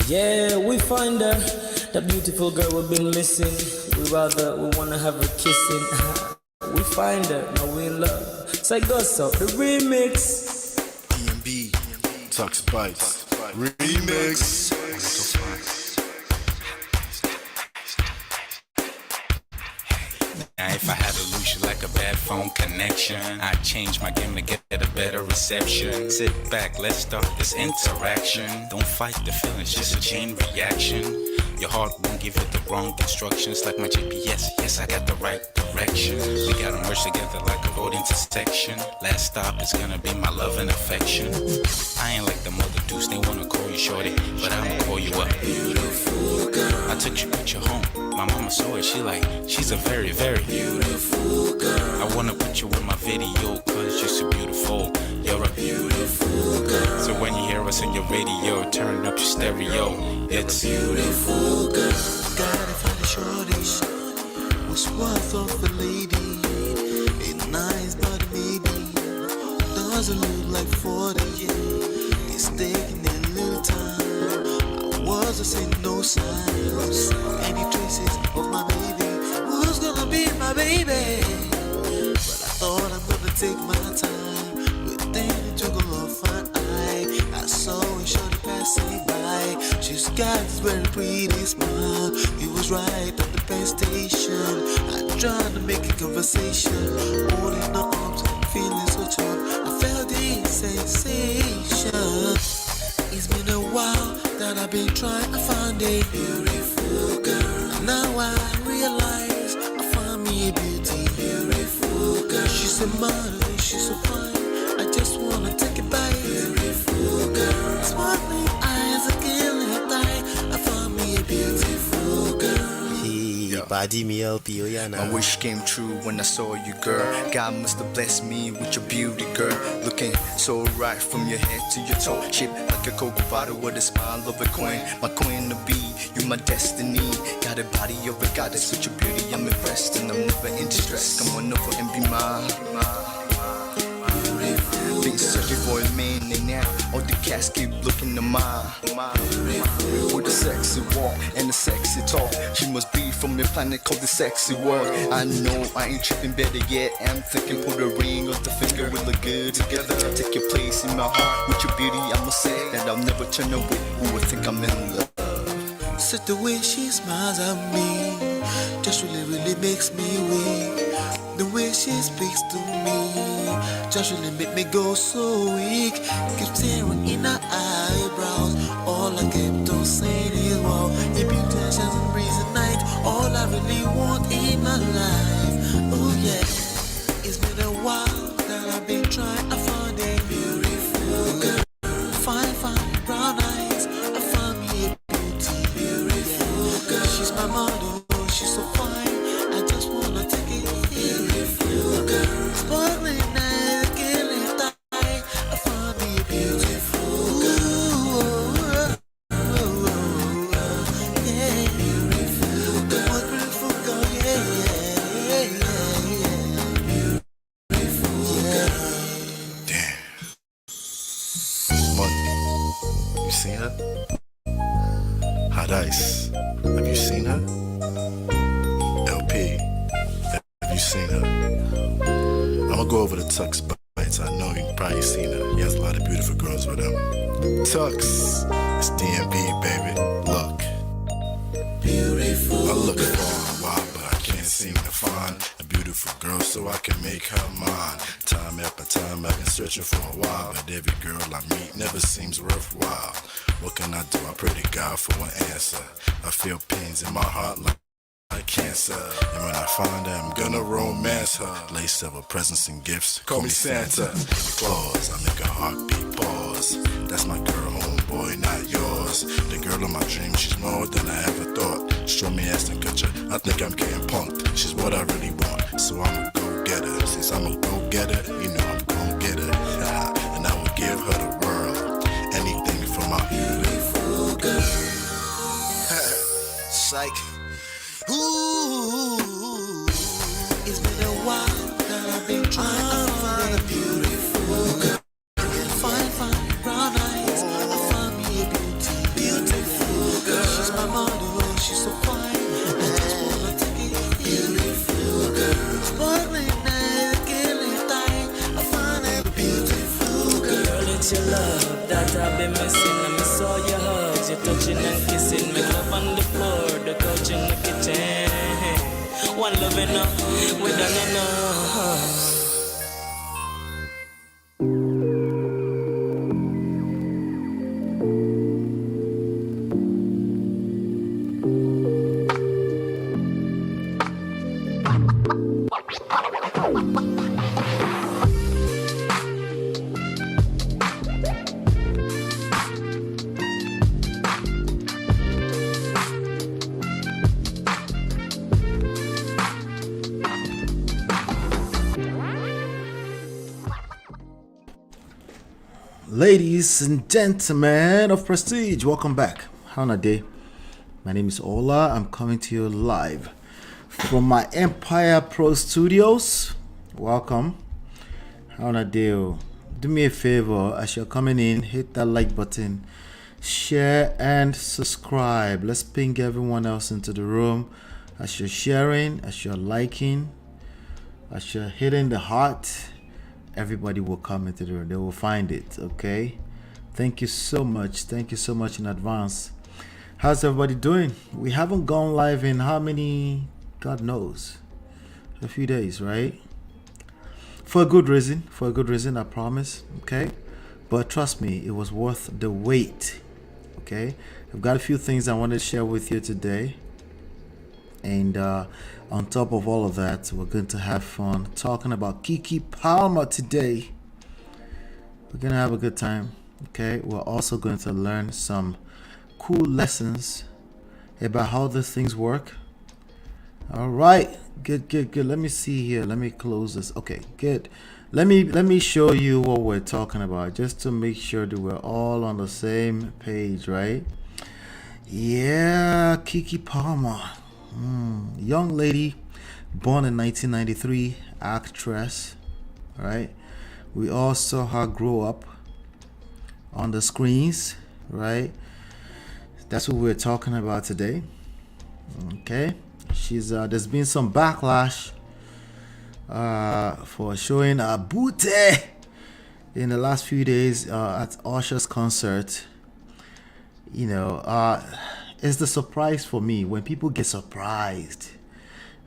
Yeah, we find her, the beautiful girl we've been missing. We wanna have her kissing. We find her, now we in love. Say go so, the remix. DMB, Tux Bites, remix. Now if I had to lose you like a bad phone connection, I'd change my game to get a better reception. Sit back, let's start this interaction. Don't fight the feelings, just a chain reaction. Your heart won't give you the wrong instructions. Like my GPS, yes, I got the right direction. We gotta merge together like a road intersection. Last stop is gonna be my love and affection. I ain't like the mother dudes, they wanna call you shorty, but I'ma call you a beautiful girl. I took your picture home, my mama saw it, she's a very, very beautiful girl. I wanna put you in my video, cause you're so beautiful. You're a beautiful girl. So when you hear us on your radio, turn up your stereo. It's a beautiful girl. Gotta find a shorty who's worth of a lady. It's nice but maybe doesn't look like 40. It's taking a little time. I wasn't seeing no signs, any traces of my baby. Who's gonna be my baby? But I thought I'm gonna take my time within took a long fine eye. I saw a shorty passing by. She's got this very pretty smile. It was right at the bus station. I tried to make a conversation, holding her arms, feeling so charmed. I felt the sensation. It's been a while that I've been trying to find a beautiful girl. Now I realize I found me a beautiful girl. She's a model, she's so fine. I just wanna take it by. Beautiful girl. Sparkling eyes are killing it tight. I found me a beautiful girl. My wish came true when I saw you, girl. God must have blessed me with your beauty, girl. Looking so right from your head to your toe, shaped like a cocoa bottle with a smile of a queen. My queen to be, you my destiny. Got a body of a goddess with your beauty. I'm impressed and I'm never in distress. Come on over and be mine. Been searching for a man and now all the cats keep looking to mine. With a sexy walk and a sexy talk, she must be from a planet called the sexy world. I know I ain't tripping, better yet I'm thinking put a ring on the finger, we look good together. Take your place in my heart with your beauty. I'ma say that I'll never turn away. Who would think I'm in love? Such the way she smiles at me just really makes me weak. The way she speaks to me just really make me go so weak. Keep staring in her eyebrows. All I kept on saying is wow. If you touch and breeze at night, all I really want in my life. Oh yeah, it's been a while that I've been trying to find a beautiful girl. Fine brown eyes. I found me a beautiful girl. She's my model, she's so fine. I just wanna take it. Beautiful girl. Sparkling eyes, killing tight. I found me a beautiful girl. Yeah, beautiful girl. What beautiful girl, yeah. Beautiful girl. Damn. Money. You seen her? Hot Ice. Have you seen her? LP. Have you seen her? I'ma go over to Tux Bites. I know you probably seen her. He has a lot of beautiful girls with him. Tux, it's DMB, baby. Look. Beautiful. I look for a while, but I can't seem to find a beautiful girl so I can make her mine. Time after time I've been searching for a while, but every girl I meet never seems worthwhile. What can I do? I pray to God for an answer. I feel pains in my heart like cancer, and when I find her, I'm gonna romance her. Lace of her presents and gifts, call me Santa Claus. I make a heartbeat pause. That's girl of my dreams, she's more than I ever thought. Show me Aston Kutcher, I think I'm getting punked. She's what I really want, so I'm a go-getter. Since I'm a go-getter, you know I'm gon' get her. And I will give her the world, anything for my beautiful girl. Psych. Ooh, it's been a while that I've been trying to find a beautiful girl. Fine, brown eyes. I found me a beautiful girl. She's my model, she's so fine. I just wanna take it. Beautiful girl. Sparkling night, killing time. I found a beautiful girl. Girl, it's your love that I've been missing. I miss all your hugs, your touching and kissing. Make love on the floor, the couch in the kitchen. One love enough, we done enough. Ladies and gentlemen of Prestige, welcome back. How on a day? My name is Ola. I'm coming to you live from my Empire Pro Studios. Welcome. How on a day? Do me a favor as you're coming in, hit that like button, share and subscribe. Let's ping everyone else into the room. As you're sharing, as you're liking, as you're hitting the heart, everybody will come into the room. They will find it. Okay, thank you so much. Thank you so much in advance. How's everybody doing? We haven't gone live in how many? God knows, a few days, right? For a good reason, I promise. Okay, but trust me, it was worth the wait. Okay, I've got a few things I want to share with you today, and on top of all of that, we're going to have fun talking about Keke Palmer today. We're going to have a good time. Okay, we're also going to learn some cool lessons about how these things work. All right, good. Let me see here. Let me close this. Okay, good. Let me show you what we're talking about, just to make sure that we're all on the same page, right? Yeah, Keke Palmer. Young lady, born in 1993, actress. All right, we all saw her grow up on the screens, right? That's what we're talking about today. Okay, she's there's been some backlash for showing a booty in the last few days at Usher's concert. You know, it's the surprise for me when people get surprised.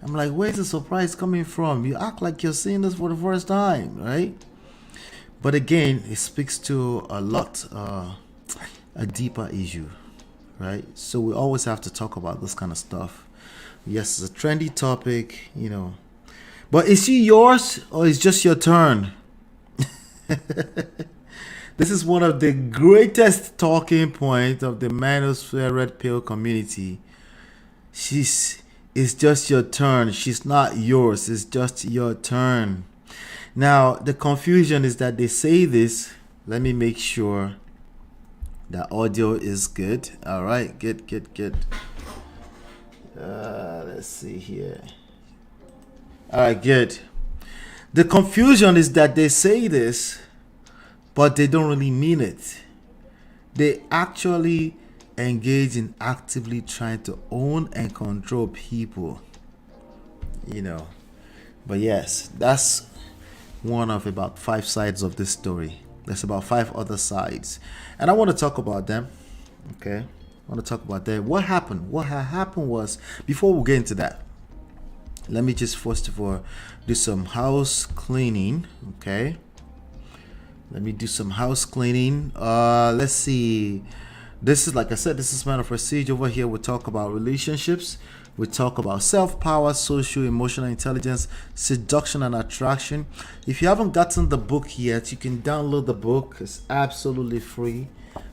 I'm like, where's the surprise coming from? You act like you're seeing this for the first time, right? But again, it speaks to a lot, a deeper issue, right? So we always have to talk about this kind of stuff. Yes, it's a trendy topic, you know. But is she yours or is just your turn? This is one of the greatest talking points of the manosphere red pill community. It's just your turn. She's not yours. It's just your turn. Now, the confusion is that they say this. Let me make sure the audio is good. All right, good. Let's see here. All right, good. The confusion is that they say this, but they don't really mean it. They actually engage in actively trying to own and control people, you know. But yes, that's one of about 5 sides of this story. There's about 5 other sides, and I want to talk about them. Okay, I want to talk about that. What happened was, before we get into that, let me just first of all do some house cleaning. Okay, let me do some house cleaning. Let's see. This is, like I said, this is Man of Prestige. Over here we talk about relationships. We talk about self-power, social, emotional intelligence, seduction, and attraction. If you haven't gotten the book yet, you can download the book. It's absolutely free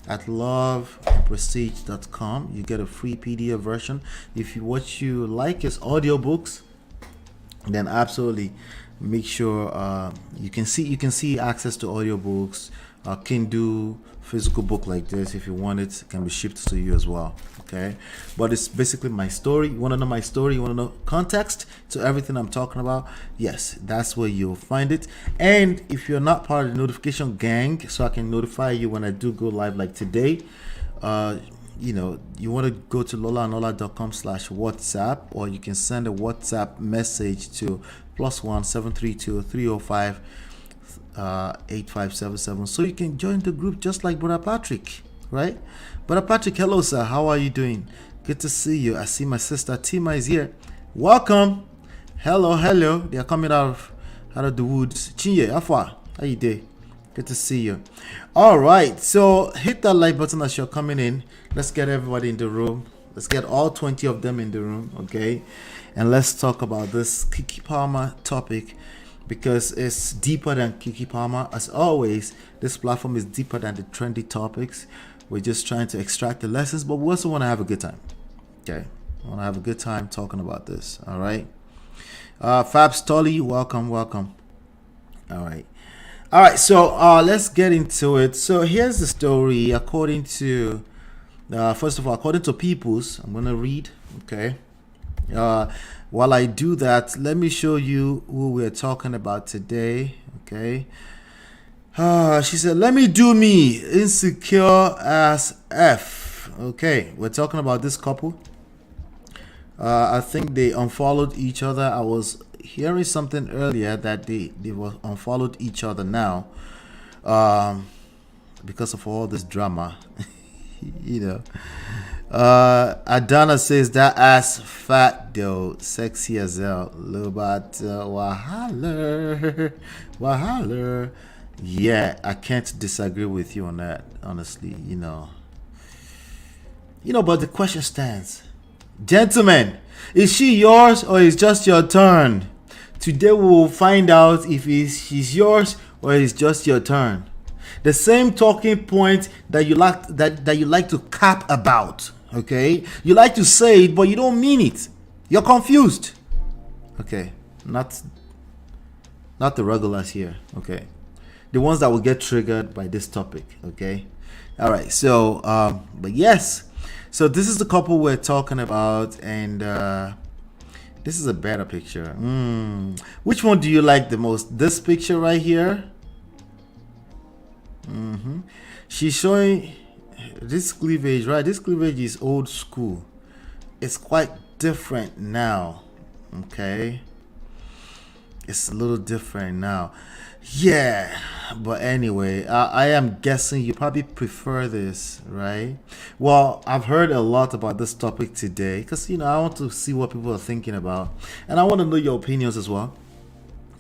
at loveandprestige.com. You get a free PDF version. If what you like is audiobooks, then absolutely make sure you can see access to audiobooks, Kindle, physical book like this. If you want it can be shipped to you as well. Okay, but it's basically my story. You want to know my story, you want to know context to everything I'm talking about, yes, that's where you'll find it. And if you're not part of the notification gang, so I can notify you when I do go live like today, you want to go to lolaanola.com/WhatsApp, or you can send a WhatsApp message to +1 732 305 8577, so you can join the group just like Brother Patrick, right? Brother Patrick, hello sir, how are you doing? Good to see you. I see my sister Tima is here. Welcome. Hello. They are coming out of the woods. Chinye, Afwa, how you doing? Good to see you. All right, so hit that like button as you're coming in. Let's get everybody in the room. Let's get all 20 of them in the room, okay? And let's talk about this Keke Palmer topic, because it's deeper than Keke Palmer. As always, this platform is deeper than the trendy topics. We're just trying to extract the lessons, but we also want to have a good time. Okay, I want to have a good time talking about this. All right, Fab Stolly, welcome. All right. So let's get into it. So here's the story according to, first of all, according to People's. I'm gonna read. Okay. While I do that, let me show you who we're talking about today. Okay. She said, let me do me, insecure as F. Okay, we're talking about this couple. I think they unfollowed each other. I was hearing something earlier that they were unfollowed each other now, because of all this drama. Adana says that ass fat though, sexy as hell. Little bit wahaler. Yeah, I can't disagree with you on that, honestly. But the question stands, gentlemen, is she yours or is just your turn? Today we will find out if she's yours or it's just your turn. The same talking point that you like to cap about. Okay, you like to say it but you don't mean it. You're confused. Okay, not the regulars here. Okay, the ones that will get triggered by this topic. Okay, all right. So but yes, so this is the couple we're talking about, and this is a better picture. Which one do you like the most? This picture right here. She's showing this cleavage, right? This cleavage is old school. It's quite different now. Okay, it's a little different now. Yeah, but anyway, I am guessing you probably prefer this, right? Well, I've heard a lot about this topic today because I want to see what people are thinking about, and I want to know your opinions as well.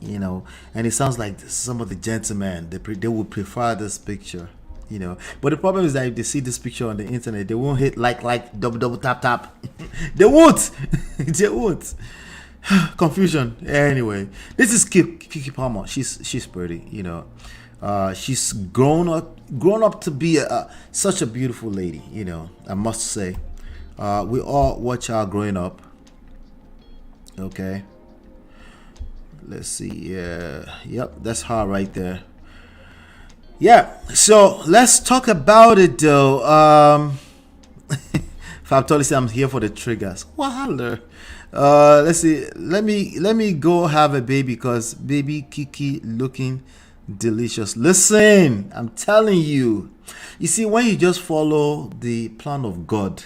And it sounds like some of the gentlemen, they would prefer this picture. But the problem is that if they see this picture on the internet, they won't hit like double tap. They won't. They won't. Confusion. Anyway, this is Keke Palmer. She's pretty. She's grown up to be such a beautiful lady. I must say, we all watch her growing up. Okay. Let's see. Yep, that's her right there. Yeah, so let's talk about it though. Fab Tolly said I'm here for the triggers. Wahaler. Let's see. Let me go have a baby because baby Keke looking delicious. Listen, I'm telling you. You see, when you just follow the plan of God,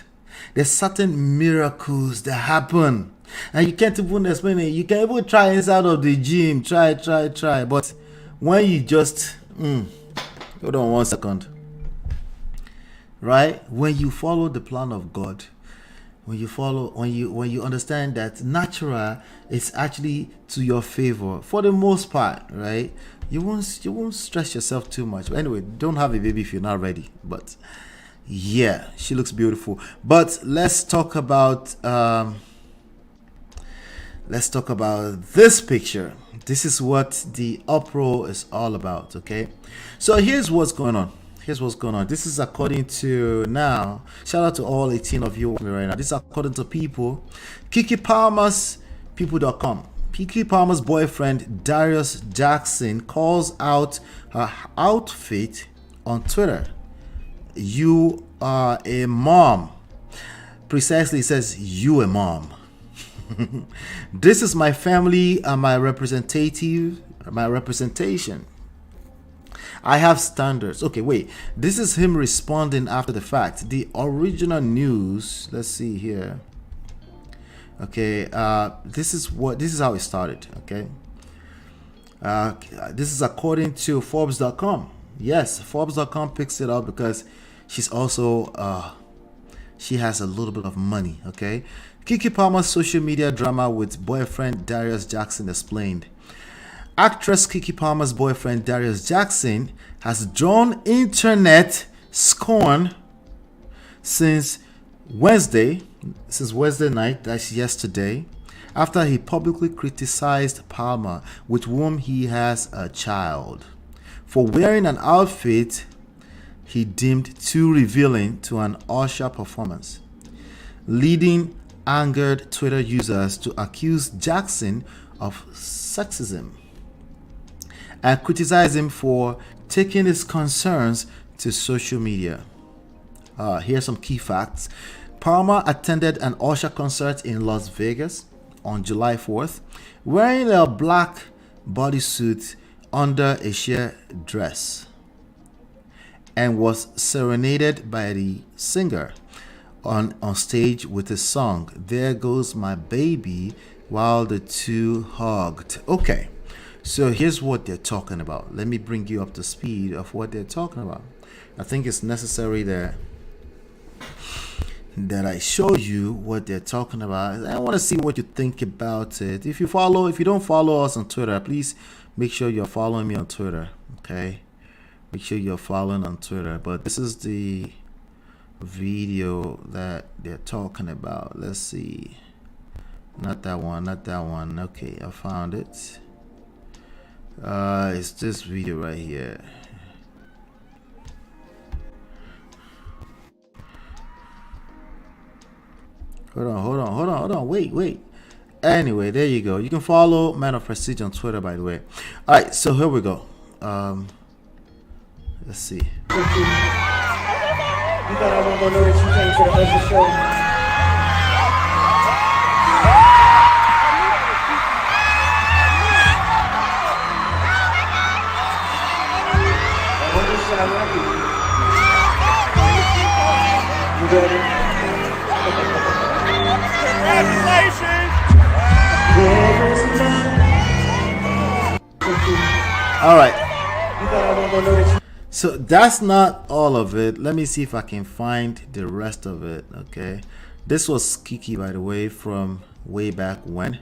there's certain miracles that happen. And you can't even explain it. You can even try inside of the gym. Try. But when you just hold on 1 second. Right? When you follow the plan of God, when you understand that natural is actually to your favor for the most part, right? You won't stress yourself too much. But anyway, don't have a baby if you're not ready. But yeah, she looks beautiful. But let's talk about let's talk about this picture. This is what the uproar is all about, okay? So here's what's going on. This is according to, now, shout out to all 18 of you watching me right now. This is according to people. Keke Palmer's people.com. Keke Palmer's boyfriend Darius Jackson calls out her outfit on Twitter. You are a mom. Precisely, says you a mom. This is my family and my representation. I have standards. Okay, wait. This is him responding after the fact. The original news. Let's see here. Okay, this is how it started. Okay, this is according to Forbes.com. Yes, Forbes.com picks it up because she's also she has a little bit of money. Okay, Keke Palmer's social media drama with boyfriend Darius Jackson explained. Actress Keke Palmer's boyfriend Darius Jackson has drawn internet scorn since Wednesday night, that's yesterday, after he publicly criticized Palmer, with whom he has a child, for wearing an outfit he deemed too revealing to an Usher performance, leading angered Twitter users to accuse Jackson of sexism and criticize him for taking his concerns to social media. Here's some key facts. Palmer attended an Usher concert in Las Vegas on July 4th, wearing a black bodysuit under a sheer dress, and was serenaded by the singer on stage with his song "There Goes My Baby" while the two hugged. Okay, so here's what they're talking about. Let me bring you up to speed of what they're talking about. I think it's necessary that I show you what they're talking about. I want to see what you think about it. If you don't follow us on Twitter, please make sure you're following me on Twitter. Okay, make sure you're following on Twitter. But this is the video that they're talking about. Let's see. Not that one. Okay, I found it. It's this video right here. Hold on. Wait. Anyway, there you go. You can follow Man of Prestige on Twitter, by the way. All right, so here we go. Let's see. You thought I wasn't gonna know that you came to the Usher show? I wonder should I like it? You ready? All right. So that's not all of it. Let me see if I can find the rest of it. Okay, this was Keke, by the way, from way back when.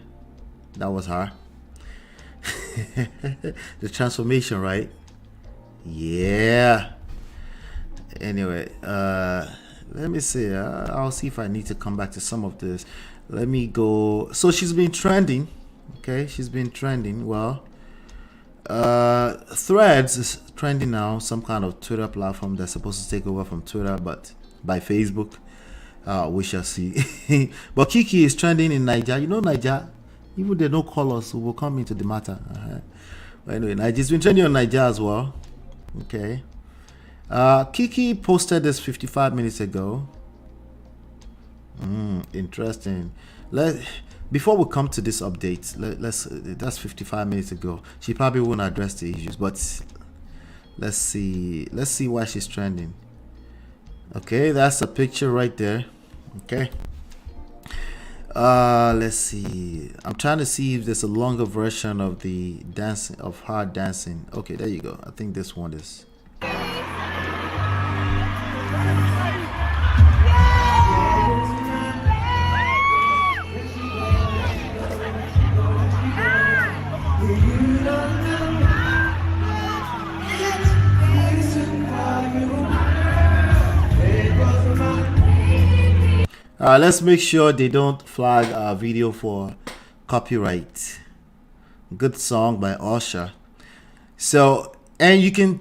That was her. The transformation, right? Yeah. Anyway, let me see. I'll see if I need to come back to some of this. Let me go. So she's been trending. Okay, she's been trending. Well, Threads is trending now, some kind of Twitter platform that's supposed to take over from Twitter, but by Facebook. We shall see. But Keke is trending in Nigeria. You know Nigeria, even they don't call us, we will come into the matter. But anyway, Nigeria's been trending on Nigeria as well. Okay. Keke posted this 55 minutes ago. Interesting. Before we come to this update, that's 55 minutes ago. She probably won't address the issues, but let's see why she's trending. Okay, that's a picture right there. Okay. Let's see. I'm trying to see if there's a longer version of the dancing, of her dancing. Okay, there you go. I think this one is. Let's make sure they don't flag our video for copyright. Good song by Usher. So, and you can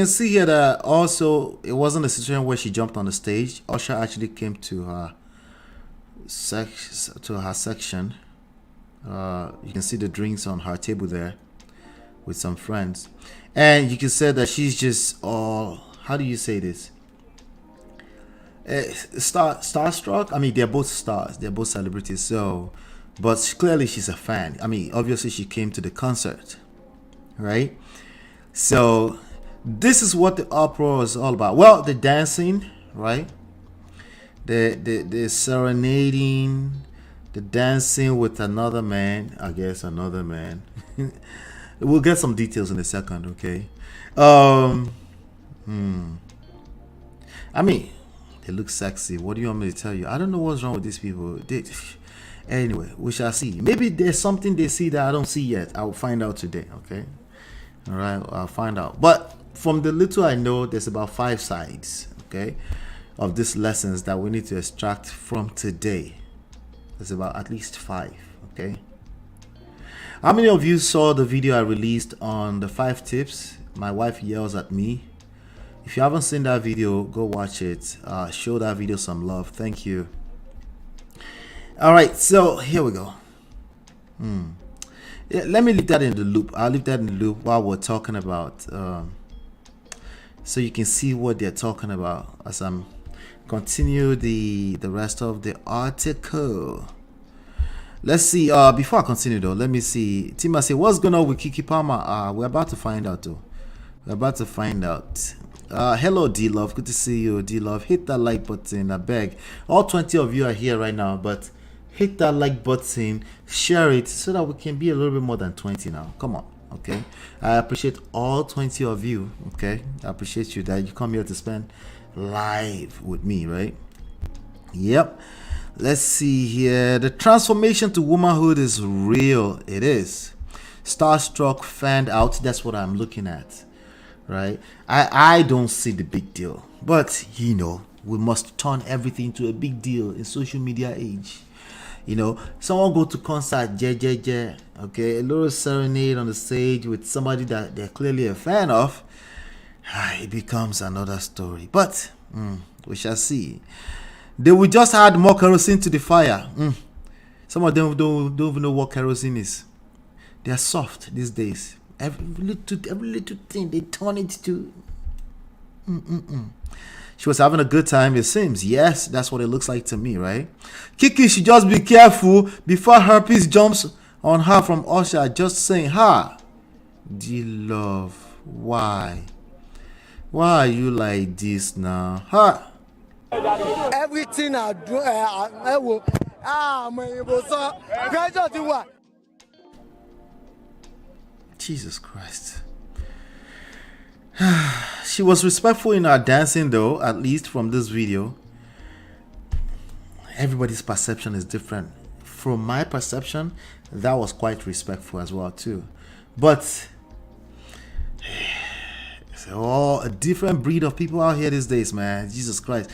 see here that also it wasn't a situation where she jumped on the stage. Usher actually came to her section. You can see the drinks on her table there with some friends, and you can say that she's just all, how do you say this, starstruck. I mean, they're both stars, they're both celebrities, so, but clearly she's a fan. I mean, obviously she came to the concert, right? So this is what the uproar is all about. Well, the dancing, right? The serenading, the dancing with another man, I guess another man. We'll get some details in a second, okay? I mean, they look sexy. What do you want me to tell you? I don't know what's wrong with these people. Anyway, we shall see. Maybe there's something they see that I don't see yet. I'll find out today, okay? All right, I'll find out. But from the little I know, there's about 5 sides, okay, of these lessons that we need to extract from today. There's about at least 5, okay? How many of you saw the video I released on the 5 tips? My wife yells at me. If you haven't seen that video, go watch it. Show that video some love. Thank you. All right, so here we go. Yeah, let me leave that in the loop. I'll leave that in the loop while we're talking about, so you can see what they're talking about as I'm continue the rest of the article. Let's see. Before I continue though, let me see. Tima say, what's going on with Keke Palmer? We're about to find out though. We're about to find out. Hello D Love, good to see you. D Love, hit that like button, I beg. All 20 of you are here right now, but hit that like button, share it so that we can be a little bit more than 20 now. Come on, okay? I appreciate all 20 of you, okay? I appreciate you that you come here to spend live with me, right? Yep. Let's see here. The transformation to womanhood is real. It is. Starstruck, fanned out. That's what I'm looking at, right? I don't see the big deal, but you know, we must turn everything to a big deal in social media age. You know, someone go to concert, okay, a little serenade on the stage with somebody that they're clearly a fan of. It becomes another story, but we shall see. They will just add more kerosene to the fire. Some of them don't even know what kerosene is. They are soft these days. Every little thing they turn it to. She was having a good time, it seems. Yes, that's what it looks like to me, right? Keke should just be careful before herpes jumps on her from Usher. Just saying, dear love, why? Why are you like this now? Everything I do, I will. Pressure to what? Jesus Christ. She was respectful in her dancing though, at least from this video. Everybody's perception is different. From my perception, that was quite respectful as well too. But it's all a different breed of people out here these days, man. Jesus Christ.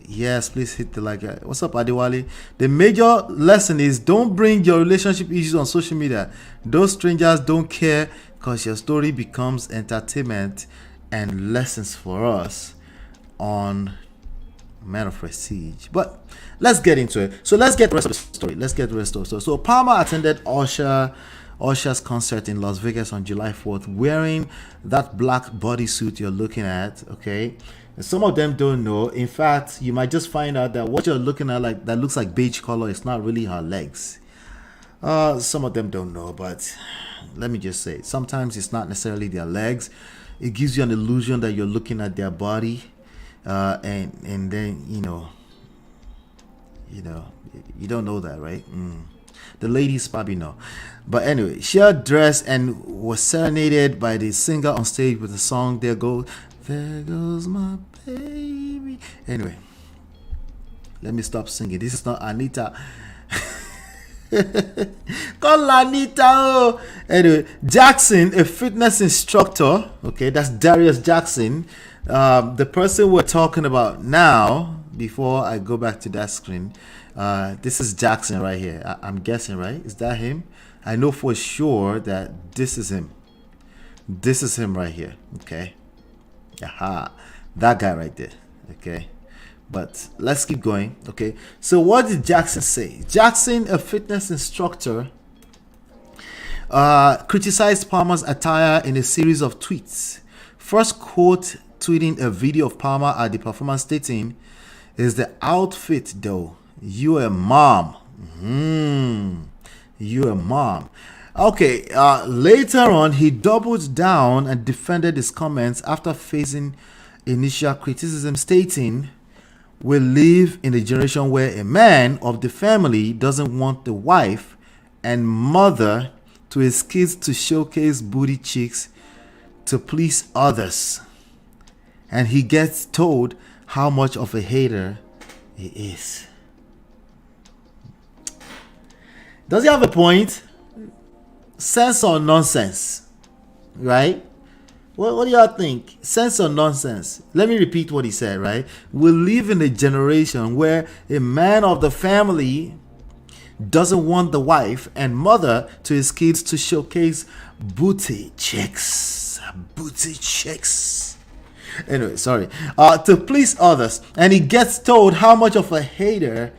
Yes, please hit the like. What's up, Adewale? The major lesson is don't bring your relationship issues on social media. Those strangers don't care because your story becomes entertainment and lessons for us on Man of Prestige. But let's get into it. So let's get the rest of the story. So Palmer attended Usher's concert in Las Vegas on July 4th wearing that black bodysuit you're looking at, okay? And some of them don't know. In fact, you might just find out that what you're looking at, like that looks like beige color, is not really her legs. Some of them don't know, but let me just say, sometimes it's not necessarily their legs. It gives you an illusion that you're looking at their body, and then you don't know that, right? The ladies probably know. But anyway, she had dressed and was serenaded by the singer on stage with the song There Goes My Baby. Anyway, let me stop singing. This is not Anita. Call Anita. Oh. Anyway, Jackson, a fitness instructor. Okay, that's Darius Jackson. The person we're talking about now, before I go back to that screen, This is Jackson right here. I'm guessing, right? Is that him? I know for sure that this is him. This is him right here. Okay. Aha. That guy right there. Okay. But let's keep going. Okay. So what did Jackson say? Jackson, a fitness instructor, criticized Palmer's attire in a series of tweets. First quote tweeting a video of Palmer at the performance, stating, "Is the outfit though? You a mom. You a mom." Okay, later on, he doubled down and defended his comments after facing initial criticism, stating, "We live in a generation where a man of the family doesn't want the wife and mother to his kids to showcase booty cheeks to please others. And he gets told how much of a hater he is." Does he have a point? Sense or nonsense? Right? What do y'all think? Sense or nonsense? Let me repeat what he said, right? We live in a generation where a man of the family doesn't want the wife and mother to his kids to showcase booty chicks. Booty chicks. Anyway, sorry. To please others. And he gets told how much of a hater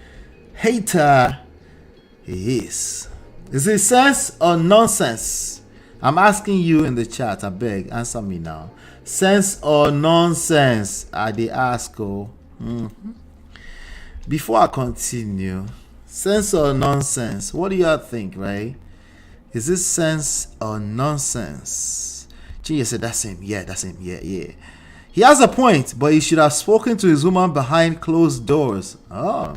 he is. Is it sense or nonsense? I'm asking you in the chat. I beg, answer me now. Sense or nonsense? I dey ask. Before I continue, sense or nonsense? What do y'all think, right? Is this sense or nonsense? Chinya said that's him. Yeah, that's him. Yeah. He has a point, but he should have spoken to his woman behind closed doors. Oh,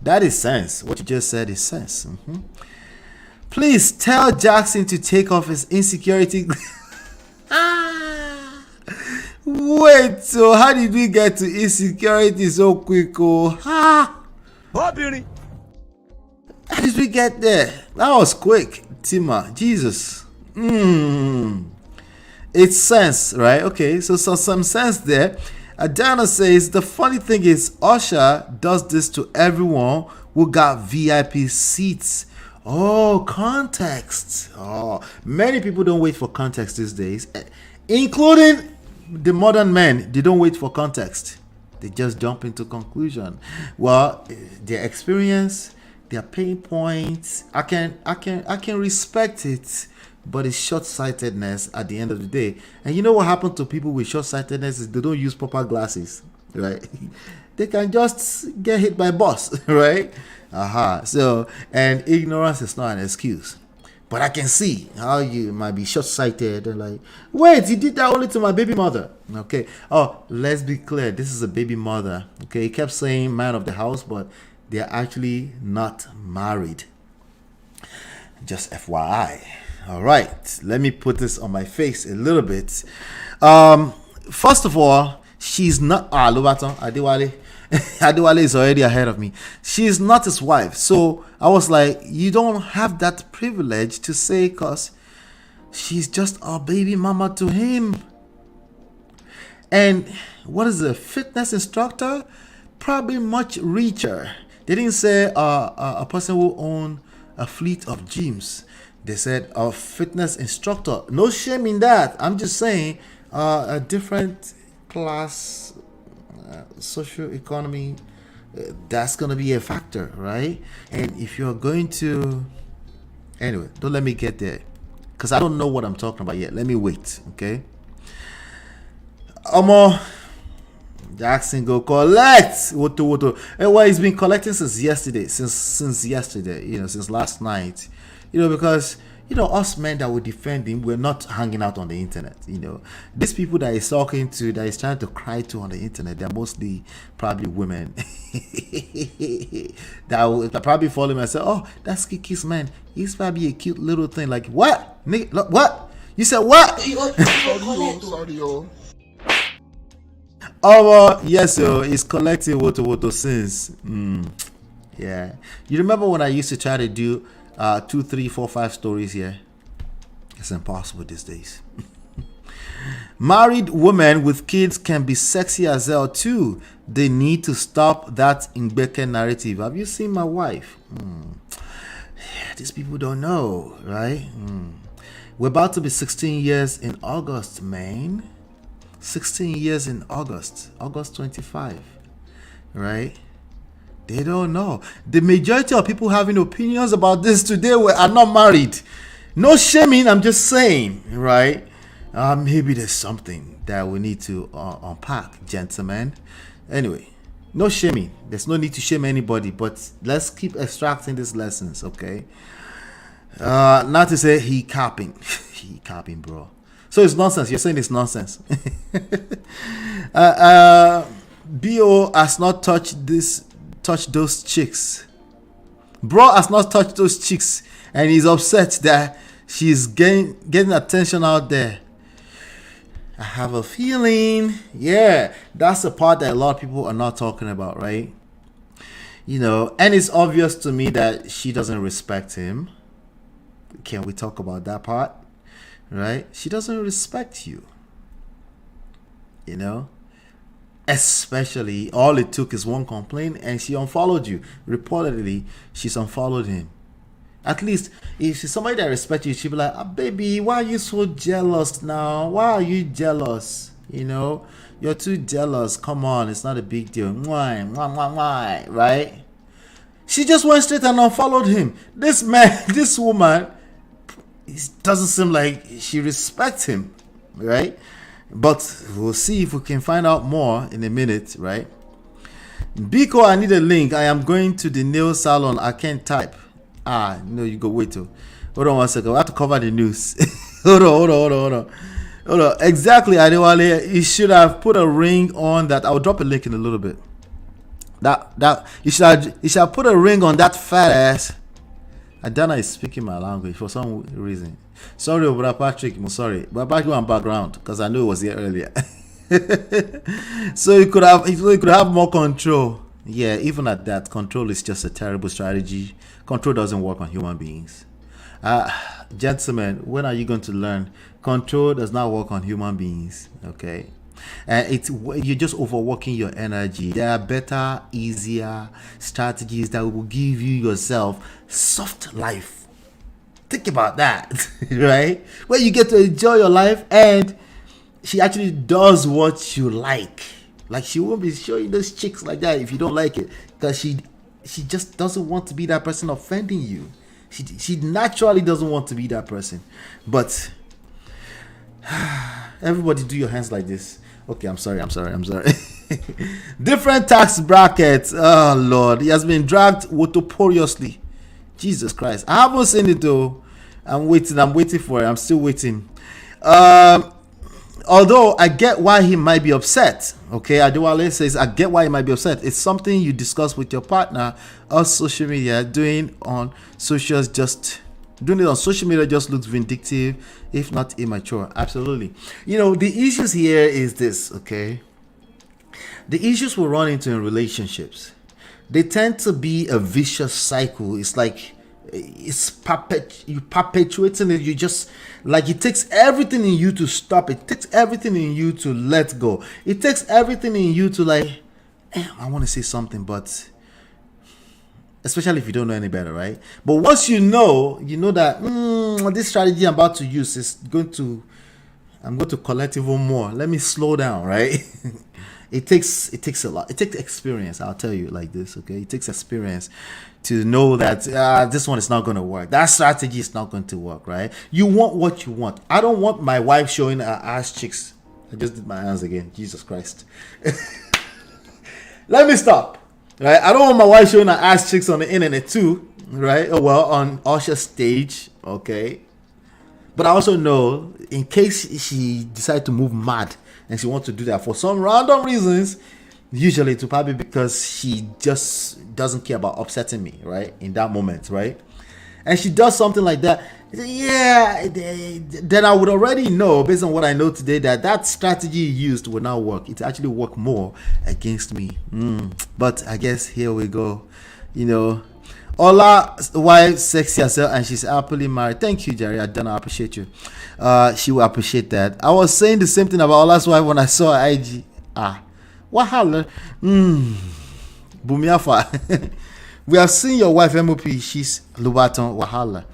that is sense. What you just said is sense. Please tell Jackson to take off his insecurity. Wait, so how did we get to insecurity so quick? How did we get there? That was quick, Tima. Jesus. It's sense, right? Okay, so some sense there. Adana says, the funny thing is Usher does this to everyone who got VIP seats. Oh, context. Oh, many people don't wait for context these days, including the modern men. They don't wait for context. They just jump into conclusion. Well, their experience, their pain points, I can respect it, but it's short-sightedness at the end of the day. And you know what happened to people with short-sightedness is they don't use proper glasses, right? They can just get hit by a bus, right? So, and ignorance is not an excuse. But I can see how you might be short-sighted and like, wait, you did that only to my baby mother. Okay. Oh, let's be clear. This is a baby mother. Okay. He kept saying man of the house, but they're actually not married. Just FYI. All right. Let me put this on my face a little bit. First of all, she's not Lobaton Adewale. Adewale is already ahead of me. She's not his wife. So I was like, you don't have that privilege to say, because she's just a baby mama to him. And what is a fitness instructor? Probably much richer. They didn't say a person who own a fleet of gyms. They said a fitness instructor. No shame in that. I'm just saying a different class, social economy, that's going to be a factor, right? And if you're going to, anyway, don't let me get there, because I don't know what I'm talking about yet. Let me wait, okay? Jackson go collect woto. And well, he's been collecting since yesterday, since yesterday, since last night, because us men that would defend him, we're not hanging out on the internet. These people that he's talking to, that he's trying to cry to on the internet, they're mostly probably women that will probably follow him and say, oh, that's Keke's man. He's probably a cute little thing. Like, what? Nigga, look, what? You said what? Yes, so he's collecting woto since. Yeah. You remember when I used to try to do 2, 3, 4, 5 stories here? It's impossible these days. Married women with kids can be sexy as hell too. They need to stop that Ngbeke narrative. Have you seen my wife? Yeah, these people don't know, right? We're about to be 16 years in August, man. 16 years in August 25, right? They don't know. The majority of people having opinions about this today are not married. No shaming, I'm just saying, right? Maybe there's something that we need to unpack, gentlemen. Anyway, no shaming. There's no need to shame anybody, but let's keep extracting these lessons, okay? Not to say he capping. He capping, bro. So it's nonsense. You're saying it's nonsense. BO has not touched those chicks. Bro has not touched those chicks, and he's upset that she's getting attention out there. I have a feeling, yeah, that's the part that a lot of people are not talking about, right? You know, and it's obvious to me that she doesn't respect him. Can we talk about that part? Right? She doesn't respect you. You know? Especially, all it took is one complaint and she unfollowed you. Reportedly, she's unfollowed him. At least, if she's somebody that respects you, she'll be like, baby, why are you so jealous now? Why are you jealous? You know? You're too jealous. Come on, it's not a big deal. Why? Right? She just went straight and unfollowed him. This man, this woman, it doesn't seem like she respects him, right? But we'll see if we can find out more in a minute, right? Biko, I need a link. I am going to the nail salon. I can't type. No, you go wait till. Hold on one second. I have to cover the news. Hold on. Exactly, Adewale. You should have put a ring on that. I'll drop a link in a little bit. That you should put a ring on that fat ass. Adana is speaking my language for some reason. Sorry, Brother Patrick. I'm sorry, but back on background because I knew it was here earlier. So you could have more control. Yeah, even at that, control is just a terrible strategy. Control doesn't work on human beings. Gentlemen, when are you going to learn? Control does not work on human beings. Okay. And you're just overworking your energy. There are better, easier strategies that will give you yourself soft life. Think about that, right? Where you get to enjoy your life and she actually does what you like. Like she won't be showing those chicks like that if you don't like it, because she just doesn't want to be that person offending you. She naturally doesn't want to be that person. But everybody do your hands like this. Okay, I'm sorry. Different tax brackets. Oh, Lord. He has been dragged notoriously. Jesus Christ. I haven't seen it, though. I'm waiting for it. I'm still waiting. Although I get why he might be upset. Okay, Adewale says, I get why he might be upset. It's something you discuss with your partner on social media. Doing it on social media just looks vindictive, if not immature. Absolutely. You know, the issues here is this, okay? The issues we run into in relationships, they tend to be a vicious cycle. It's like you perpetuating it. You just, like, it takes everything in you to stop. It takes everything in you to let go. It takes everything in you to, like, I want to say something, but especially if you don't know any better, right? But once you know that this strategy I'm about to use is I'm going to collect even more. Let me slow down, right? It takes a lot. It takes experience. I'll tell you like this, okay? It takes experience to know that this one is not going to work. That strategy is not going to work, right? You want what you want. I don't want my wife showing her ass cheeks. I just did my hands again. Jesus Christ. Let me stop. Right? I don't want my wife showing her ass cheeks on the internet too, right? Well, on Usher's stage, okay? But I also know, in case she decides to move mad and she wants to do that for some random reasons, usually it's probably because she just doesn't care about upsetting me, right? In that moment, right? And she does something like that, yeah, then I would already know, based on what I know today, that strategy used would not work. It actually worked more against me. But I guess here we go. You know, Ola's wife sexy herself and she's happily married. Thank you, Jerry. I don't appreciate you. She will appreciate that. I was saying the same thing about Ola's wife when I saw her IG. Wahala. Bumiafa. We have seen your wife MOP. She's Lubaton Wahala.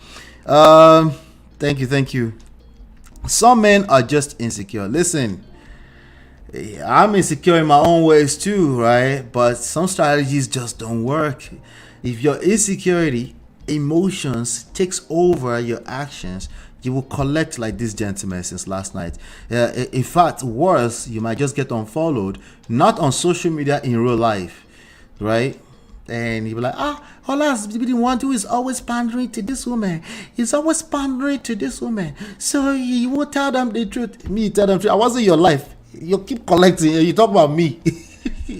Thank you. Some men are just insecure. Listen, I'm insecure in my own ways too, right? But some strategies just don't work. If your insecurity, emotions takes over your actions, you will collect like this gentleman since last night. In fact, worse, you might just get unfollowed, not on social media, in real life, right? And you'll be like, Ola's the one who is always pandering to this woman. He's always pandering to this woman. So you won't tell them the truth. Me, tell them the truth. I wasn't your life. You keep collecting. You talk about me.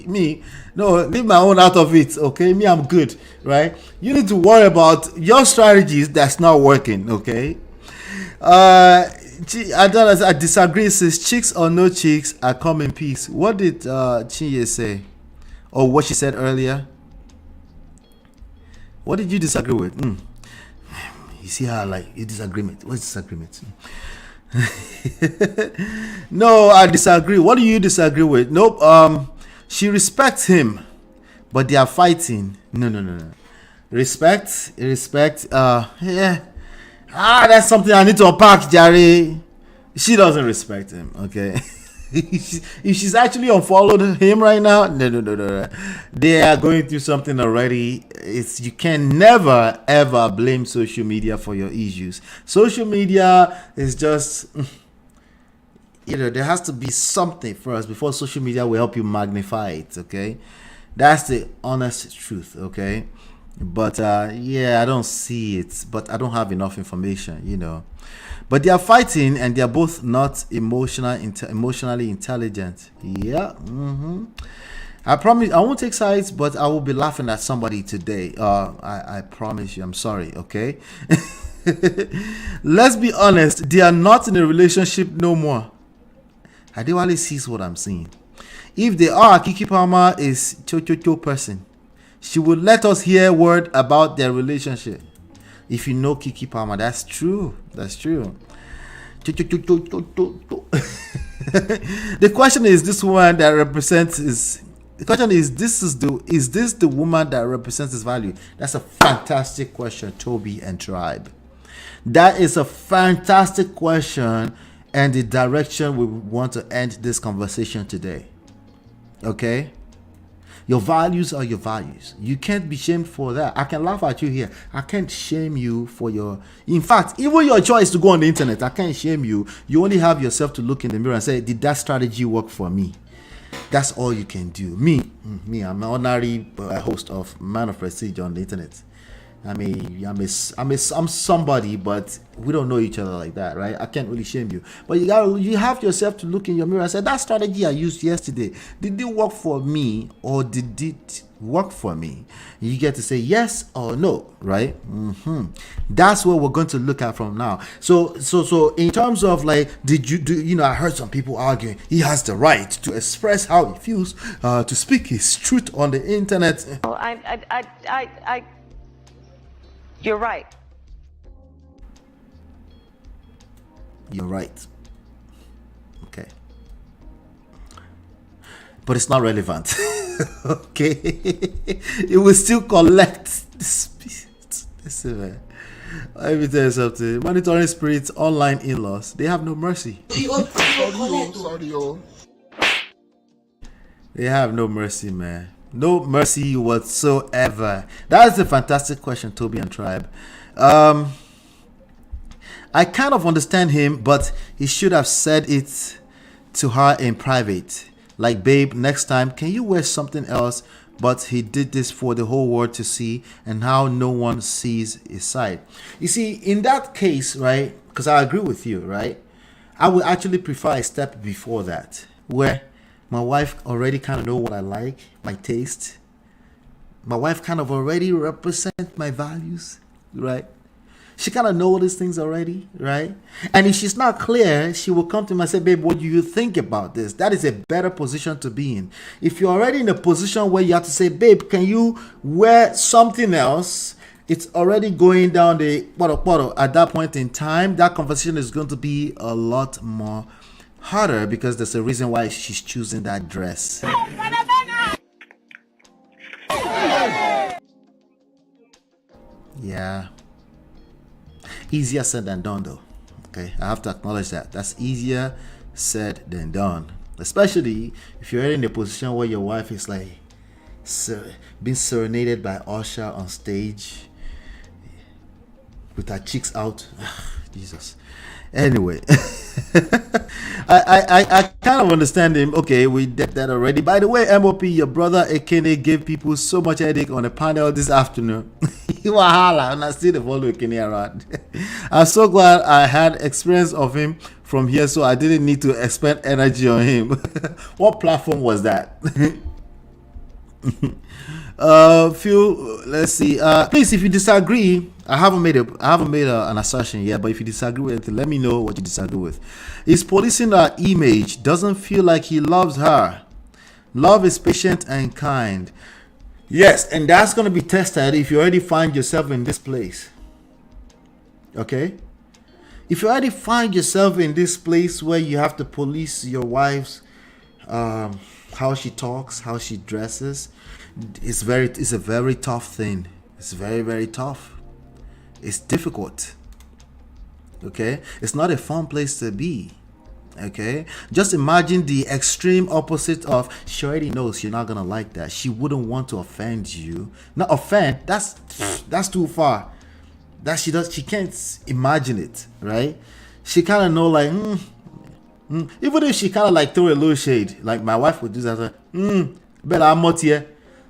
Me. No, leave my own out of it, okay? Me, I'm good, right? You need to worry about your strategies that's not working, okay? I disagree. Says chicks or no chicks, I come in peace. What did Chinye say? Or what she said earlier? What did you disagree with? You see how like a disagreement. What's disagreement? No, I disagree. What do you disagree with? Nope. She respects him, but they are fighting. No. Respect. Yeah. That's something I need to unpack, Jerry. She doesn't respect him. Okay. If she's actually unfollowed him right now, no. They are going through something already. You can never ever blame social media for your issues. Social media is just, there has to be something first before social media will help you magnify it. Okay, that's the honest truth. Okay, but I don't see it. But I don't have enough information. But they are fighting, and they are both not emotionally intelligent. Yeah. I promise I won't take sides, but I will be laughing at somebody today. I promise you. I'm sorry. Okay. Let's be honest. They are not in a relationship no more. Adewale sees what I'm seeing. If they are, Keke Palmer is cho person. She would let us hear word about their relationship. If you know Keke Palmer, that's true. The question is, this woman that represents is. The question is, is this the woman that represents his value? That's a fantastic question, Toby and Tribe. That is a fantastic question, and the direction we want to end this conversation today. Okay? Your values are your values. You can't be shamed for that. I can laugh at you here. I can't shame you for your... In fact, even your choice to go on the internet, I can't shame you. You only have yourself to look in the mirror and say, did that strategy work for me? That's all you can do. Me, I'm an ordinary host of Man of Prestige on the internet. I'm somebody, but we don't know each other like that, right? I can't really shame you. But you have yourself to look in your mirror and say, that strategy I used yesterday, did it work for me or did it work for me? You get to say yes or no, right? That's what we're going to look at from now. So in terms of like, I heard some people arguing he has the right to express how he feels, to speak his truth on the internet. You're right. You're right. Okay. But it's not relevant. Okay. It will still collect this. Listen, man. Let me tell you something. Monitoring spirits, online in-laws, they have no mercy. They have no mercy, man. No mercy whatsoever. That is a fantastic question, Toby and Tribe. I kind of understand him, but he should have said it to her in private. Like, babe, next time, can you wear something else? But he did this for the whole world to see, and how no one sees his side. You see, in that case, right, because I agree with you, right, I would actually prefer a step before that, where my wife already kind of know what I like, my taste. My wife kind of already represent my values, right? She kind of know these things already, right? And if she's not clear, she will come to me and say, babe, what do you think about this? That is a better position to be in. If you're already in a position where you have to say, babe, can you wear something else? it's already going down the at that point in time. That conversation is going to be a lot more harder because there's a reason why she's choosing that dress. Yeah, easier said than done though. Okay, I have to acknowledge that that's easier said than done, especially if you're in a position where your wife is like being serenaded by Usher on stage with her cheeks out. Jesus. Anyway, I kind of understand him. Okay, we did that already. By the way, MOP, your brother Ekene gave people so much headache on a panel this afternoon. Wahala, and I still follow Ekene around. I'm so glad I had experience of him from here, so I didn't need to expend energy on him. What platform was that? Let's see. Please, if you disagree, I haven't made an assertion yet, but if you disagree with it, let me know what you disagree with. He's policing her image, doesn't feel like he loves her. Love is patient and kind. Yes, and that's going to be tested if you already find yourself in this place. Okay? If you already find yourself in this place where you have to police your wife's how she talks, how she dresses, it's a very tough thing. It's very, very tough. It's difficult. Okay? It's not a fun place to be. Okay? Just imagine the extreme opposite of she already knows you're not gonna like that. She wouldn't want to offend you. Not offend, that's too far. She can't imagine it, right? She kinda know like even if she kinda like throw a little shade, like my wife would do that, but I'm not here.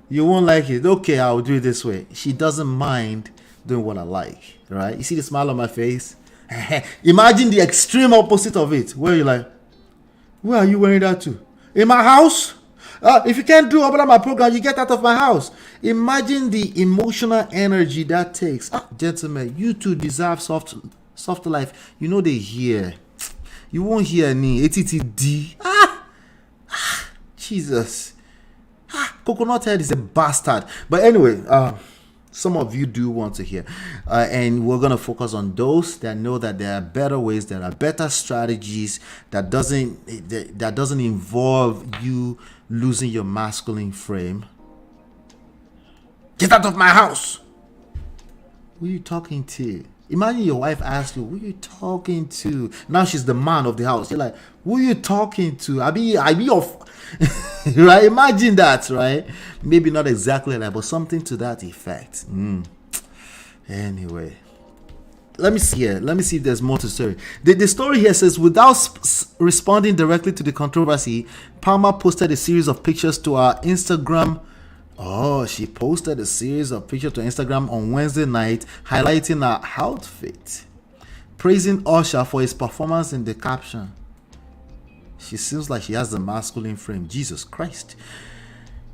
You won't like it. Okay, I'll do it this way. She doesn't mind doing what I like, right? You see the smile on my face? Imagine the extreme opposite of it, where you're like, where are you wearing that to? In my house? If you can't do about my program, you get out of my house. Imagine the emotional energy that takes. Gentlemen, you two deserve soft life. You know they hear. You won't hear any ATTD. Jesus. Coconut Head is a bastard. But anyway, some of you do want to hear, and we're gonna focus on those that know that there are better ways, there are better strategies that doesn't involve you losing your masculine frame. Get out of my house. Who are you talking to? Imagine your wife asks you, who are you talking to? Now she's the man of the house. You're like, who are you talking to? I be your right? Imagine that, right? Maybe not exactly that, but something to that effect. Anyway, let me see here. Let me see if there's more to the story. The story here says, without responding directly to the controversy, Palmer posted a series of pictures to her Instagram. Oh, she posted a series of pictures to Instagram on Wednesday night, highlighting her outfit, praising Usher for his performance in the caption. She seems like she has the masculine frame. Jesus Christ.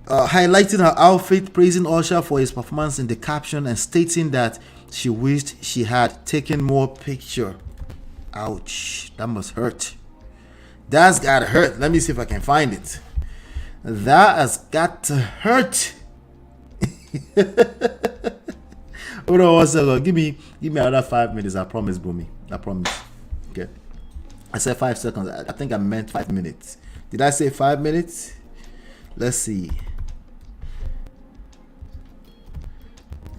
Highlighting her outfit, praising Usher for his performance in the caption, and stating that she wished she had taken more picture. Ouch. That must hurt. That's gotta hurt. Let me see if I can find it. That has got to hurt. Hold on one second. Give me another 5 minutes. I promise, Boomy. I promise. Okay. I said 5 seconds. I think I meant 5 minutes. Did I say 5 minutes? Let's see.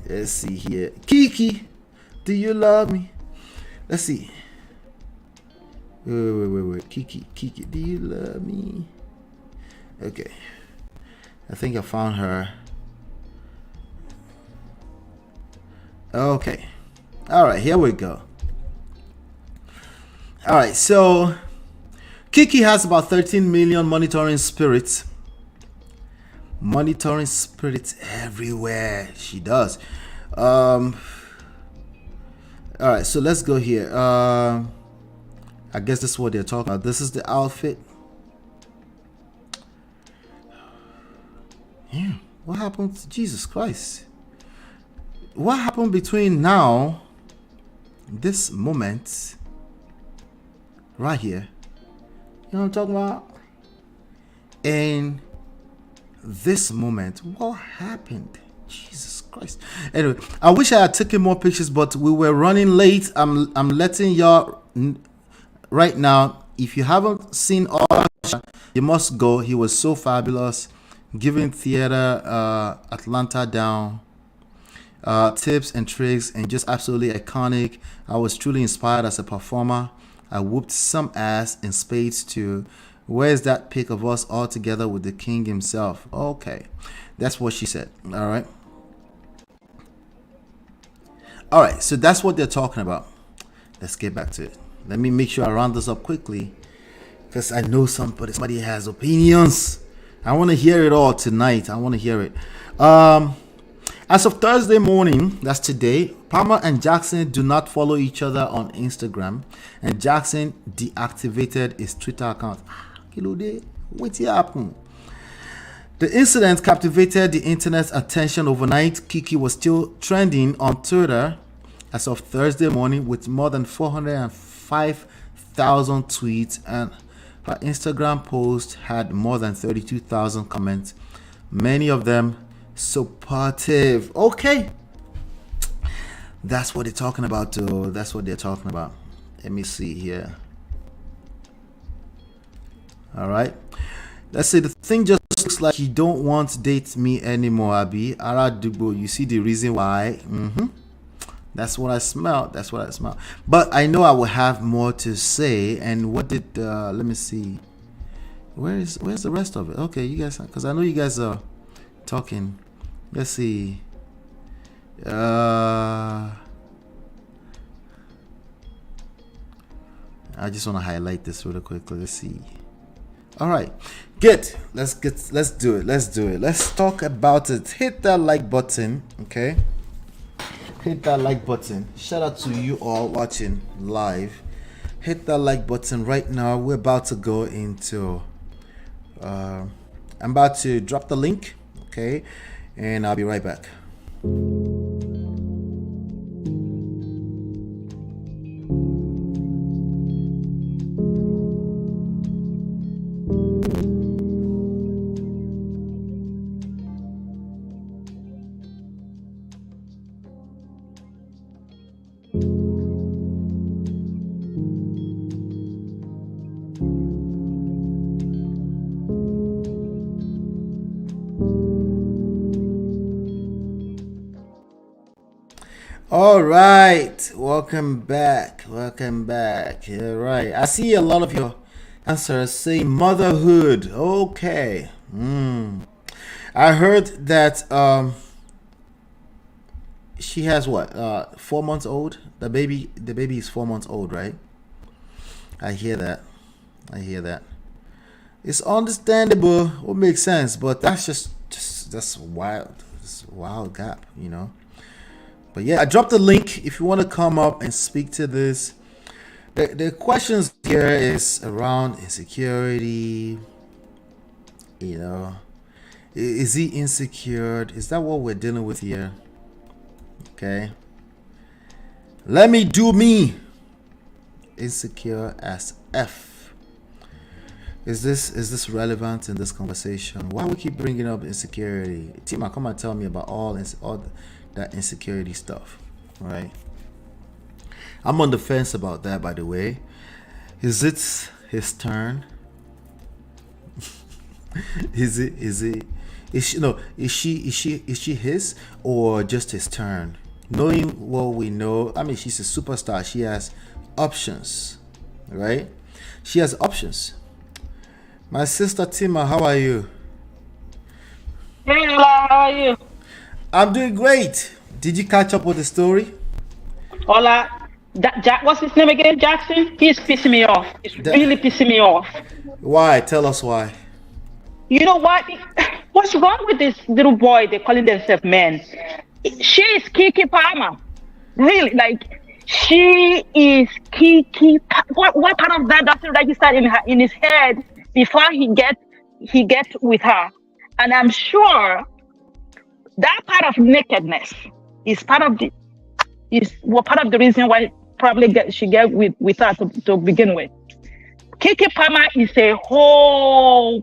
Let's see here. Keke, do you love me? Let's see. Wait. Keke, do you love me? Okay. I think I found her. Okay. All right, here we go. All right, so Keke has about 13 million monitoring spirits. Monitoring spirits everywhere. She does. All right, so let's go here. I guess this is what they're talking about. This is the outfit. Yeah, what happened to Jesus Christ? What happened between now, this moment, right here, you know what I'm talking about? And this moment, what happened? Jesus Christ. Anyway, I wish I had taken more pictures, but we were running late. I'm letting y'all right now. If you haven't seen Usher, you must go. He was so fabulous, giving theater Atlanta down tips and tricks, and just absolutely iconic. I was truly inspired as a performer. I whooped some ass in spades too. Where's that pic of us all together with the king himself? Okay, that's what she said. All right, so that's what they're talking about. Let's get back to it. Let me make sure I round this up quickly, because I know somebody has opinions. I want to hear it all tonight. I want to hear it. As of Thursday morning, that's today, Palmer and Jackson do not follow each other on Instagram, and Jackson deactivated his Twitter account. What happened? The incident captivated the internet's attention overnight. Keke was still trending on Twitter as of Thursday morning with more than 405,000 tweets, and her Instagram post had more than 32,000 comments, many of them supportive. Okay, that's what they're talking about too. That's what they're talking about. Let me see here. All right, let's say the thing just looks like you don't want to date me anymore, Abi Aradubo. You see the reason why? That's what I smell. But I know I will have more to say. And what did let me see, where's the rest of it? Okay, you guys, because I know you guys are talking. Let's see. I just want to highlight this really quickly. Let's see. All right, good. Let's do it. Let's talk about it. Hit that like button, okay? Hit that like button. Shout out to you all watching live. Hit that like button right now. We're about to go into I'm about to drop the link, okay, and I'll be right back. All right, welcome back. All right, I see a lot of your answers say motherhood. Okay. I heard that she has what, 4 months old. The baby is 4 months old, right? I hear that. It's understandable. What makes sense, but that's just that's wild. It's a wild gap, you know. But yeah, I dropped the link if you want to come up and speak to this. The questions here is around insecurity. You know, is he insecure? Is that what we're dealing with here? Okay. Let me do me. Insecure as F. Is this relevant in this conversation? Why we keep bringing up insecurity? Tima, come and tell me about all that insecurity stuff, right? I'm on the fence about that, by the way. Is it his turn? Is she his, or just his turn? Knowing what we know, I mean, she's a superstar. She has options, right? She has options. My sister Tima, how are you? Hey, how are you? I'm doing great. Did you catch up with the story? Hola. What's his name again? Jackson? He's pissing me off. It's really pissing me off. Why? Tell us why. You know what? What's wrong with this little boy? They're calling themselves men. She is Keke Palmer. Really, like, she is Keke. What part of that doesn't register in his head before he get with her? And I'm sure that part of nakedness is part of the reason why probably she get with her to begin with. Keke Palmer is a whole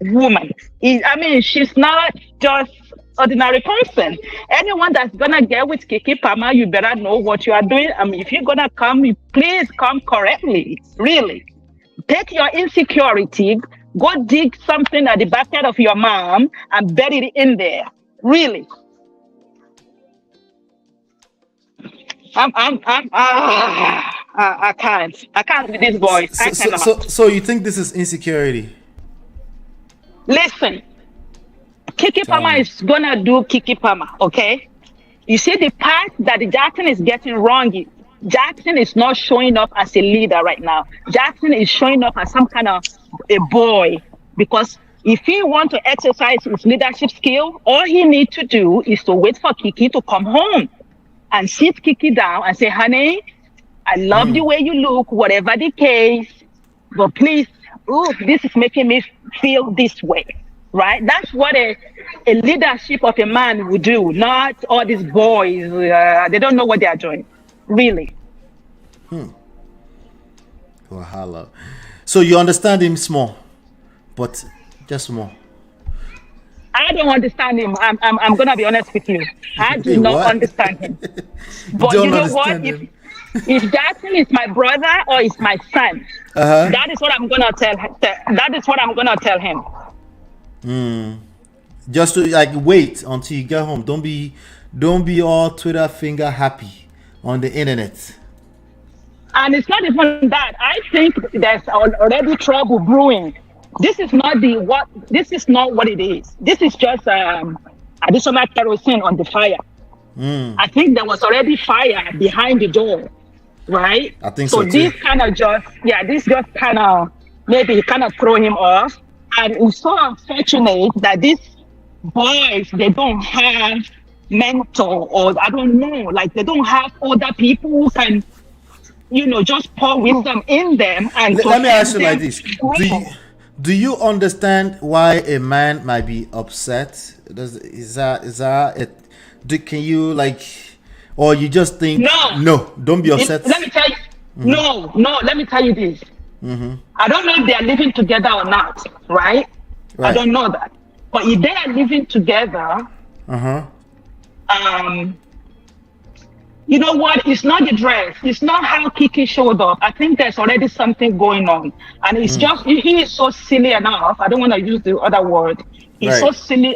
woman. I mean, she's not just ordinary person. Anyone that's gonna get with Keke Palmer, you better know what you are doing. I mean, if you're gonna come, please come correctly. Really, take your insecurity, go dig something at the backyard of your mom and bury it in there. Really. I can't with this boy. I cannot. So you think this is insecurity? Listen, Keke Palmer is gonna do Keke Palmer, okay? You see the part that Jackson is getting wrong. Jackson is not showing up as a leader right now. Jackson is showing up as some kind of a boy, because if he want to exercise his leadership skill, all he need to do is to wait for Keke to come home and sit Keke down and say, honey, I love the way you look, whatever the case, but please, this is making me feel this way, right? That's what a leadership of a man would do, not all these boys. They don't know what they are doing, really. Wahala. So you understand him small, but just small. I don't understand him. I'm gonna be honest with you. I do not understand him. But you know what? If Jackson is my brother or is my son, that is what I'm gonna tell. That is what I'm gonna tell him. Just to like wait until you get home. Don't be all Twitter finger happy on the internet. And it's not even that. I think there's already trouble brewing. This is not what it is. This is just additional kerosene on the fire. I think there was already fire behind the door, right? I think so too. This just kind of maybe kind of throw him off. And it's so unfortunate that these boys, they don't have mentor, or I don't know, like they don't have older people who can, just pour wisdom in them. And let me ask you like this: Do you understand why a man might be upset? Can you like, or you just think no, don't be upset? Let me tell you, no. Let me tell you this. I don't know if they are living together or not, right? I don't know that. But if they are living together, you know what? It's not the dress. It's not how Keke showed up. I think there's already something going on. And it's just, he is so silly enough. I don't want to use the other word. He's so silly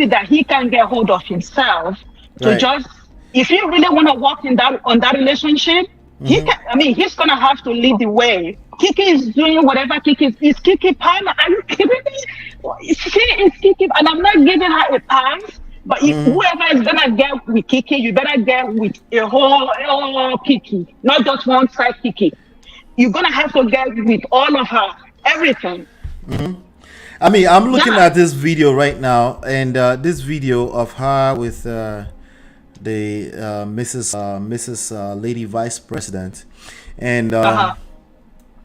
that he can get hold of himself to just, if you really want to work on that relationship, he's going to have to lead the way. Keke is doing whatever Keke is. Keke Palmer? Are you kidding me? She is Keke, and I'm not giving her a pass. But if whoever is gonna get with Keke, you better get with a whole Keke, not just one side Keke. You're gonna have to get with all of her, everything. I mean, I'm looking at this video right now, and this video of her with the Mrs. Lady Vice President, and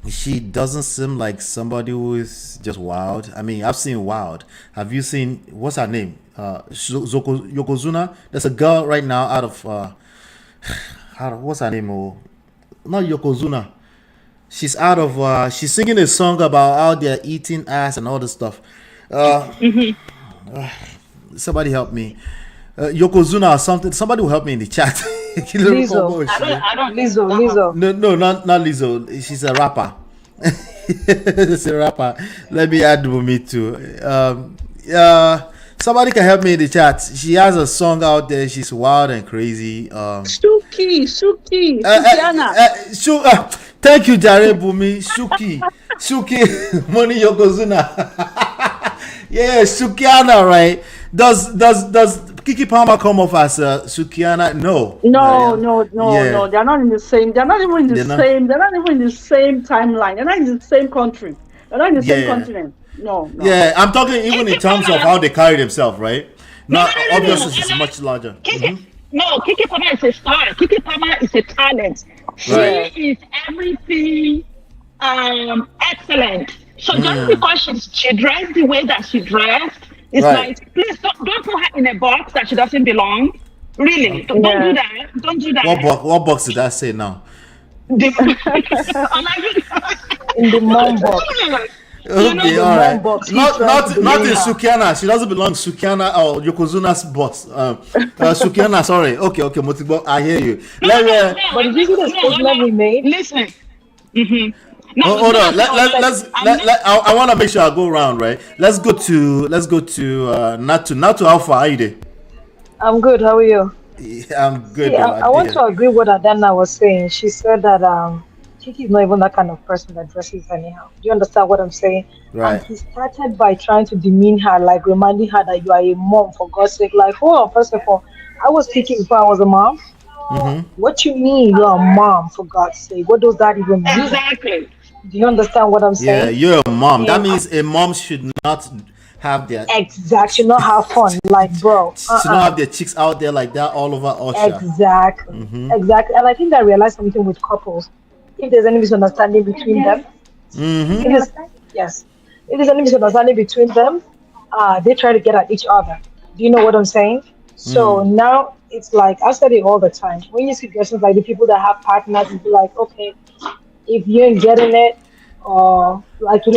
she doesn't seem like somebody who is just wild. I mean, I've seen wild. Have you seen, what's her name? Yokozuna. There's a girl right now out of what's her name? Not Yokozuna. She's out of she's singing a song about how they're eating ass and all this stuff. Somebody help me. Yokozuna or something. Somebody will help me in the chat. Lizzo. I don't Lizzo. No, not Lizzo. She's a rapper. She's a rapper. Let me add me too. Somebody can help me in the chat. She has a song out there. She's wild and crazy. Sukiana. Thank you, Jare Bumi. Shuki, Money Yokozuna. Yeah, Sukiana, right? Does Keke Palmer come off as Sukiana? No. No. They're not in the same. They're not even in the same. They're not even in the same timeline. They're not in the same country. They're not in the same continent. No. Yeah, I'm talking even in terms of how they carry themselves, right? No, obviously she's much larger. No, Keke Palmer is a star. Keke Palmer is a talent. She is everything excellent. So just because she dressed the way that she dressed, it's like, please don't put her in a box that she doesn't belong. Really, don't do that. Don't do that. What box did I say now? In the mom box. Okay, all right. Not in Sukiana. She doesn't belong to Sukiana or Yokozuna's boss. Sukiana, sorry. Okay, Motibo, I hear you. But did you see the statement we made? Listen. Hold on. I want to make sure I go around, right? Let's go to Natu. How far are you there? I'm good. How are you? Yeah, I'm good. See, I want to agree with what Adana was saying. She said that Kiki is not even that kind of person that dresses anyhow. Do you understand what I'm saying? Right. And he started by trying to demean her, like reminding her that you are a mom, for God's sake. Like, hold on, first of all, I was Kiki before I was a mom. What you mean you're a mom, for God's sake? What does that even mean? Exactly. Do you understand what I'm saying? Yeah, you're a mom. That means a mom should not have their should not have fun, like, bro. Should not have their chicks out there like that all over Usher. Exactly. And I think I realized something with couples. If there's any misunderstanding between them, if there's any misunderstanding between them, they try to get at each other. Do you know what I'm saying? So now it's like, I said it all the time. When you see persons like the people that have partners, you be like, okay, if you ain't getting it, or like you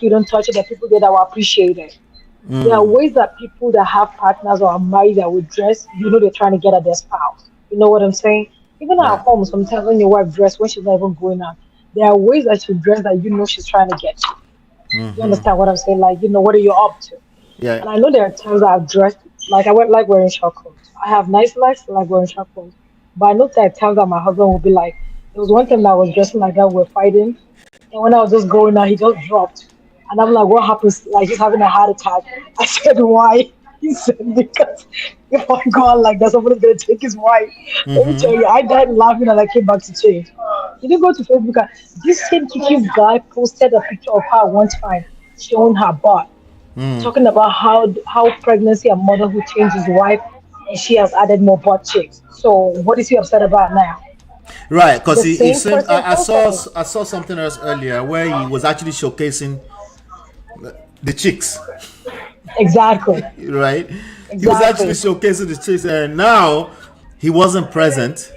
don't touch it, there are people there that will appreciate it. There are ways that people that have partners or are married that would dress, they're trying to get at their spouse. You know what I'm saying? Even at home, sometimes when your wife dresses when she's not even going out, there are ways that she dress that she's trying to get you. You understand what I'm saying? Like, what are you up to? Yeah. And I know there are times that I've dressed, like I like wearing short clothes. I have nice lives, I like wearing short clothes. But I know there are times that my husband will be like, there was one time that I was dressing like that, we were fighting. And when I was just going out, he just dropped. And I'm like, what happens? Like, he's having a heart attack. I said, why? He said, because if I go out like that, somebody's going to take his wife. Let me tell you, I died laughing and I came back to change. You didn't go to Facebook. This same Kiki guy posted a picture of her one time showing her butt. Talking about how pregnancy and motherhood changed his wife, and she has added more butt cheeks. So what is he upset about now? Right, because he said, I saw something else earlier where he was actually showcasing the chicks. Exactly. Right? Exactly. He was actually showcasing the chicks, and now he wasn't present.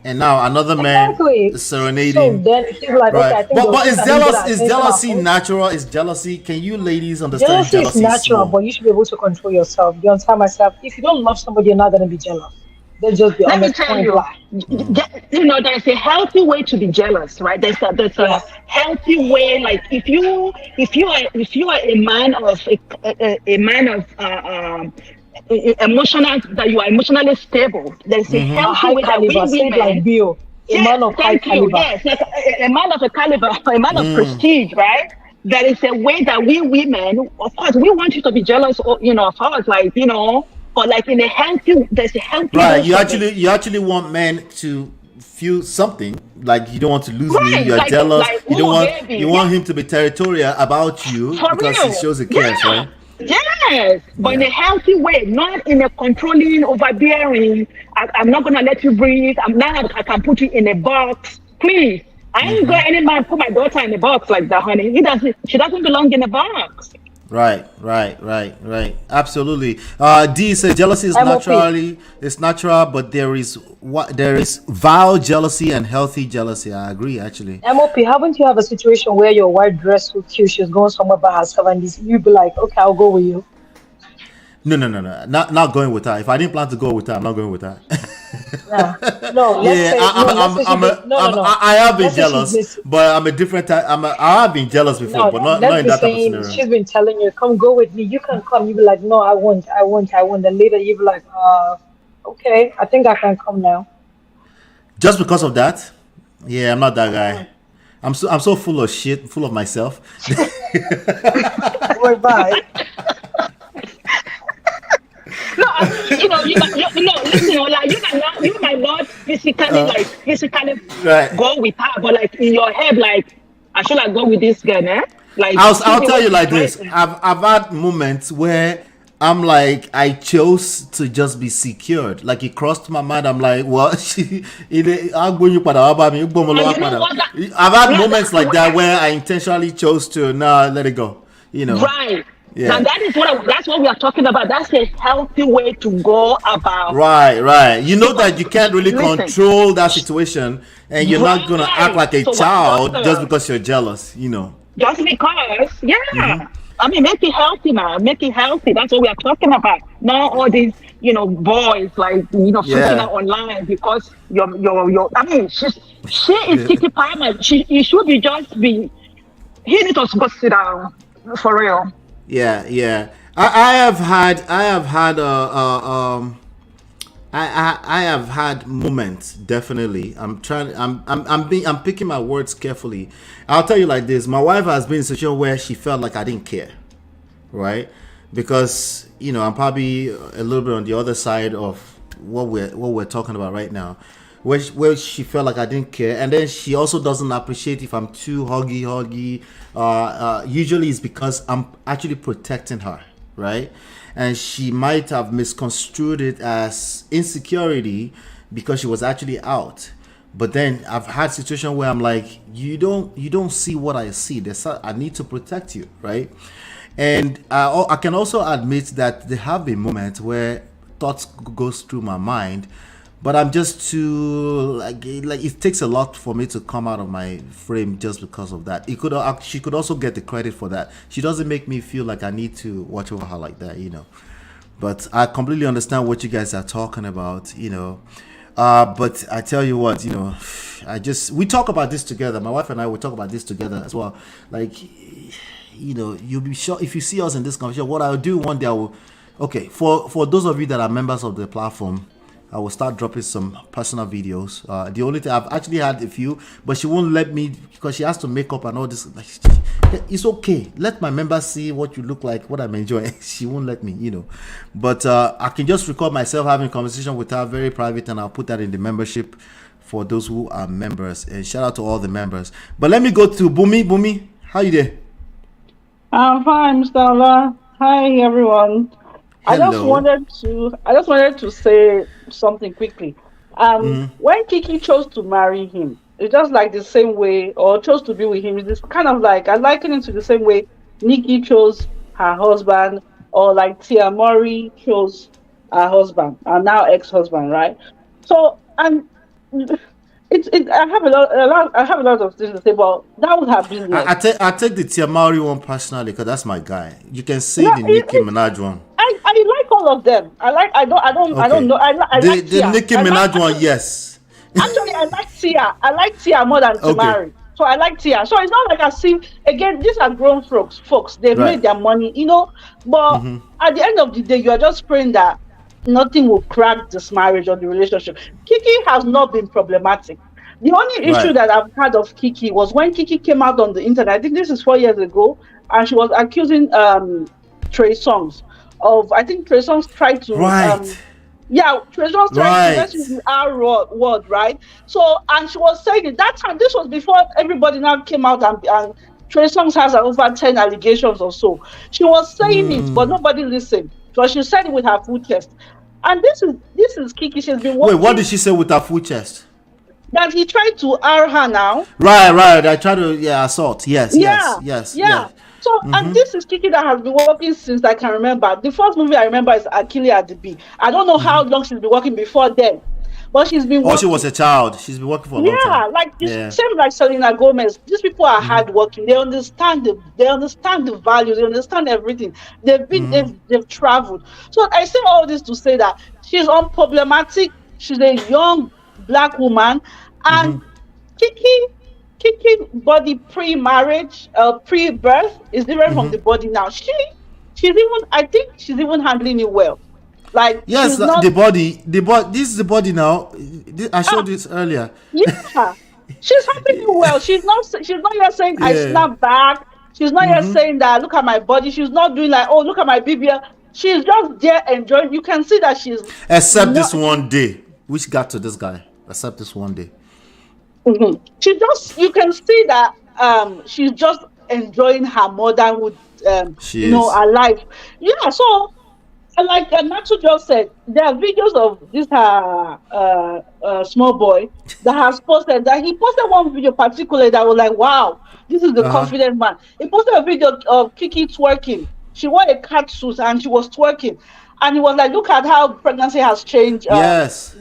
And now another man is serenading. So then it feels like, right. Okay, but is jealousy natural? Is jealousy? Can you ladies understand jealousy? Jealousy is natural, but you should be able to control yourself. You understand myself? If you don't love somebody, you're not going to be jealous. Let's just be honest. Let me tell you, there's a healthy way to be jealous, right? There's a healthy way. Like if you are a man of emotional, that you are emotionally stable. There's a healthy way that we women, like Bill, a man of high caliber. Yes, like a man of a caliber, a man of prestige, right? There is a way that we women, of course, we want you to be jealous, of us, like, but like in a healthy, there's a healthy. Right, you actually want men to feel something, like you don't want to lose me. You're like, jealous. Like, you want him to be territorial about you because he shows he cares, right? Yes, but in a healthy way, not in a controlling, overbearing. I'm not gonna let you breathe. I can put you in a box, please. I ain't got any man put my daughter in a box like that, honey. She doesn't belong in a box. Right. Absolutely. D says jealousy is natural, but there is vile jealousy and healthy jealousy. I agree, actually. MOP, haven't you have a situation where your wife dressed so cute, she's going somewhere by herself, and you be like, okay, I'll go with you? No. Not going with her. If I didn't plan to go with her, I'm not going with her. I have been jealous, but I'm a different type. I have been jealous before, but not in that type of scenario. She's been telling you, come go with me. You can come. You be like, no, I won't. Then later you be like, okay, I think I can come now. Just because of that? Yeah, I'm not that guy. I'm so full of shit, full of myself. Bye. No, listen, like you might not physically go with her, but like in your head, like I should like go with this guy, man. Like I'll tell you like this. I've had moments where I'm like, I chose to just be secured. Like it crossed my mind. I'm like, what? I've had moments like that where I intentionally chose to let it go. Right. Yeah. And that's what we are talking about. That's a healthy way to go about. Right. You know that you can't really control that situation, and you're not gonna act like a child just because you're jealous. Just because, yeah. I mean, make it healthy, man. Make it healthy. That's what we are talking about. Not all these, boys like switching Yeah. out online because your. I mean, she is Kiki Palmer. You should be just be. He needs to go sit down for real. Yeah, yeah. I have had moments, definitely. I'm picking my words carefully. I'll tell you like this. My wife has been in a situation where she felt like I didn't care, right? Because I'm probably a little bit on the other side of what we're talking about right now, where she felt like I didn't care, and then she also doesn't appreciate if I'm too huggy. Usually it's because I'm actually protecting her, right? And she might have misconstrued it as insecurity because she was actually out. But then I've had situations where I'm like, you don't see what I see. I need to protect you, right? And I can also admit that there have been moments where thoughts goes through my mind, but I'm just too like it takes a lot for me to come out of my frame just because of that. She could also get the credit for that. She doesn't make me feel like I need to watch over her like that, But I completely understand what you guys are talking about, But I tell you what, we talk about this together. My wife and I will talk about this together as well. Like, you'll be sure if you see us in this conversation. What I'll do one day, for those of you that are members of the platform, I will start dropping some personal videos. The only thing, I've actually had a few, but she won't let me because she has to make up and all this. Like, it's okay. Let my members see what you look like, what I'm enjoying. She won't let me, But I can just record myself having a conversation with her, very private, and I'll put that in the membership for those who are members. And shout out to all the members. But let me go to Bumi. Bumi, how you there? I'm fine, Mr. Allah. Hi, everyone. Hello. I just wanted to say something quickly. When Kiki chose to marry him, it's just like the same way, or chose to be with him. It's kind of like I liken it to the same way Nikki chose her husband, or like Tia Mori chose her husband, and now ex-husband, right? So, and I have a lot of things to say, but that was her business. I take the Tia Mori one personally because that's my guy. You can say the Nicki Minaj one. I like all of them. I don't know. I like Tia. The Nicki Minaj one, yes. Actually, I like Tia. I like Tia more than Tamari. So I like Tia. So it's not like I see again. These are grown folks. They've made their money, But at the end of the day, you are just praying that nothing will crack this marriage or the relationship. Kiki has not been problematic. The only issue that I've had of Kiki was when Kiki came out on the internet. I think this is 4 years ago, and she was accusing Trey Songz of. I think Trey Songz tried to. Trey Songz tried to mess with the R word, right? So, and she was saying it that time. This was before everybody now came out and Trey Songz has over 10 allegations or so. She was saying it, but nobody listened. So she said it with her full chest. And this is Kiki. She's been working. Wait, what did she say with her full chest? That he tried to R her now. Right. I tried to assault. Yes. So and this is Kiki that has been working since I can remember. The first movie I remember is Akili at the Bee. I don't know how long she's been working before then. But she's been working. She was a child. She's been working for a long time. Same like Selena Gomez. These people are hardworking. They understand the values. They understand everything. They've been they've traveled. So I say all this to say that she's unproblematic. She's a young black woman, and Kiki body pre-marriage, pre-birth is different from the body now. I think she's even handling it well. Like the body. This is the body now. I showed this earlier. Yeah, she's handling it well. She's not yet saying I snap back. She's not yet saying that look at my body. She's not doing like look at my BBL. She's just there enjoying. You can see that she's this one day, which got to this guy. Except this one day. You can see that she's just enjoying her motherhood, her life. Yeah, so like Natsu just said, there are videos of this small boy that has posted that he posted one video particularly that was like, wow, this is the confident man. He posted a video of Kiki twerking. She wore a cat suit and she was twerking, and he was like, look at how pregnancy has changed. Yes.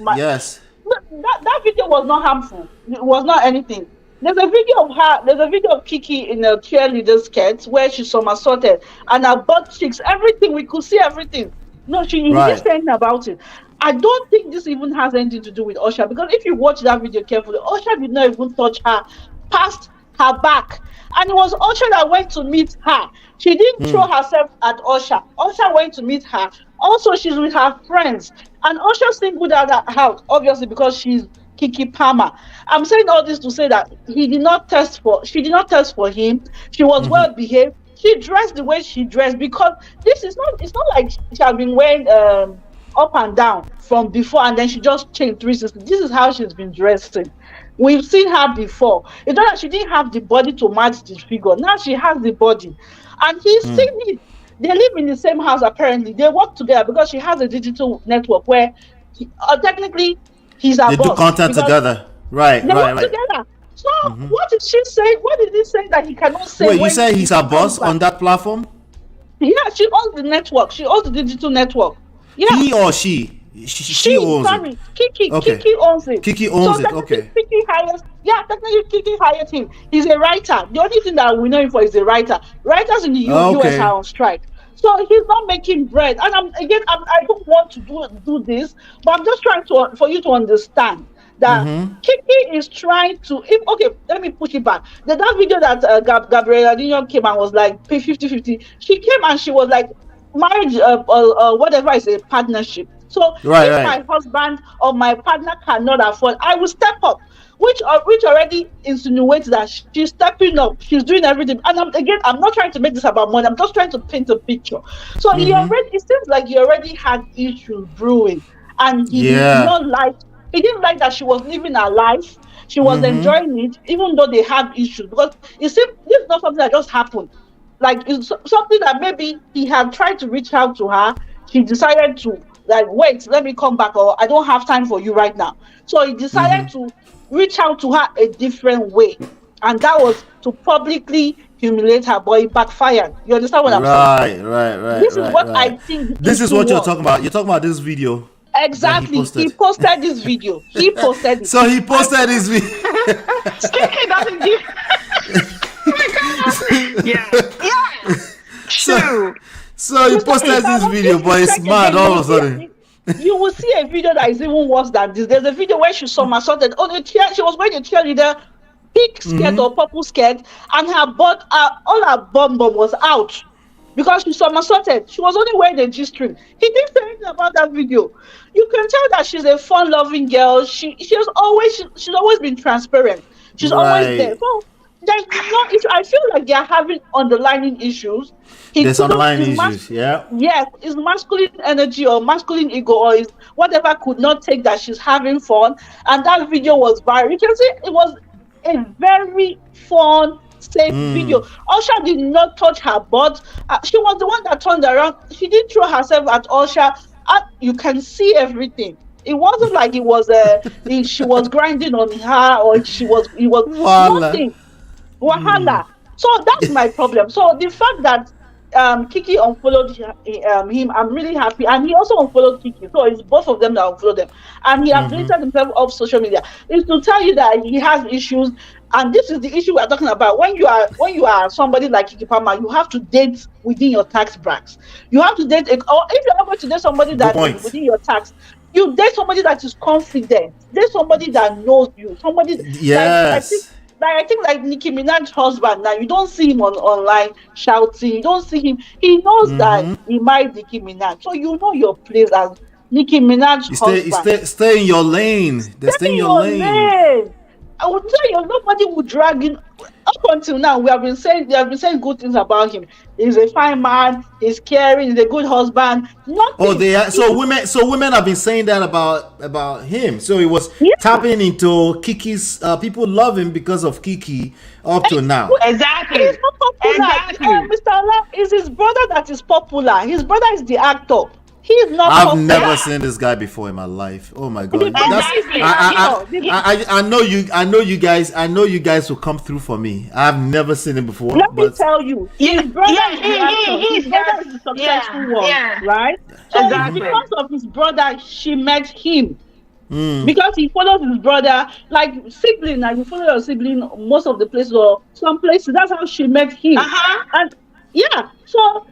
That video was not harmful. It was not anything. There's a video of her. There's a video of Keke in a cheerleader skirt where she's somersaulted and her butt cheeks, everything. We could see everything. No, he didn't say anything about it. I don't think this even has anything to do with Usher, because if you watch that video carefully, Usher did not even touch her past her back. And it was Usher that went to meet her. She didn't throw herself at Usher. Usher went to meet her. Also, she's with her friends. And Usher singled her out, obviously, because she's Keke Palmer. I'm saying all this to say that she did not test for him. She was well behaved. She dressed the way she dressed, because it's not like she has been wearing up and down from before and then she just changed 360. This is how she's been dressing. We've seen her before. It's not that she didn't have the body to match the figure. Now she has the body. And he's seen it. They live in the same house, apparently. They work together because she has a digital network where technically he's a boss. They do content together. Right, they work together. So what did she say? What did he say that he cannot say? Wait, you say he's a boss on that platform? Yeah, she owns the network. She owns the digital network. Yeah. He or she? She owns it. Keke. Okay. Keke owns it. Keke owns it. Okay. Technically Keke hired him. He's a writer. The only thing that we know him for is a writer. Writers in the US are on strike. So he's not making bread. And I don't want to do this, but I'm just trying for you to understand that Keke is trying to. Let me push it back. That video that Gabriela Dinion came and was like pay 50-50. She came and she was like, marriage, whatever is a partnership. So if my husband or my partner cannot afford, I will step up, which already insinuates that she's stepping up. She's doing everything. And I'm not trying to make this about money. I'm just trying to paint a picture. So it seems like he already had issues brewing, and he didn't like that she was living her life. She was enjoying it, even though they have issues. Because you see, this is not something that just happened. Like, it's something that maybe he had tried to reach out to her. She decided to, like, wait, let me come back, or I don't have time for you right now. So he decided to reach out to her a different way. And that was to publicly humiliate her, but it backfired. You understand what I'm saying? Right. This is what I think. This is what you're talking about. You're talking about this video. Exactly. He posted this video. He posted it. So he posted this video. Keke doesn't give. Oh my God. Yeah. True. So he posted this video, but it's mad all of a sudden. You will see a video that is even worse than this. There's a video where she somersaulted on a chair. She was wearing a cheerleader pink skirt or purple skirt, and her butt, all her bum was out because she somersaulted. She was only wearing a G-string. He didn't say anything about that video. You can tell that she's a fun-loving girl. She's always been transparent. She's always there. So there's I feel like they're having underlying issues. There's underlying issues, yeah. Yes, his masculine energy or masculine ego or his whatever could not take that she's having fun, and that video was viral. You can see it was a very fun, safe video. Usher did not touch her butt. She was the one that turned around. She didn't throw herself at Usher. You can see everything. It wasn't like it was she was grinding on her or it was nothing. Wahala. So that's my problem. So the fact that Keke unfollowed him, I'm really happy, and he also unfollowed Keke. So it's both of them that unfollowed them, and he has deleted himself off social media. It's to tell you that he has issues, and this is the issue we're talking about. When you are somebody like Keke Palmer, you have to date within your tax brackets. You have to date, or if you're not going to date somebody that is within your tax, you date somebody that is confident. Date somebody that knows you. Somebody. Yes. I think like Nicki Minaj's husband now, you don't see him online shouting. You don't see him. He knows that he married Nicki Minaj, so you know your place as Nicki Minaj's husband. Stay in your lane. Stay in your lane. I would tell you, nobody would drag him. Up until now, they have been saying good things about him. He's a fine man. He's caring. He's a good husband. Nothing. So women have been saying that about him. So he was tapping into Keke's. People love him because of Keke up to now. Exactly. He's not popular. Mr. Allah is his brother that is popular. His brother is the actor. He's not. I've never seen this guy before in my life. Oh my God! I know you guys will come through for me. I've never seen him before. Let me tell you, his brother is the successful one, right? So because of his brother, she met him. Because he follows his brother, like sibling, like you follow your sibling most of the places or some places. That's how she met him. And yeah, so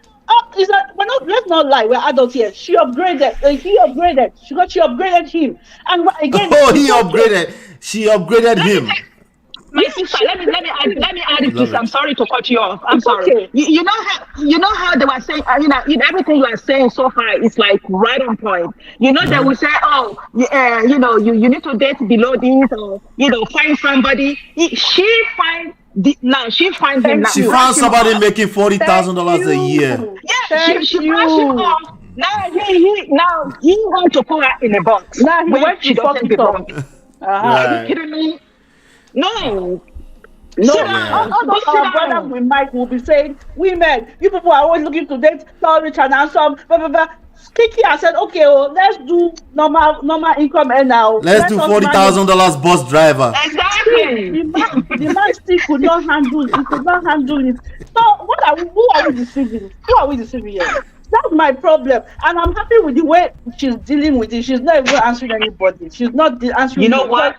is that we're not, let's not lie, we're adults here. She upgraded, he upgraded, she upgraded him. And again, oh, he upgraded, she upgraded him. My sister, let me add it, please. I'm sorry to cut you off. I'm It's sorry. okay. You know how they were saying, in everything you are saying so far is like right on point. You know, they will say, oh, you need to date below this, or find somebody. She find him now. She found somebody making $40,000 a year. Yeah, she brushed him off. Now he want to put her in a box. Now he when went she to doesn't belong. Are you kidding me? No. No, all those our brothers with Mike will be saying, women, you people are always looking to date tall, rich, and handsome, blah, blah, blah. Keke has said, okay, let's do normal income now. Let's do $40,000 bus driver. Exactly. The man still could not handle it. He could not handle it. So who are we deceiving? Who are we deceiving here? That's my problem. And I'm happy with the way she's dealing with it. She's not even answering anybody. She's not answering. You know what?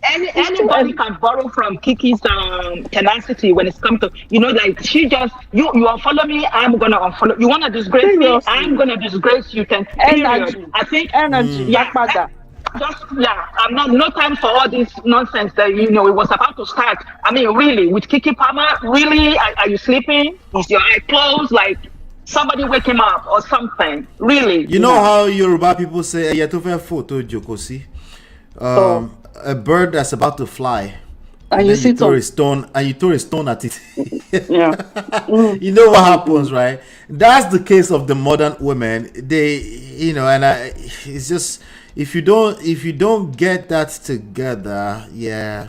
Anybody can borrow from Keke's tenacity when it's come to, like she just, you unfollow me, I'm gonna unfollow. You wanna disgrace me, I'm gonna disgrace you. Energy. I think energy. I'm not, no time for all this nonsense that it was about to start. I mean, really, with Keke Palmer, really, are you sleeping? Is your eye closed? Like somebody wake him up or something? Really? You know how Yoruba people say, photo jokosi. A bird that's about to fly, and you throw a stone, and you throw a stone at it. Yeah. You know what happens, right? That's the case of the modern women. They, it's just if you don't get that together, yeah,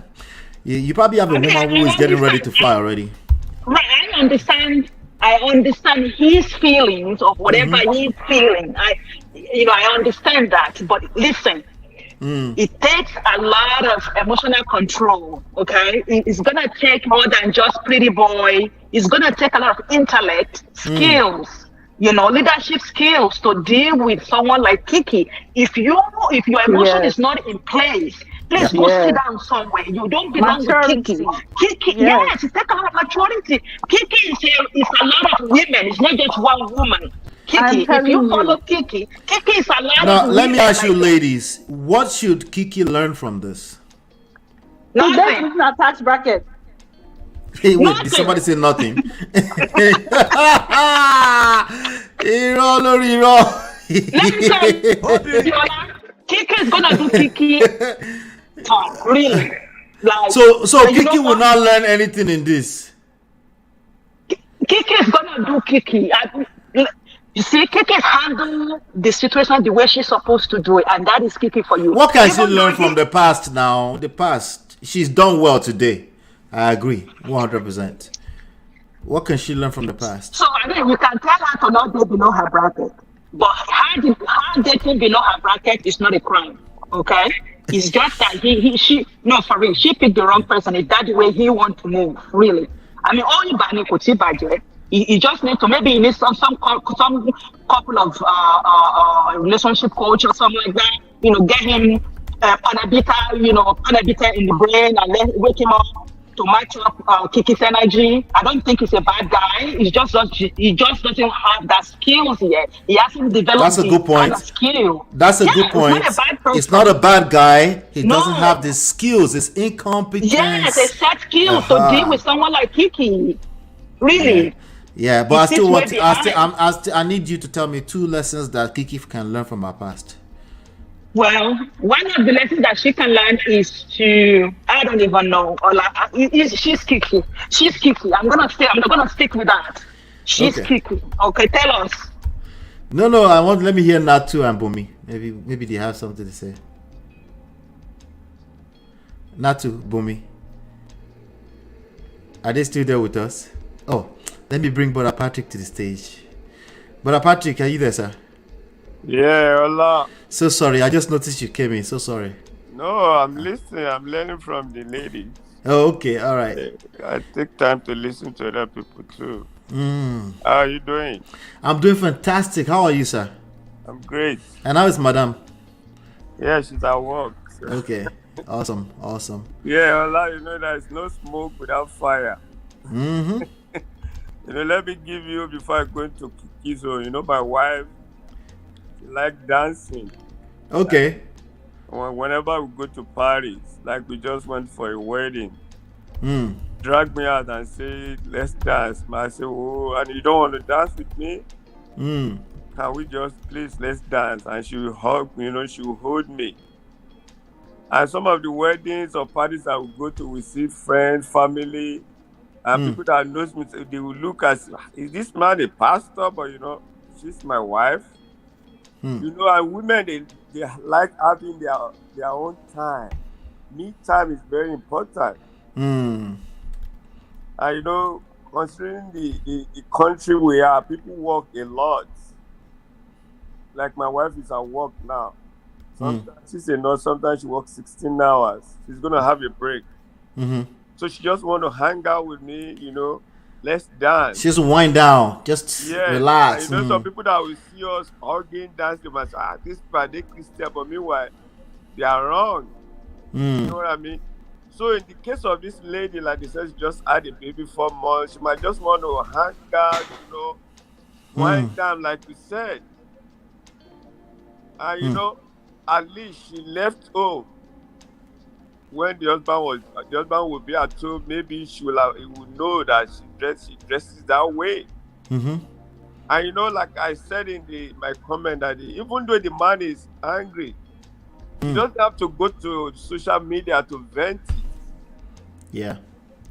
you probably have a woman who is getting ready to fly already. Right, I understand his feelings of whatever he's feeling. I understand that, but listen. It takes a lot of emotional control, okay? It's gonna take more than just pretty boy. It's gonna take a lot of intellect, skills, leadership skills to deal with someone like Keke. If your emotion is not in place, please go sit down somewhere. You don't belong with Keke. Yes, it takes a lot of maturity. Keke is a lot of women. It's not just one woman. Keke, if you follow Keke is a lot of Now, women. let me ask you, ladies, what should Keke learn from this? Nothing. It's not tax bracket. Hey, wait, did somebody say nothing? Hero. Keke is gonna do Keke. Really? Like, so Keke will not learn anything in this. Keke is gonna do Keke. You see, Keke handle the situation the way she's supposed to do it, and that is Keke for you. What can she learn from the past now? The past. She's done well today. I agree, 100%. What can she learn from the past? So, we can tell her to not go below her bracket. But her dating below her bracket is not a crime, okay? It's just that she picked the wrong person. Is that the way he wants to move, really? I mean, all you bani could see budget. You just need to, maybe you need some couple of relationship coach or something like that. Get him panabita in the brain and wake him up to match up Keke's energy. I don't think he's a bad guy. He just doesn't have that skills yet. He hasn't developed. That's a good point. Skill. That's a good point. It's not a bad guy. He doesn't have the skills. It's incompetence. Yes, it's set skills to deal with someone like Keke. Really. Yeah, but I need you to tell me 2 lessons that Keke can learn from her past. Well, one of the lessons that she can learn is to, I don't even know, she's Keke. She's Keke. I'm gonna stick with that. She's Keke. Okay, tell us. No, let me hear Natu and Bumi. Maybe they have something to say. Natu, Bumi. Are they still there with us? Oh, let me bring Brother Patrick to the stage. Brother Patrick, are you there, sir? Yeah, hola. So sorry, I just noticed you came in. So sorry. No, I'm listening. I'm learning from the lady. Oh, okay, all right. I take time to listen to other people too. How are you doing? I'm doing fantastic. How are you, sir? I'm great. And how is Madam? Yeah, she's at work. So. Okay. Awesome. Yeah, Allah, there's no smoke without fire. Mm-hmm. Let me give you before I go into Kiki. So, my wife, she like dancing. Okay. Like, whenever we go to Paris, like we just went for a wedding, drag me out and say, let's dance. I say, oh, and you don't want to dance with me? Can we just, please, let's dance? And she will hug me, she will hold me. And some of the weddings or parties I will go to, we see friends, family, and people that knows me, they will look as, is this man a pastor? But she's my wife. And women, they like having their own time. Me time is very important. And considering the country we are, people work a lot. Like my wife is at work now. Sometimes she's a nurse, sometimes she works 16 hours. She's gonna have a break. So she just want to hang out with me, let's dance. Just wind down, just relax. And some people that will see us hugging, dancing, they say, this people they Christian, but meanwhile, they are wrong. You know what I mean? So in the case of this lady, like they said, she just had a baby 4 months, she might just want to hang out, wind down, like you said. And at least she left home when the husband would be at home. Maybe he will know that she dresses that way. And like I said in my comment, that even though the man is angry, he doesn't have to go to social media to vent it. Yeah.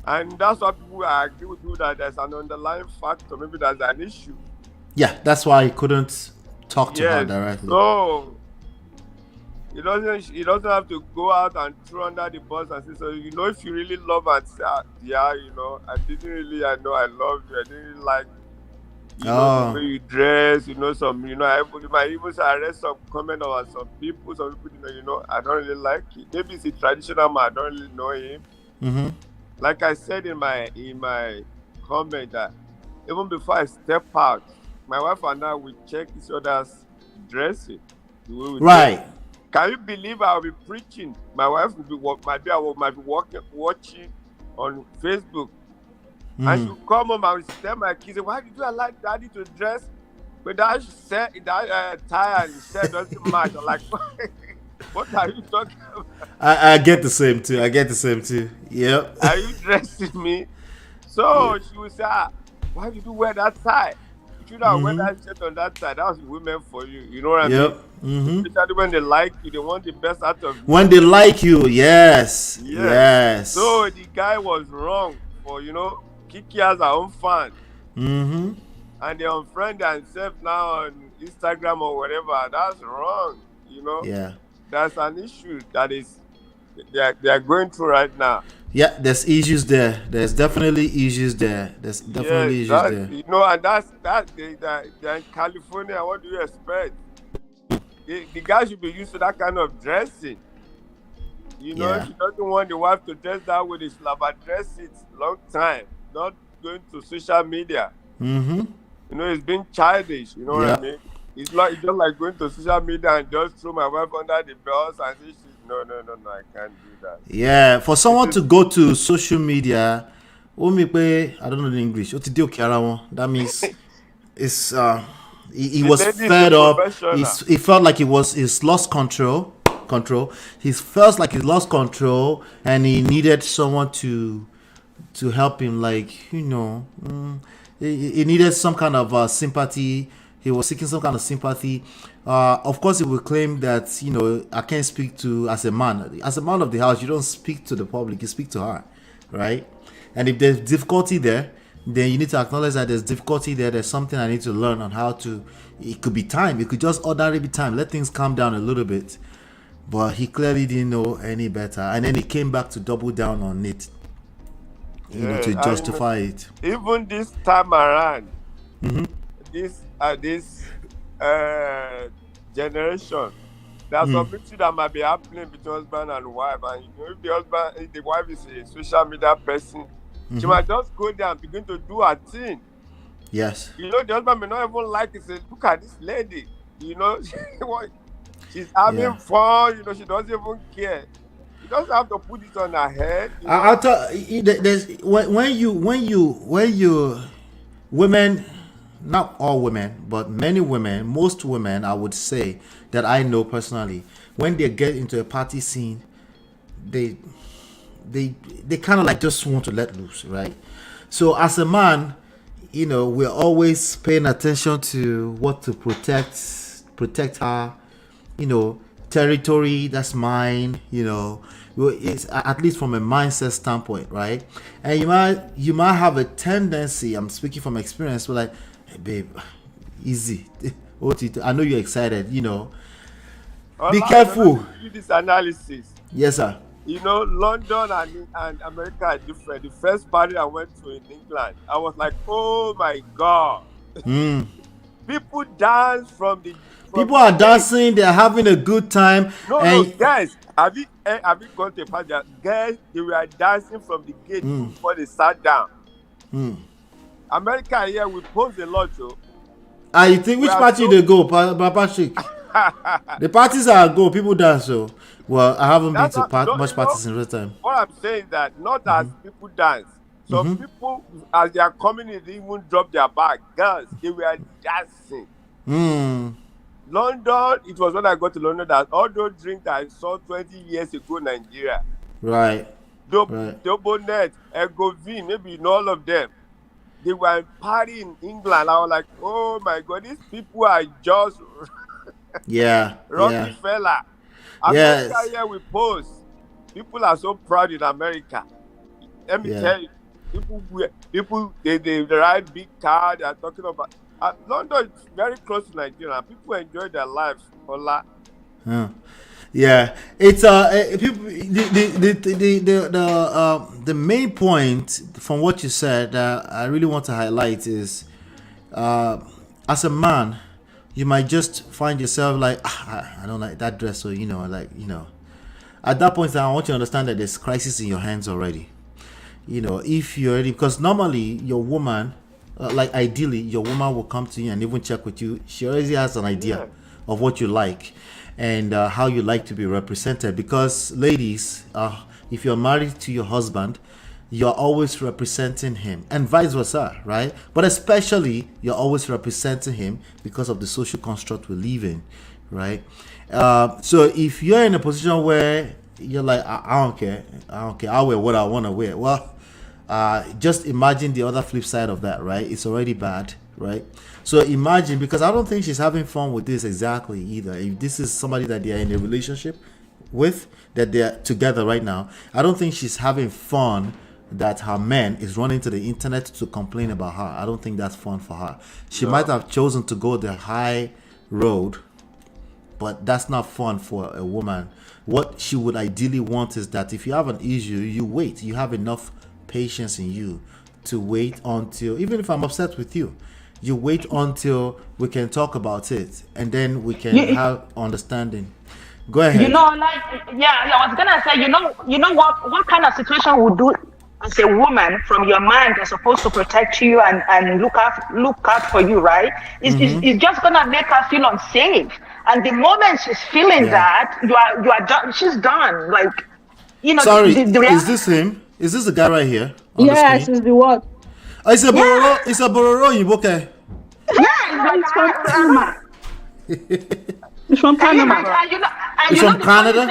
And that's why people agree with you that there's an underlying factor. Maybe there's an issue. Yeah, that's why he couldn't talk to her directly. So he doesn't have to go out and throw under the bus and say, so if you really love her, say, I didn't really, I know I love you, I didn't really like the way you dress, some, you might even say, I read some comment about some people, I don't really like it. Maybe it's a traditional man, I don't really know him. Like I said in my comment, that even before I step out, my wife and I will check each other's dressing. Right. Can you believe I'll be preaching? My wife might be watching on Facebook. And she'll come home and tell my kids, why did you allow daddy to dress? But that tie and shirt doesn't match. I'm like, what are you talking about? I get the same too. Yep. Are you dressing me? So she will say, why did you wear that tie? You should have wear that shirt on that tie. That was women for you. You know what I mean? Especially when they like you, they want the best out of you. When they like you, yes. So the guy was wrong for, Keke has her own fan. And they unfriend themselves now on Instagram or whatever. That's wrong, Yeah. That's an issue that is they are going through right now. Yeah, there's issues there. There's definitely issues there. And that's they're in California. What do you expect? The guy should be used to that kind of dressing. If she doesn't want the wife to dress that way, they should have addressed it long time. Not going to social media. It's being childish. You know what I mean? It's just like going to social media and just throw my wife under the bus and say, no, I can't do that. Yeah, for someone to go to social media, I don't know the English. That means it's he was fed up. He felt like he's lost control. He felt like he lost control, and he needed someone to help him. Like he needed some kind of sympathy. He was seeking some kind of sympathy. Of course, he will claim that I can't speak to as a man. As a man of the house, you don't speak to the public. You speak to her, right? And if there's difficulty there, then you need to acknowledge that there's difficulty there. There's something I need to learn on how to. It could be time. It could just ordinarily be time. Let things calm down a little bit. But he clearly didn't know any better, and then he came back to double down on it, to justify it. Even this time around, this generation, there's some issue that might be happening between husband and wife, and if the wife is a social media person, she might just go there and begin to do her thing. Yes. The husband may not even like it. Say, look at this lady. She's having fun. She doesn't even care. You don't have to put it on her head. I'll tell you, there's when you women, not all women, but many women, most women, I would say that I know personally, when they get into a party scene, they kind of like just want to let loose, right? So as a man, we're always paying attention to what to protect her, territory that's mine, it's at least from a mindset standpoint, right? And you might have a tendency, I'm speaking from experience, but like, hey babe, easy. I know you're excited, be careful. Do this analysis. Yes, sir. London and America are different. The first party I went to in England, I was like, oh my God. People dance people are dancing, they're having a good time. No, guys, have you gone to a party? Guys, they were dancing from the gate before they sat down. America here, we pose a lot, Joe. You think which party they go, Patrick? The parties are go, people dance, so. Well, I haven't been to much parties in real time. What I'm saying is that not as people dance. Some people, as they are coming in, they even drop their bag. Girls, they were dancing. London, it was when I got to London that all those drinks I saw 20 years ago in Nigeria. Right. Double Net, Egovin, maybe all of them. They were partying in England. I was like, oh my God, these people are just Rockefeller. America here we post. People are so proud in America. Let me tell you, people they ride big car. They are talking about London is very close to Nigeria. People enjoy their lives. Hola. Yeah, it's people. The main point from what you said that I really want to highlight is, as a man, you might just find yourself like, I don't like that dress, so at that point I want you to understand that there's crisis in your hands already. If you're already, because normally your woman, ideally your woman will come to you and even check with you. She already has an idea of what you like and how you like to be represented, because ladies, if you're married to your husband, you're always representing him, and vice versa, right? But especially you're always representing him because of the social construct we live in, right? So if you're in a position where you're like, I don't care, I'll wear what I want to wear. Well, just imagine the other flip side of that, right? It's already bad, right? So imagine, because I don't think she's having fun with this exactly either. If this is somebody that they're in a relationship with, that they're together right now, I don't think she's having fun that her man is running to the internet to complain about her. I don't think that's fun for her. She might have chosen to go the high road, but that's not fun for a woman. What she would ideally want is that if you have an issue, you wait. You have enough patience in you to wait until, even if I'm upset with you, you wait until we can talk about it, and then we can have understanding. Go ahead. I was gonna say, you know what kind of situation would do as a woman from your man that's supposed to protect you and look out for you, right? It's just gonna make her feel unsafe. And the moment she's feeling that, you are done. She's done. Like, Sorry, is this him? Is this the guy right here? Yes, it's the one. It's a Bororo. It's a Bororo. You okay? Yeah, it's from Panama. It's from Panama. It's from Canada?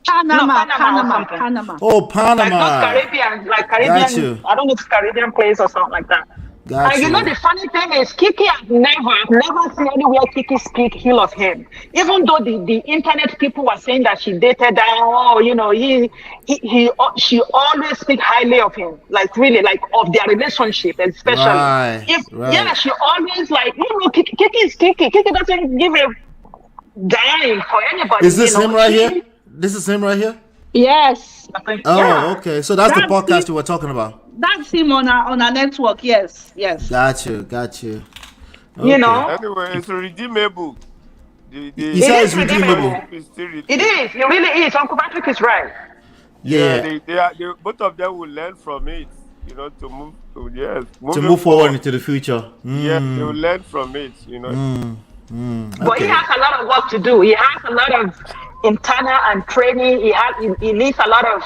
Panama. Oh, Panama. Like not Caribbean, like Caribbean. I don't know if it's Caribbean place or something like that. And the funny thing is, Keke has never seen anywhere Keke speak ill of him. Even though the internet people were saying that she dated her, she always speak highly of him, like really, like of their relationship, especially. She always Keke is Keke. Keke doesn't give a dime for anybody. Is this him right here? This is him right here? Yes. Okay. So that's the podcast you were talking about. That's him on our network. Yes. Got you. Okay. Anyway, it's redeemable. He said it's redeemable. It is. It really is. Uncle Patrick is right. Yeah. They both of them will learn from it. To move. To move forward into the future. Yeah, they will learn from it. But he has a lot of work to do. He has a lot of internal and training. He needs a lot of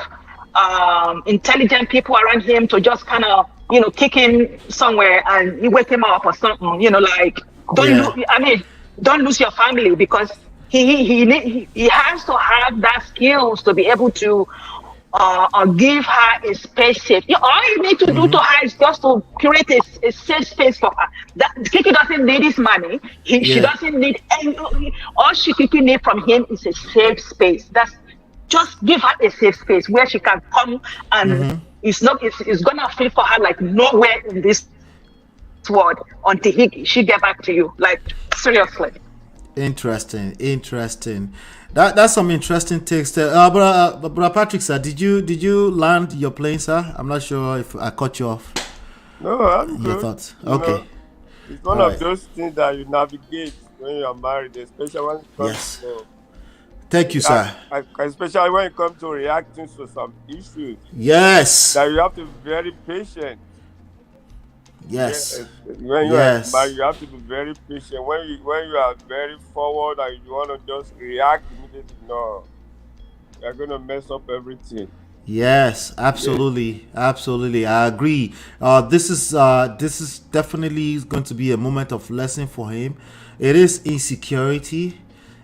intelligent people around him to just kind of kick him somewhere and you wake him up or something. Like don't lose your family, because he has to have that skills to be able to give her a space safe. All you need to do to her is just to create a safe space for her. That Keke doesn't need his money. She doesn't need any. All Keke need from him is a safe space. Just give her a safe space where she can come and it's gonna feel for her like nowhere in this world until she get back to you. Like, seriously. Interesting. That's some interesting takes there. But Patrick, sir, did you land your plane, sir? I'm not sure if I cut you off. No, I'm good. Your thoughts? Okay. It's one of those things that you navigate when you are married, especially when it comes to. Thank you, sir. Especially when it comes to reacting to some issues. Yes. That you have to be very patient. Yes. When you are married, you have to be very patient. When you are very forward and you want to just react immediately, no, you're going to mess up everything. Yes, absolutely. I agree. This is definitely going to be a moment of lesson for him. It is insecurity.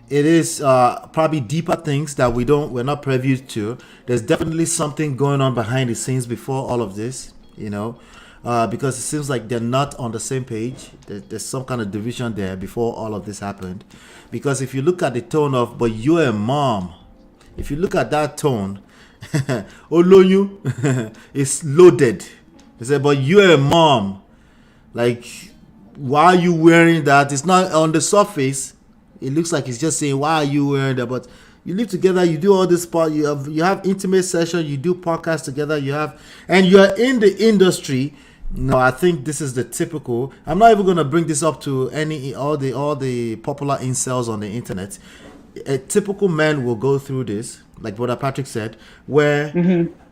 It is probably deeper things that we're not privy to. There's definitely something going on behind the scenes before all of this, because it seems like they're not on the same page. There's some kind of division there before all of this happened. Because if you look at the tone of, but you're a mom, if you look at that tone, Olonyu is loaded. They say, but you're a mom. Like, why are you wearing that? It's not on the surface. It looks like it's just saying, why are you wearing that? But you live together, you do all this part, you have intimate session, you do podcasts together, and you're in the industry. No, I think this is the typical. I'm not even gonna bring this up to all the popular incels on the internet. A typical man will go through this, like Brother Patrick said, where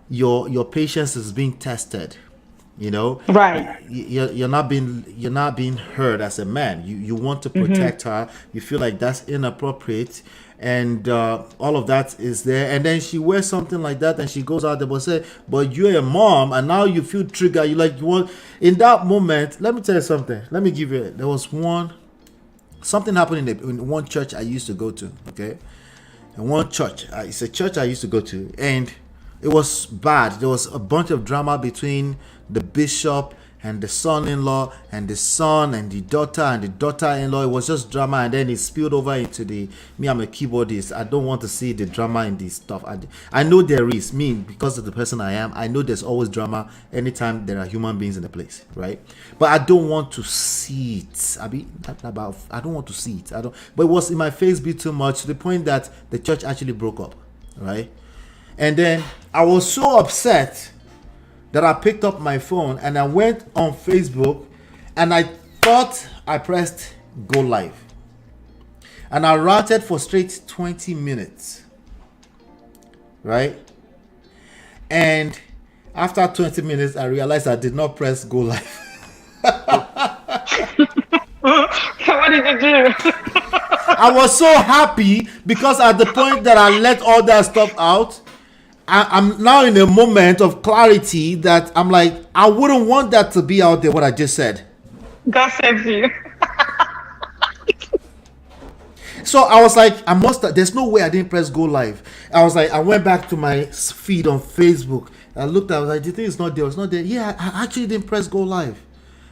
your patience is being tested. Right? You're not being heard as a man. You want to protect her. You feel like that's inappropriate, and all of that is there. And then she wears something like that, and she goes out there but say, "But you're a mom," and now you feel triggered. You want in that moment. Let me tell you something. Let me give you. There was something happened in one church I used to go to. Okay, in one church, it's a church I used to go to, and it was bad. There was a bunch of drama between the bishop and the son-in-law and the son and the daughter-in-law. It was just drama, and then it spilled over into I'm a keyboardist. I don't want to see the drama in this stuff. I know there is, because of the person I am, I know there's always drama anytime there are human beings in the place, right? But I don't want to see it. I don't want to see it. But it was in my face be too much, to the point that the church actually broke up, right? And then I was so upset that I picked up my phone and I went on Facebook, and I thought I pressed go live. And I ranted for straight 20 minutes. Right? And after 20 minutes, I realized I did not press go live. What did you do? I was so happy because at the point that I let all that stuff out, I'm now in a moment of clarity that I'm like, I wouldn't want that to be out there, what I just said. God saves you. So I was like, there's no way I didn't press go live. I was like, I went back to my feed on Facebook. I looked, I was like, the thing is not there. It's not there. Yeah, I actually didn't press go live.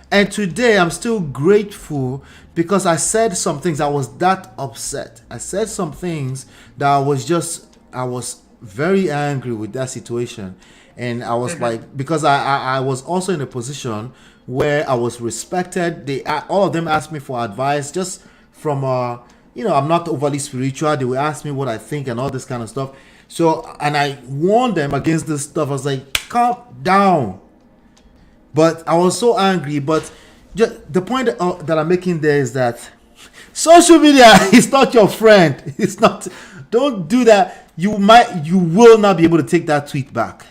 And today I'm still grateful because I said some things. I was that upset. I said some things that I was very angry with that situation. And I was like, because I was also in a position where I was respected. All of them asked me for advice just from I'm not overly spiritual. They would ask me what I think and all this kind of stuff. So, and I warned them against this stuff. I was like, calm down. But I was so angry. But the point that I'm making there is that social media is not your friend. It's not. Don't do that. You will not be able to take that tweet back.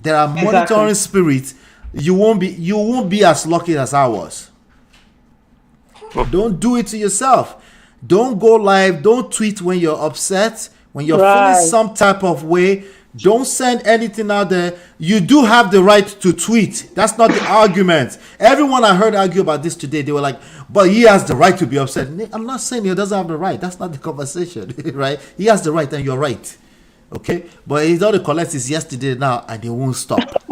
There are monitoring spirits. You won't be as lucky as I was. Don't do it to yourself. Don't go live. Don't tweet when you're upset. When you're feeling Right. some type of way, don't send anything out there. You do have the right to tweet. That's not the argument. Everyone I heard argue about this today, they were like, but he has the right to be upset. I'm not saying he doesn't have the right. That's not the conversation, right? He has the right and you're right. Okay? But he's all the collect is yesterday now and they won't stop.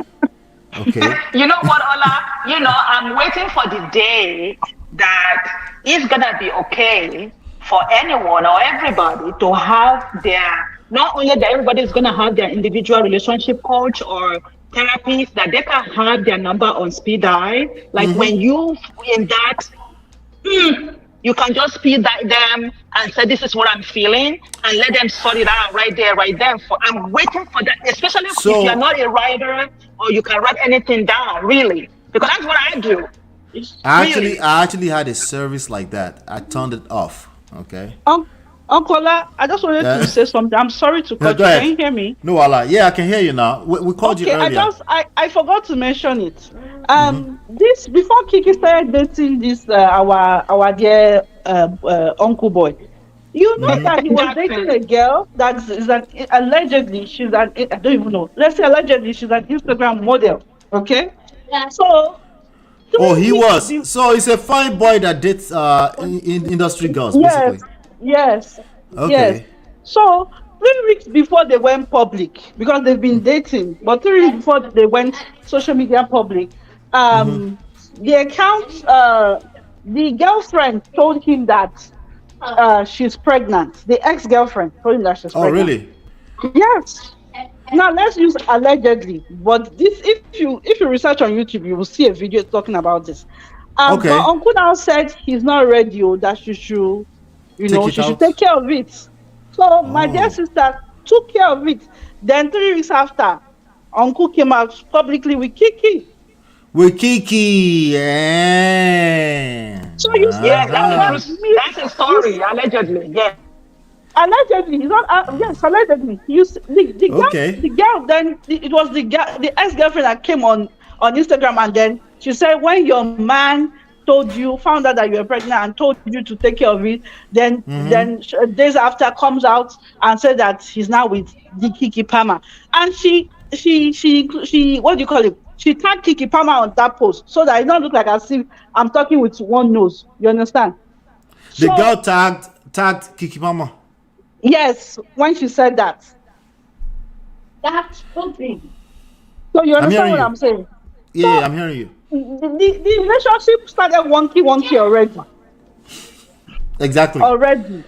Okay? You know what, Ola? You know, I'm waiting for the day that it's gonna be okay for anyone or everybody to have their, not only that everybody's gonna have their individual relationship coach or therapist, that they can have their number on speed dial. Like when you in that, you can just speed dial them and say, this is what I'm feeling, and let them sort it out right there, right then. I'm waiting for that, especially if you're not a writer or you can write anything down, really, because that's what I do. I actually had a service like that. I turned it off. Okay. Uncle La, I just wanted to say something. I'm sorry to cut you. Go ahead. Can you hear me? No, Allah. Yeah, I can hear you now. We called you earlier. I forgot to mention it. This before Keke started dating this our dear uncle boy. You know that he was dating a girl that is allegedly she's an, I don't even know. Let's say allegedly she's an Instagram model. Okay. Yeah. So. Oh, he was. So he's a fine boy that dates in industry girls, basically. Yes. Okay. Yes. So 3 weeks before they went public, because they've been dating, but 3 weeks before they went social media public, the account, the girlfriend told him that she's pregnant. The ex-girlfriend told him that she's pregnant. Oh, really? Yes. Now let's use allegedly, but this, if you research on YouTube, you will see a video talking about this. Okay. But Uncle now said he's not ready, that she should, she should take care of it. So my dear sister took care of it. Then 3 weeks after, Uncle came out publicly with Keke. Yeah. So you see, that's a story, allegedly. Yeah. Allegedly, he's not. Yes, allegedly. The girl. Then it was the ex-girlfriend that came on Instagram, and then she said, when your man found out that you were pregnant and told you to take care of it, then days after comes out and said that he's now with the Keke Palmer, and she what do you call it? She tagged Keke Palmer on that post so that it don't look like as if I'm talking with one nose. You understand? The girl tagged Keke Palmer. Yes, when she said that. That's something. So you understand what I'm saying? Yeah, I'm hearing you. The relationship started wonky already. Exactly. Already.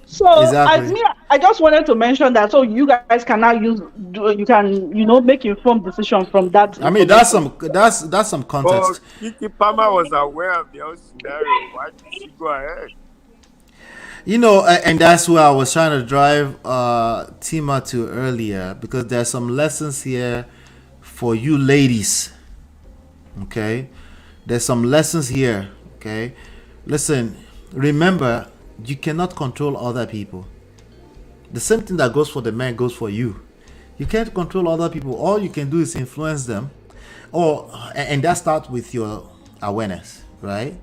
So I just wanted to mention that so you guys can now make informed decisions from that. I mean that's some context. But Keke Palmer was aware of the whole scenario. Why did she go ahead? And that's where I was trying to drive Tima to earlier, because there's some lessons here for you ladies. Okay? There's some lessons here. Okay? Listen, remember, you cannot control other people. The same thing that goes for the man goes for you. You can't control other people. All you can do is influence them. And that starts with your awareness, right?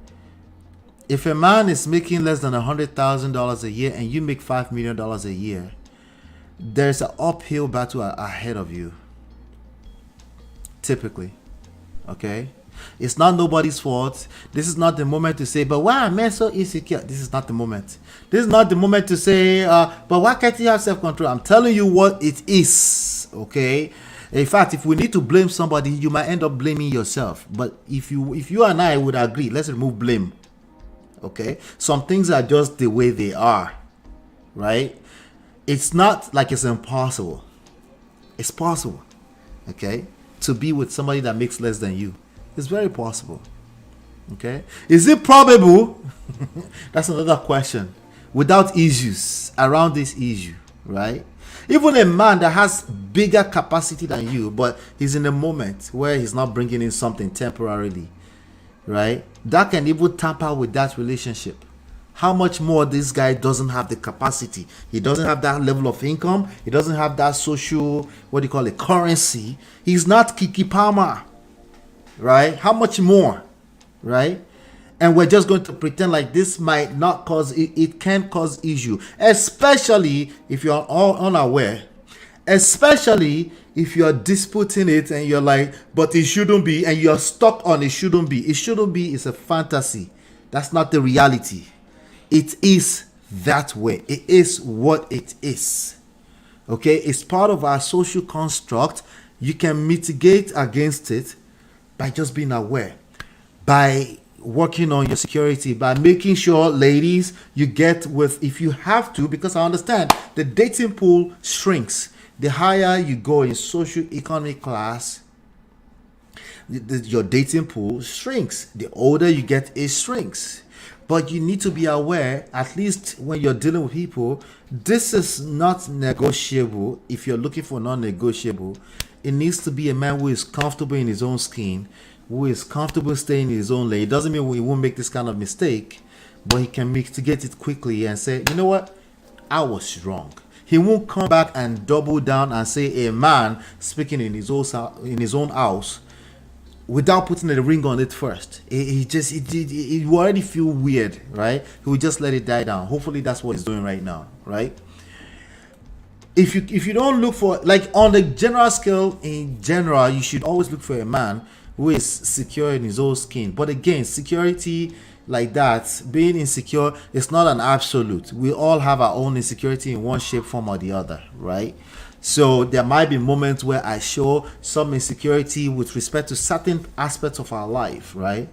If a man is making less than $100,000 a year and you make $5 million a year, there's an uphill battle ahead of you. Typically. Okay? It's not nobody's fault. This is not the moment to say, but why are men so insecure? This is not the moment. This is not the moment to say, but why can't you have self-control? I'm telling you what it is. Okay? In fact, if we need to blame somebody, you might end up blaming yourself. But if you and I would agree, let's remove blame. Okay, some things are just the way they are, right? It's not like it's impossible. It's possible, okay, to be with somebody that makes less than you. It's very possible. Okay, is it probable? That's another question. Without issues around this issue, right? Even a man that has bigger capacity than you, but he's in a moment where he's not bringing in something temporarily, right? That can even tamper with that relationship. How much more this guy doesn't have the capacity. He doesn't have that level of income. He doesn't have that social, currency. He's not Keke Palmer, right? How much more, right? and we're just going to pretend like this might not cause it can cause issue, especially if you're all unaware, especially if you're disputing it and you're like, but it shouldn't be, and you're stuck on it shouldn't be. It shouldn't be is a fantasy. That's not the reality. It is that way. It is what it is. Okay, it's part of our social construct. You can mitigate against it by just being aware, by working on your security, by making sure, ladies, you get with, if you have to, because I understand the dating pool shrinks. The higher you go in socio-economic class, your dating pool shrinks. The older you get, it shrinks. But you need to be aware, at least when you're dealing with people, this is not negotiable. If you're looking for non-negotiable, it needs to be a man who is comfortable in his own skin, who is comfortable staying in his own lane. It doesn't mean he won't make this kind of mistake, but he can mitigate it quickly and say, you know what, I was wrong. He won't come back and double down and say a man speaking in his own house without putting a ring on it first. It will already feel weird, right? He will just let it die down. Hopefully that's what he's doing right now, right? If you don't look for, like, on the general scale, in general, you should always look for a man who is secure in his own skin. But again, security like that, being insecure, is not an absolute. We all have our own insecurity in one shape, form, or the other, right? So there might be moments where I show some insecurity with respect to certain aspects of our life, right?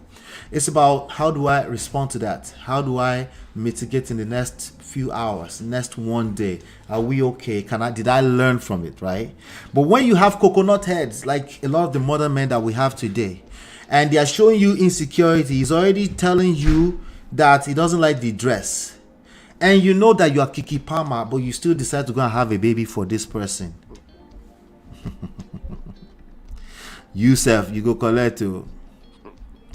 It's about, how do I respond to that? How do I mitigate in the next few hours, next one day? Are we okay? Did I learn from it, right? But when you have coconut heads, like a lot of the modern men that we have today, and they are showing you insecurity, he's already telling you that he doesn't like the dress, and you know that you are Keke Palmer, but you still decide to go and have a baby for this person. You go collect to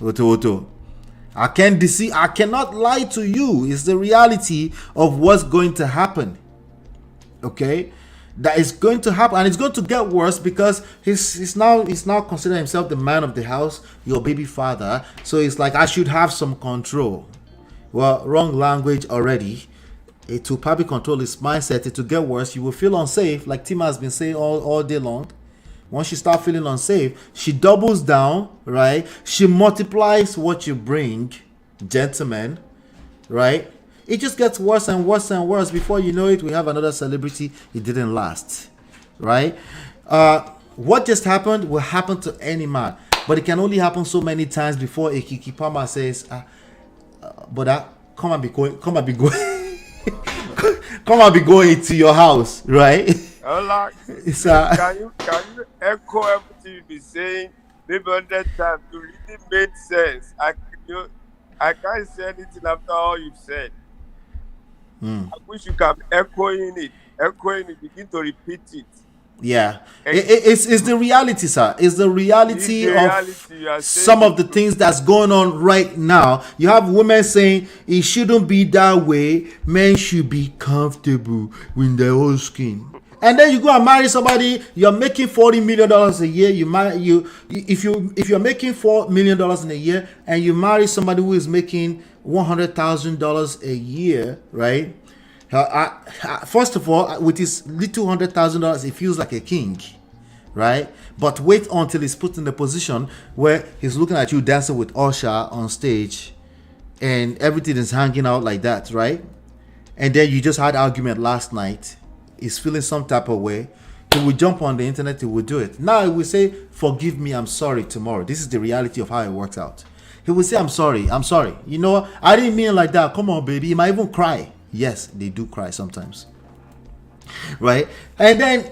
Oto. I can't deceive. I cannot lie to you. It's the reality of what's going to happen. Okay, that is going to happen, and it's going to get worse because he's now considering himself the man of the house, your baby father. So it's like, I should have some control. Well, wrong language already. It will probably control his mindset. It will get worse. You will feel unsafe, like Tima has been saying all day long. Once you start feeling unsafe, she doubles down, right? She multiplies what you bring, gentlemen, right? It just gets worse and worse and worse. Before you know it, we have another celebrity. It didn't last, right? What just happened will happen to any man, but it can only happen so many times before a Keke Palmer says, but come and be going, come and be going to your house, right? Hola. It's, can you echo everything you be saying maybe 100 times to really make sense? I can't say anything after all you've said. I wish you can echoing it, begin to repeat it. Yeah, it's the reality, sir. It's the reality of some of the things that's going on right now. You have women saying it shouldn't be that way. Men should be comfortable with their own skin. And then you go and marry somebody. You're making $40 million a year. If you're making $4 million in a year, and you marry somebody who is making $100,000 a year, right? First of all, with his little $100,000, he feels like a king, right? But wait until he's put in a position where he's looking at you dancing with Usher on stage, and everything is hanging out like that, right? And then you just had argument last night. He's feeling some type of way. He will jump on the internet. He will do it. Now he will say, "Forgive me, I'm sorry." Tomorrow, this is the reality of how it works out. He will say, I'm sorry. You know, I didn't mean it like that. Come on, baby. He might even cry. Yes, they do cry sometimes, right? And then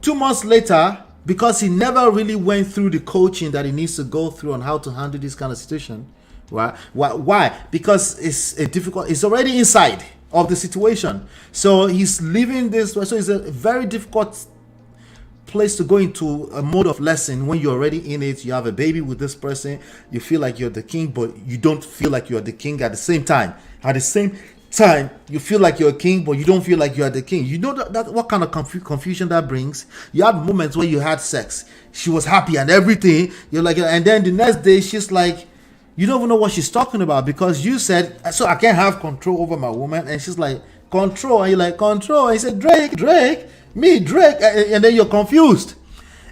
2 months later, because he never really went through the coaching that he needs to go through on how to handle this kind of situation, right? Why? Because it's already inside of the situation. So he's living this. So it's a very difficult place to go into a mode of lesson when you're already in it. You have a baby with this person. You feel like you're the king, but you don't feel like you're the king at the same time. At the same time, you feel like you're a king, but you don't feel like you're the king. You know that what kind of confusion that brings. You had moments where you had sex. She was happy and everything. You're like, and then the next day she's like, You don't even know what she's talking about because you said, so I can't have control over my woman. And she's like, control. And you're like, control. And he said, Drake, me, Drake. And then you're confused.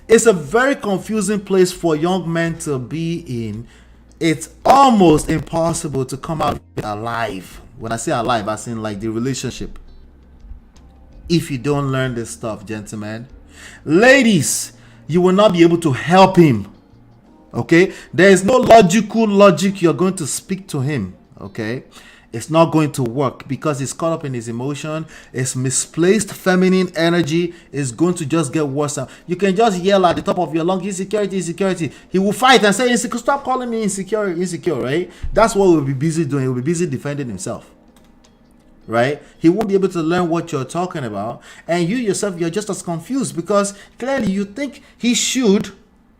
It's a very confusing place for young men to be in. It's almost impossible to come out alive. When I say alive, I mean like the relationship. If you don't learn this stuff, gentlemen. Ladies, you will not be able to help him. Okay, there is no logic you're going to speak to him. Okay, it's not going to work because he's caught up in his emotion. It's misplaced feminine energy. Is going to just get worse. You can just yell at the top of your lungs, insecurity. He will fight and say, insecure, stop calling me insecure, right? That's what we'll be busy doing. He'll be busy defending himself. Right? He won't be able to learn what you're talking about. And you yourself, you're just as confused because clearly you think he should.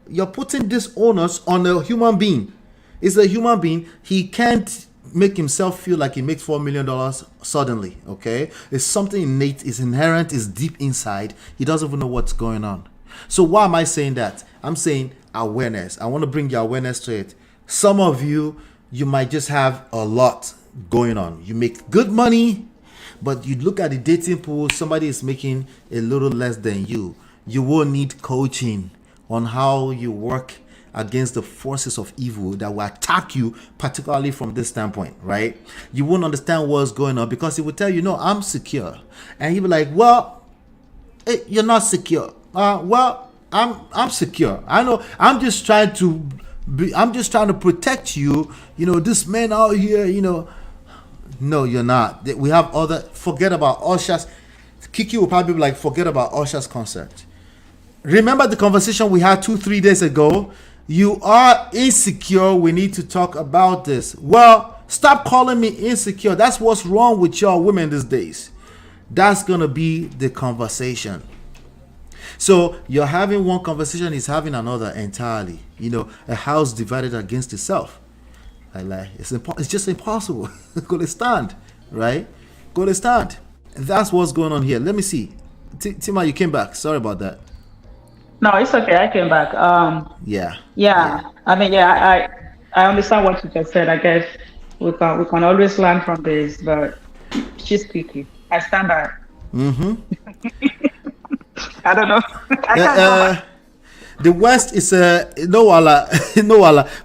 You're putting this onus on a human being. It's a human being. He can't make himself feel like he makes $4 million suddenly. Okay? It's something innate, it's inherent, it's deep inside. He doesn't even know what's going on. So why am I saying that? I'm saying awareness. I want to bring your awareness to it. Some of you might just have a lot going on. You make good money, but you look at the dating pool, somebody is making a little less than you. You will need coaching on how you work against the forces of evil that will attack you, particularly from this standpoint, right? You won't understand what's going on because he will tell you, no, I'm secure. And he'll be like, well, you're not secure. Well, I'm secure. I know. I'm just trying to protect you. You know, this man out here, you know. No, you're not. We have forget about Usher's. Keke will probably be like, forget about Usher's concert. Remember the conversation we had 2-3 days ago? You are insecure. We need to talk about this. Well, stop calling me insecure. That's what's wrong with y'all women these days. That's going to be the conversation. So you're having one conversation, he's having another entirely. You know, a house divided against itself. It's just impossible. Go to stand, right? Go to stand. That's what's going on here. Let me see. Tima, you came back. Sorry about that. No, it's okay. I came back. Yeah. I mean, I understand what you just said. I guess we can always learn from this, but she's picky. I stand by her. I don't know. I can't know. The West is no wala.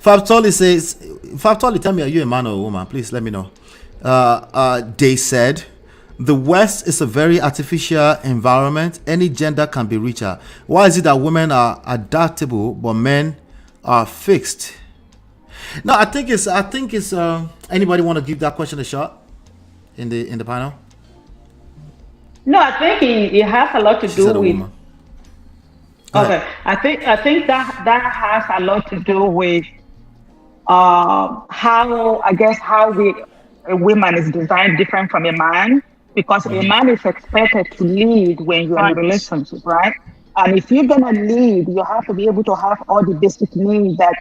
Fabtoli says, Fabtoli, tell me, are you a man or a woman? Please let me know. They said, the West is a very artificial environment. Any gender can be richer. Why is it that women are adaptable but men are fixed? No, I think it's. Anybody want to give that question a shot in the panel? No, I think it has a lot to do with. Woman. Okay, I think that has a lot to do with how a woman is designed different from a man, because a man is expected to lead when you're in a relationship, right? And if you're gonna lead, you have to be able to have all the basic needs that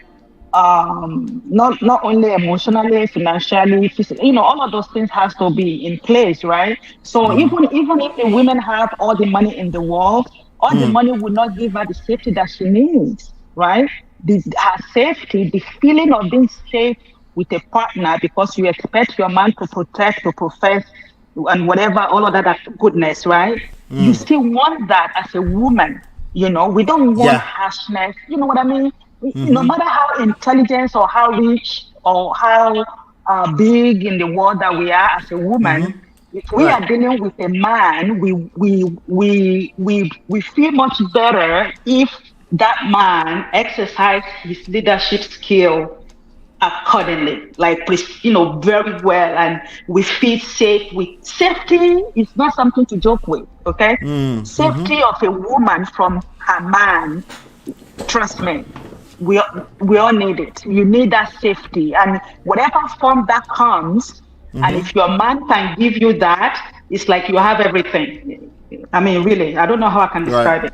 not only emotionally, financially, physically, all of those things has to be in place, right? So even if the women have all the money in the world, all the money will not give her the safety that she needs, right? Her safety, the feeling of being safe with a partner, because you expect your man to protect, to profess, and whatever, all of that goodness, right? You still want that as a woman, we don't want harshness, you know what I mean? No matter how intelligent or how rich or how big in the world that we are as a woman, if we are dealing with a man, we feel much better if that man exercise his leadership skill accordingly, very well, and we feel safe. Safety is not something to joke with, okay? Safety of a woman from her man, trust me, we all need it. You need that safety, and whatever form that comes, and if your man can give you that, it's like you have everything. I mean, really, I don't know how I can describe it.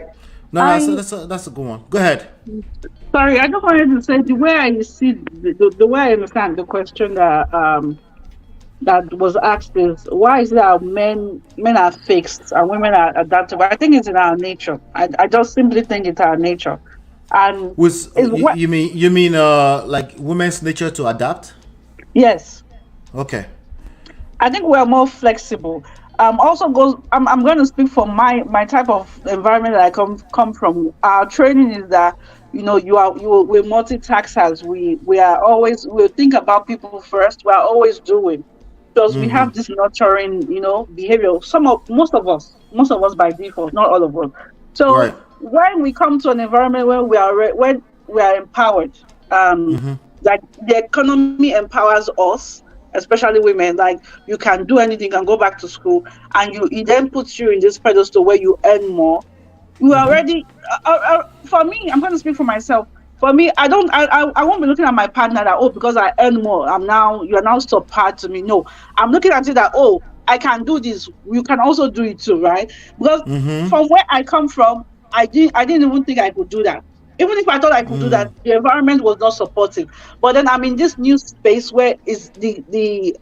No, that's a good one. Go ahead. Sorry, I just wanted to say the way I see the way I understand the question that was asked is, why is it that men are fixed and women are adaptable? I think it's in our nature. I just simply think it's our nature. And you mean like women's nature to adapt? yes, Okay. I think we're more flexible. Also goes. I'm going to speak for my type of environment that I come from. Our training is that we're multitaskers. We are always we think about people first. We are always doing because we have this nurturing behavior. Most of us by default, not all of us. So Right. when we come to an environment where when we are empowered, like the economy empowers us, especially women. Like you can do anything, you can go back to school, and it then puts you in this pedestal where you earn more. You are already for me. I'm going to speak for myself. For me, I don't. I won't be looking at my partner that because I earn more, you are now subpar to me. No, I'm looking at it that I can do this. You can also do it too, right? Because from where I come from, I didn't even think I could do that. Even if I thought I could do that, the environment was not supportive. But then I'm in this new space where is the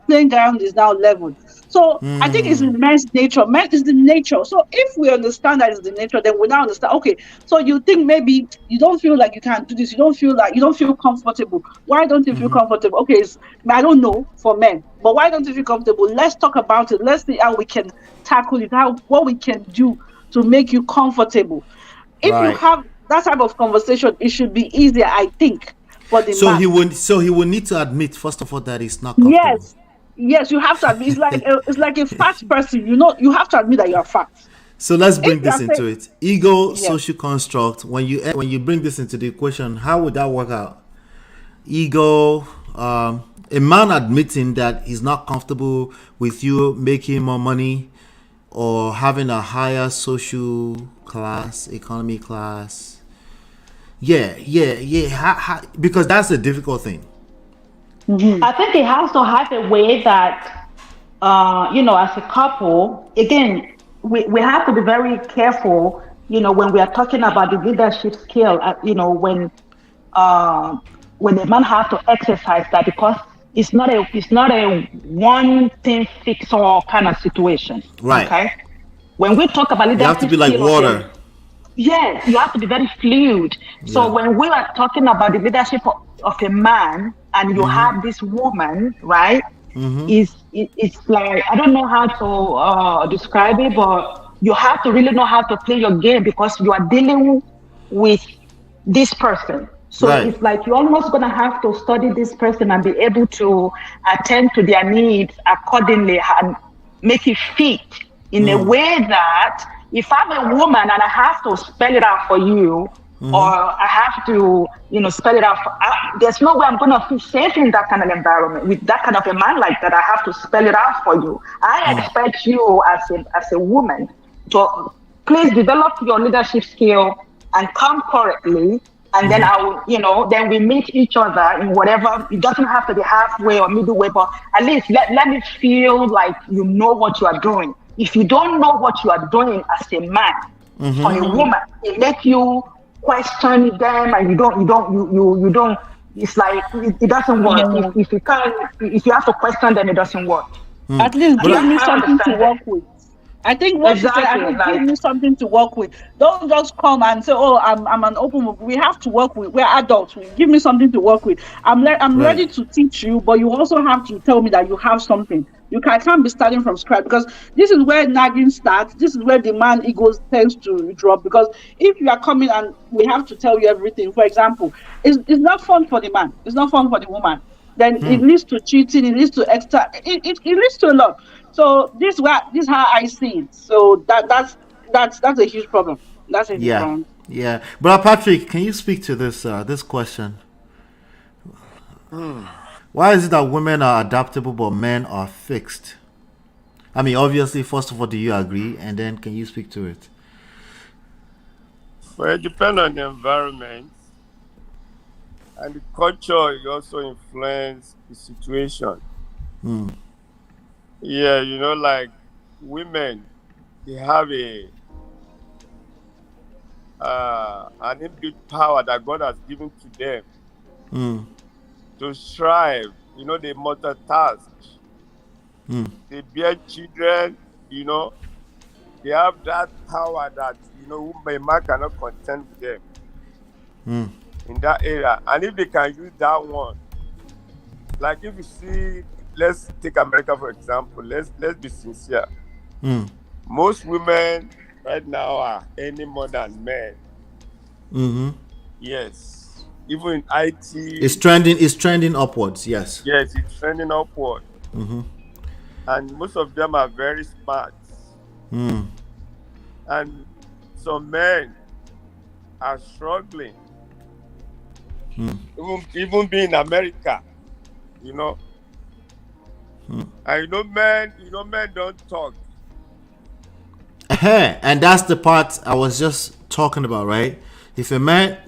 playing ground is now leveled. So I think it's in men's nature. Men is the nature. So if we understand that is the nature, then we now understand. Okay, so you think maybe you don't feel like you can do this. You don't feel comfortable. Why don't you feel comfortable? Okay, I don't know for men, but why don't you feel comfortable? Let's talk about it. Let's see how we can tackle it. What we can do to make you comfortable. If you Right. have that type of conversation, it should be easier, I think, for the So man. he would need to admit first of all that he's not comfortable. Yes, you have to admit. It's like a fat person. You have to admit that you are fat. So let's If bring you this are saying, into it. Ego, yes, social construct. When you bring this into the equation, how would that work out? Ego, a man admitting that he's not comfortable with you making more money or having a higher social class, economy class. Yeah. Because that's a difficult thing. I think it has to have a way that, as a couple, again, we have to be very careful, when we are talking about the leadership skill, when the man has to exercise that because it's not a one thing fix all kind of situation. Right. Okay. When we talk about You have to leadership be like skill, water. yes, you have to be very fluid. So Yeah. when we are talking about the leadership of a man and you have this woman, right? It's like I don't know how to describe it, but you have to really know how to play your game because you are dealing with this person. So Right. it's like you're almost gonna have to study this person and be able to attend to their needs accordingly and make it fit in a way that if I'm a woman and I have to spell it out for you, or I have to, spell it out. There's no way I'm going to feel safe in that kind of environment with that kind of a man like that. I have to spell it out for you. I expect you as a woman to please develop your leadership skill and come correctly. And then then we meet each other in whatever. It doesn't have to be halfway or middle way, but at least let me feel like you know what you are doing. If you don't know what you are doing as a man, for a woman, it makes you question them, and you don't. It's like it doesn't work. If you can't, if you have to question them, it doesn't work. at least But give me I something to understand work that. with. I think what you said, Exactly. at least give me something to work with. Don't just come and say, "Oh, I'm an open book." We have to work with. We're adults. Give me something to work with. I'm Right. ready to teach you, but you also have to tell me that you have something. I can't be starting from scratch because this is where nagging starts. This is where the man ego tends to drop. Because if you are coming and we have to tell you everything, for example, it's not fun for the man. It's not fun for the woman. Then it leads to cheating. It leads to extra. It leads to a lot. So this is how I see it. So that's a huge problem. That's a huge Yeah. problem. Yeah. Brother Patrick, can you speak to this question? Why is it that women are adaptable but men are fixed? I mean, obviously, first of all, do you agree? And then can you speak to it? Well, it depends on the environment. And the culture also influence the situation. Yeah, like women, they have an inbuilt power that God has given to them to strive. They multitask. They bear children. They have that power that a man cannot contend with them. in that area. And if they can use that one, like if you see, let's take America for example. Let's be sincere. Most women right now are earning more than men. Yes, even in IT, it's trending upwards. Yes. yes, it's trending upward. And most of them are very smart. And some men are struggling. Even being in America, you know. And men don't talk. And that's the part I was just talking about, right? If a men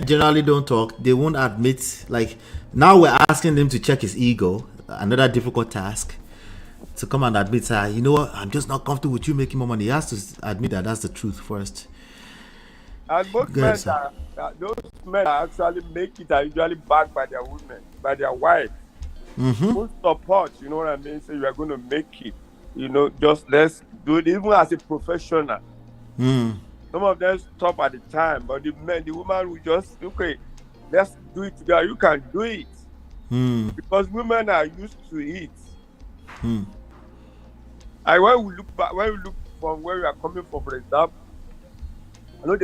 generally don't talk, they won't admit. Like now, we're asking them to check his ego. Another difficult task to come and admit, you know what? I'm just not comfortable with you making more money. He has to admit that that's the truth first. And most men those men that actually make it are usually backed by their women, by their wife. Full support, you know what I mean? So you are going to make it. Just let's do it, even as a professional. Some of them stop at the time, but the woman will just, okay, let's do it together. You can do it. Because women are used to it. And when we look from where we are coming from, for example, I know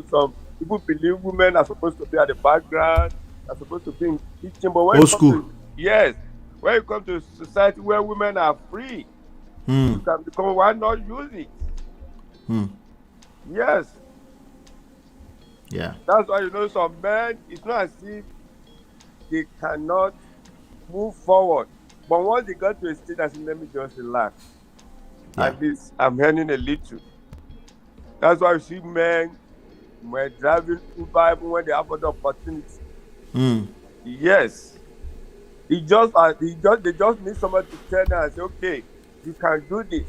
some people believe women are supposed to be at the background, are supposed to be in the kitchen, but when when you come to a society where women are free, you can become, why not use it? Yes. Yeah. That's why some men, it's not as if they cannot move forward. But once they got to a state, I said, let me just relax. At least I'm earning a little. That's why you see men were driving Uber even when they have other opportunities. Yes. They just need someone to tell them and say, okay, you can do this.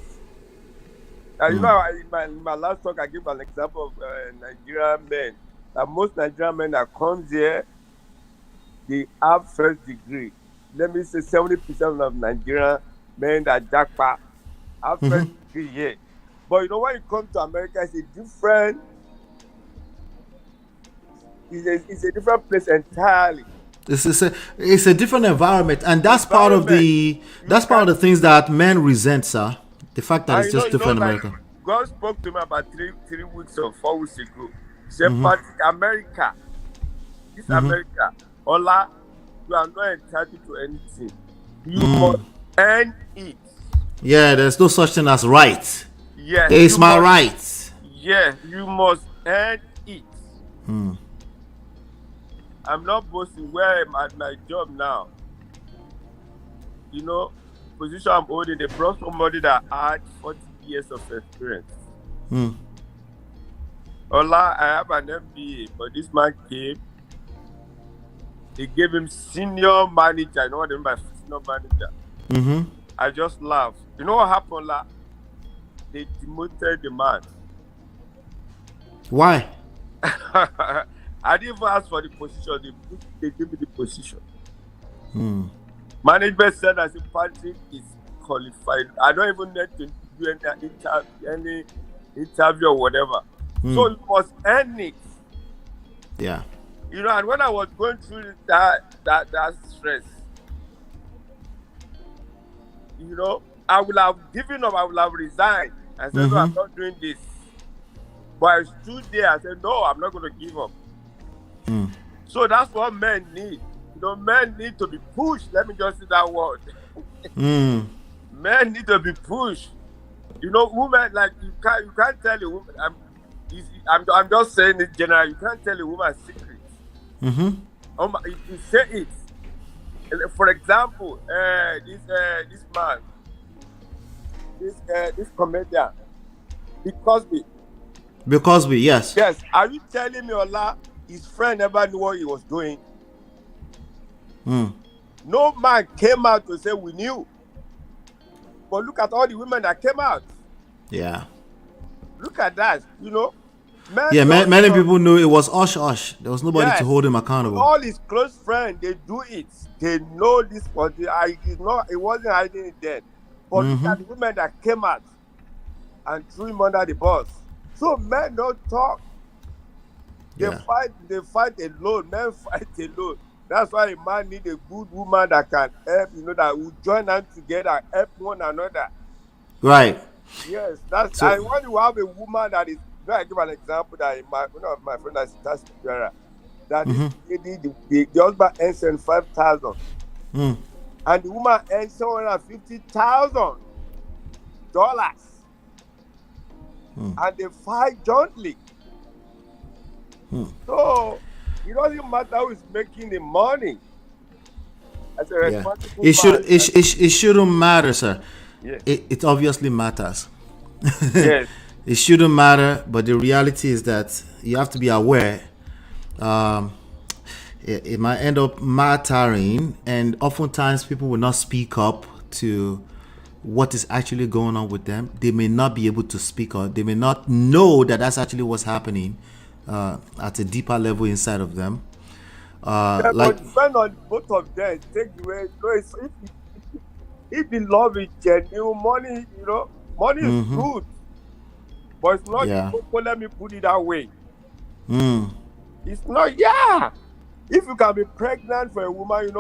And in my last talk, I gave an example of Nigerian men. That most Nigerian men that comes here, they have first degree. Let me say 70% of Nigerian men that jackpot have first degree here. But when you come to America, it's a different place entirely. It's a different environment, and that's part of the things that men resent, sir. The fact that it's just different in America. God spoke to me about 3 weeks or 4 weeks ago. He said, Patrick, America, this America, Ola, you are not entitled to anything. You must earn it. Yeah, there's no such thing as right. Yes, it's my right. Yes, you must earn it. I'm not boasting where I'm at my job now. Position I'm holding, they brought somebody that had 40 years of experience. Ola, I have an MBA, but this man came. They gave him senior manager. You know what I mean by senior manager? I just laughed. You know what happened, Ola? They demoted the man. Why? I didn't even ask for the position. They gave me the position. Management said that Patrick is qualified. I don't even need to do any interview or whatever. So you must earn it. Yeah. And when I was going through that stress, I would have given up. I would have resigned and said, no, I'm not doing this. But I stood there and said, no, I'm not going to give up. So that's what men need. Men need to be pushed. Let me just say that word. Men need to be pushed. Women, like you can't tell a woman. I'm just saying it general. You can't tell a woman secrets. You say it. For example, this man, this comedian, because we yes. Yes. Are you telling me, Ola, his friend never knew what he was doing? No man came out to say we knew. But look at all the women that came out. Yeah. Look at that, many people knew it was Osh. There was nobody to hold him accountable. All his close friends, they do it. They know this was it wasn't hiding it then. But look at the women that came out and threw him under the bus. So men don't talk. They fight alone. Men fight alone. That's why a man need a good woman that can help, that will join them together, help one another. Right. Yes, and when you have a woman that is, I give an example that one of my friends that's a taxi driver, that the husband earns $5,000, and the woman earns $750,000, and they fight jointly. So it doesn't matter who is making the money. As a responsible man, it shouldn't matter, sir. Yes. It obviously matters. Yes. It shouldn't matter, but the reality is that you have to be aware. It might end up mattering, and oftentimes people will not speak up to what is actually going on with them. They may not be able to speak up. They may not know that that's actually what's happening at a deeper level inside of them. But depend on both of them. Take the way. If the love is genuine, money is good, but it's not. Let me put it that way. It's not. Yeah. If you can be pregnant for a woman,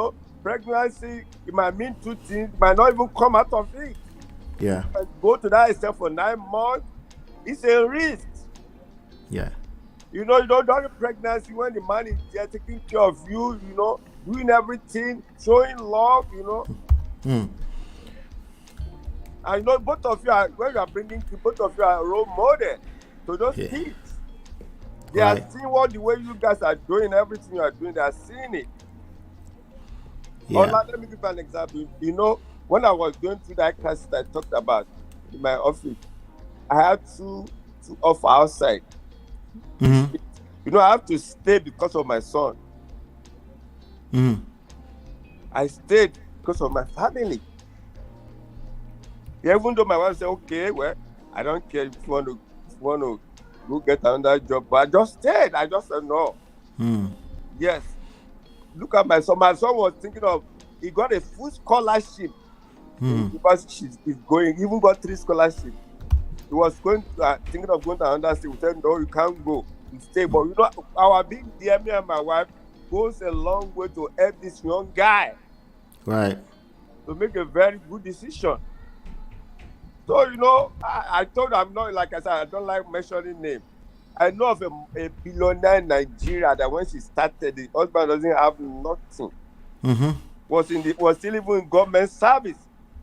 pregnancy, it might mean two things. It might not even come out of it. Yeah. And go to that extent for 9 months. It's a risk. Yeah. You don't have a pregnancy when the man is there taking care of you, doing everything, showing love, And both of you are, when you are bringing kids, both of you are a role model to those kids. They are seeing the way you guys are doing, everything you are doing, they are seeing it. Yeah. Let me give you an example. When I was going through that class that I talked about in my office, I had two off outside. I have to stay because of my son. I stayed because of my family. Yeah, even though my wife said, okay, well, I don't care if you want to go get another job, but I just stayed. I just said no. Yes. Look at my son. My son was thinking of, he got a full scholarship. Because he's going, he even got 3 scholarships. He was thinking of going to another state. We said, no, you can't go. You stay. But our big dear, me and my wife, goes a long way to help this young guy. Right. To make a very good decision. So, I told him, not, like I said, I don't like mentioning name. I know of a billionaire in Nigeria that when she started, the husband doesn't have nothing. Was still even in government service.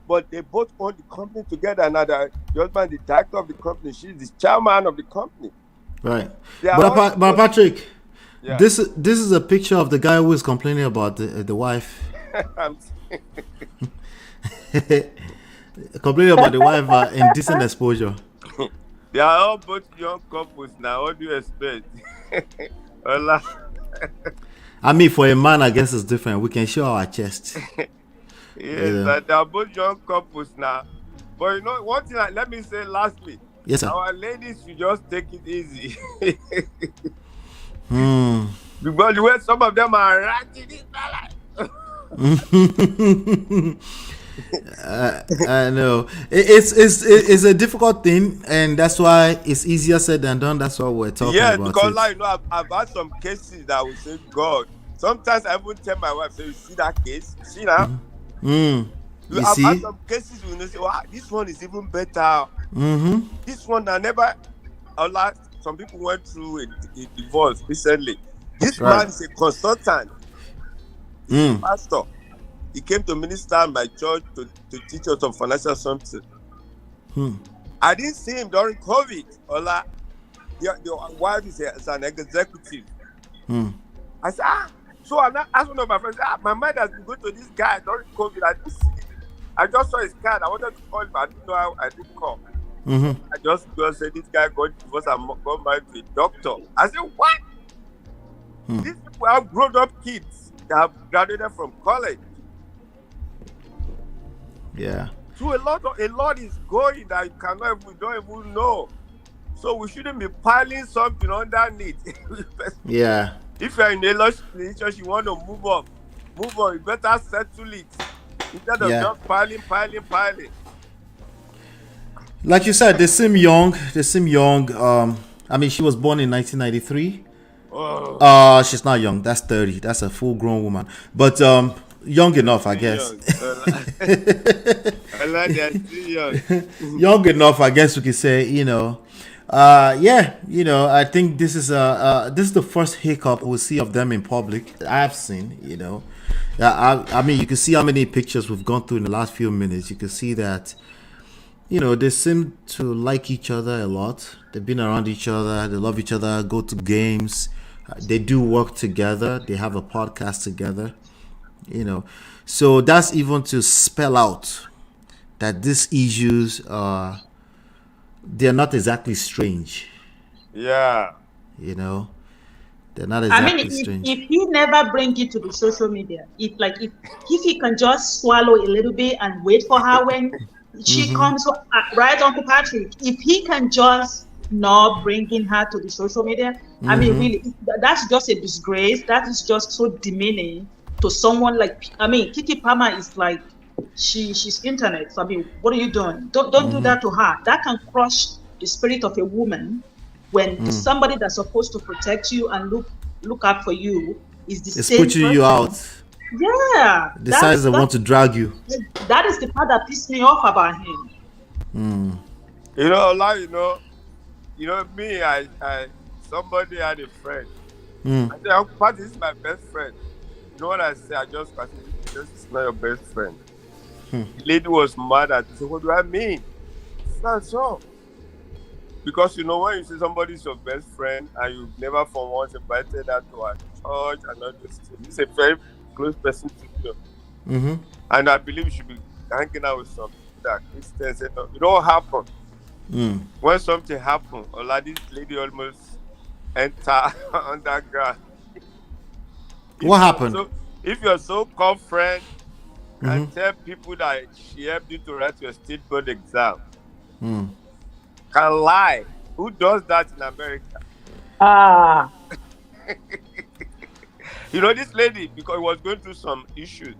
But they both own the company together. Now the husband, the director of the company, she's the chairman of the company. Right. But Patrick, this is a picture of the guy who is complaining about the wife. Complaining about the wife indecent exposure. They are all both young couples now. What do you expect? I mean, for a man, I guess it's different. We can show our chest. Yes, they are both young couples now. But one thing, let me say lastly. Yes, sir. Our ladies should just take it easy. Because the way some of them are ratting it. I know it's a difficult thing, and that's why it's easier said than done. That's why we're talking about. Yeah, because I've had some cases that will say, God. Sometimes I even tell my wife, "So you see that case? See now? I've had some cases when they say, wow, this one is even better. This one I never. Some people went through a divorce recently. This man is a consultant, pastor. He came to minister in my church to teach us some financial something. I didn't see him during COVID. The wife is an executive. I said, so I asked one of my friends, my mind has been going to this guy during COVID. I didn't see him. I just saw his card. I wanted to call him, but I didn't know how I didn't call. I just said, this guy got divorced and got married to a doctor. I said, what? These people have grown up kids that have graduated from college. Yeah. So a lot is going that we don't even know. So we shouldn't be piling something underneath. Yeah. If you're in a relationship, you want to move on. You better settle it instead of just piling. Like you said, they seem young. I mean, she was born in 1993. Oh. She's not young. That's 30. That's a full-grown woman. But young enough, I guess. I like that. Still young. Young enough, I guess we could say. Yeah. I think this is the first hiccup we'll see of them in public. I've seen. Yeah. I mean, you can see how many pictures we've gone through in the last few minutes. You can see that. They seem to like each other a lot. They've been around each other. They love each other. Go to games. They do work together. They have a podcast together. So that's even to spell out that these issues they're not exactly strange. Yeah. They're not exactly strange. If he never bring it to the social media, if he can just swallow a little bit and wait for her when she comes, right, Uncle Patrick? If he can just not bringing her to the social media, I mean, really, that's just a disgrace. That is just so demeaning to someone like, Keke Palmer is like, she's internet. So, what are you doing? Don't do that to her. That can crush the spirit of a woman when somebody that's supposed to protect you and look out for you is the same pushing you out. Yeah. Decides they want to drag you. That is the part that pissed me off about him. Me, I somebody had a friend. Mm. I said, Uncle Pat, this is my best friend. You know what I say? I just consider this is not your best friend. The lady was mad at me. She said, what do I mean? It's not so. Because when you say somebody's your best friend and you've never for once invited her to a church and all this thing, it's a very close person to you. Mm-hmm. And I believe you should be hanging out with some people that Christians say, no, it all happened. When something happened, this lady almost enter underground. What happened? If you're so-called friend and tell people that she helped you to write your state board exam, can lie. Who does that in America? This lady, because he was going through some issues,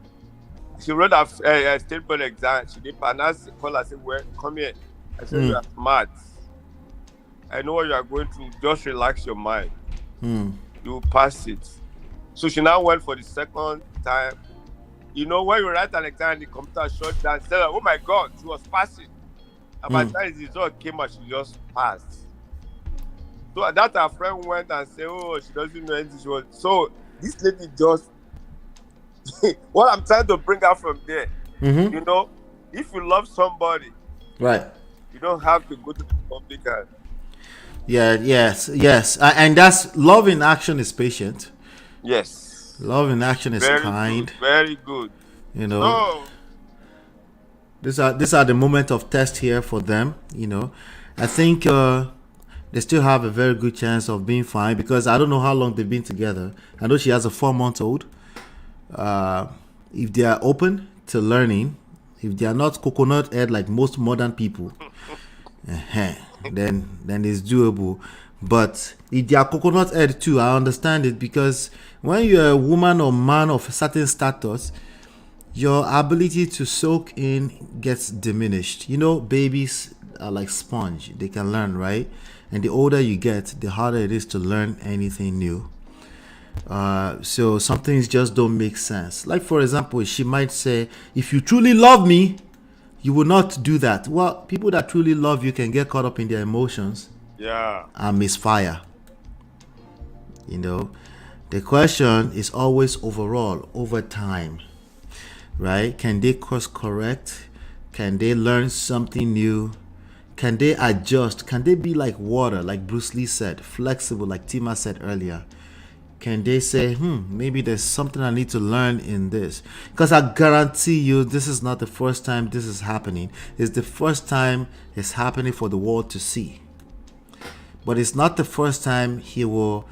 she wrote a state board exam. She did pass. Call her, said, "Well, come here." I said, "You are smart. I know what you are going through. Just relax your mind. You will pass it." So she now went for the second time. When you write an exam, the computer shut down. Said, "Oh my God, she was passing." And by the time the result came out, she just passed. So that her friend went and said, "Oh, she doesn't know anything." So this lady just. What I'm trying to bring out from there, if you love somebody, right, you don't have to go to the public and. Yes, and that's love in action is patient. Yes. Love in action is very kind. Good, very good. These are the moment of test here for them. I think they still have a very good chance of being fine because I don't know how long they've been together. I know she has a 4-month-old. If they are open to learning, if they are not coconut head like most modern people, then it's doable. But if they are coconut head too, I understand it because when you're a woman or man of a certain status, your ability to soak in gets diminished. Babies are like sponge. They can learn, right? And the older you get, the harder it is to learn anything new. So some things just don't make sense. Like, for example, she might say, if you truly love me, you will not do that. Well, people that truly love you can get caught up in their emotions and misfire. The question is always overall, over time, right? Can they course correct? Can they learn something new? Can they adjust? Can they be like water, like Bruce Lee said, flexible, like Tima said earlier? Can they say, maybe there's something I need to learn in this? Because I guarantee you, this is not the first time this is happening. It's the first time it's happening for the world to see. But it's not the first time he will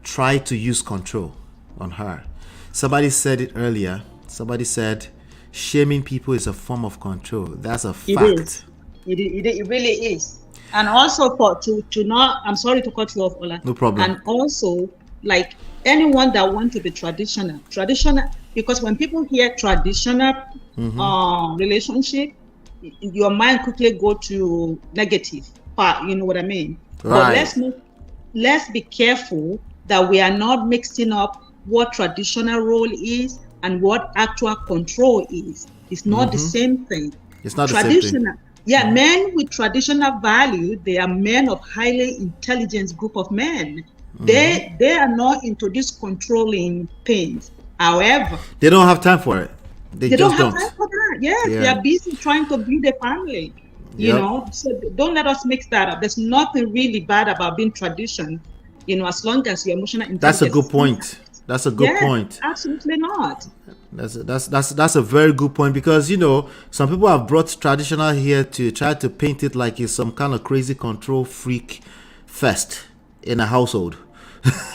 try to use control on her. Somebody said it earlier. Somebody said, shaming people is a form of control. That's a fact. It really is. And also to not, I'm sorry to cut you off, Ola. No problem. And also, like anyone that wants to be traditional, because when people hear traditional relationship, your mind quickly go to negative part. You know what I mean? Right. But let's be careful that we are not mixing up what traditional role is and what actual control is. It's not the same thing. It's not the same thing. Yeah, men with traditional value, they are men of highly intelligent group of men. They are not into this controlling things. However, they don't have time for it. They just don't have time for that. Yes, Yeah. they are busy trying to build a family. You Yep. know, so don't let us mix that up. There's nothing really bad about being tradition, you know, as long as your emotional intelligence. That's a good point. That's a good point. Absolutely not. That's a very good point, because you know some people have brought traditional here to try to paint it like it's some kind of crazy control freak fest in a household.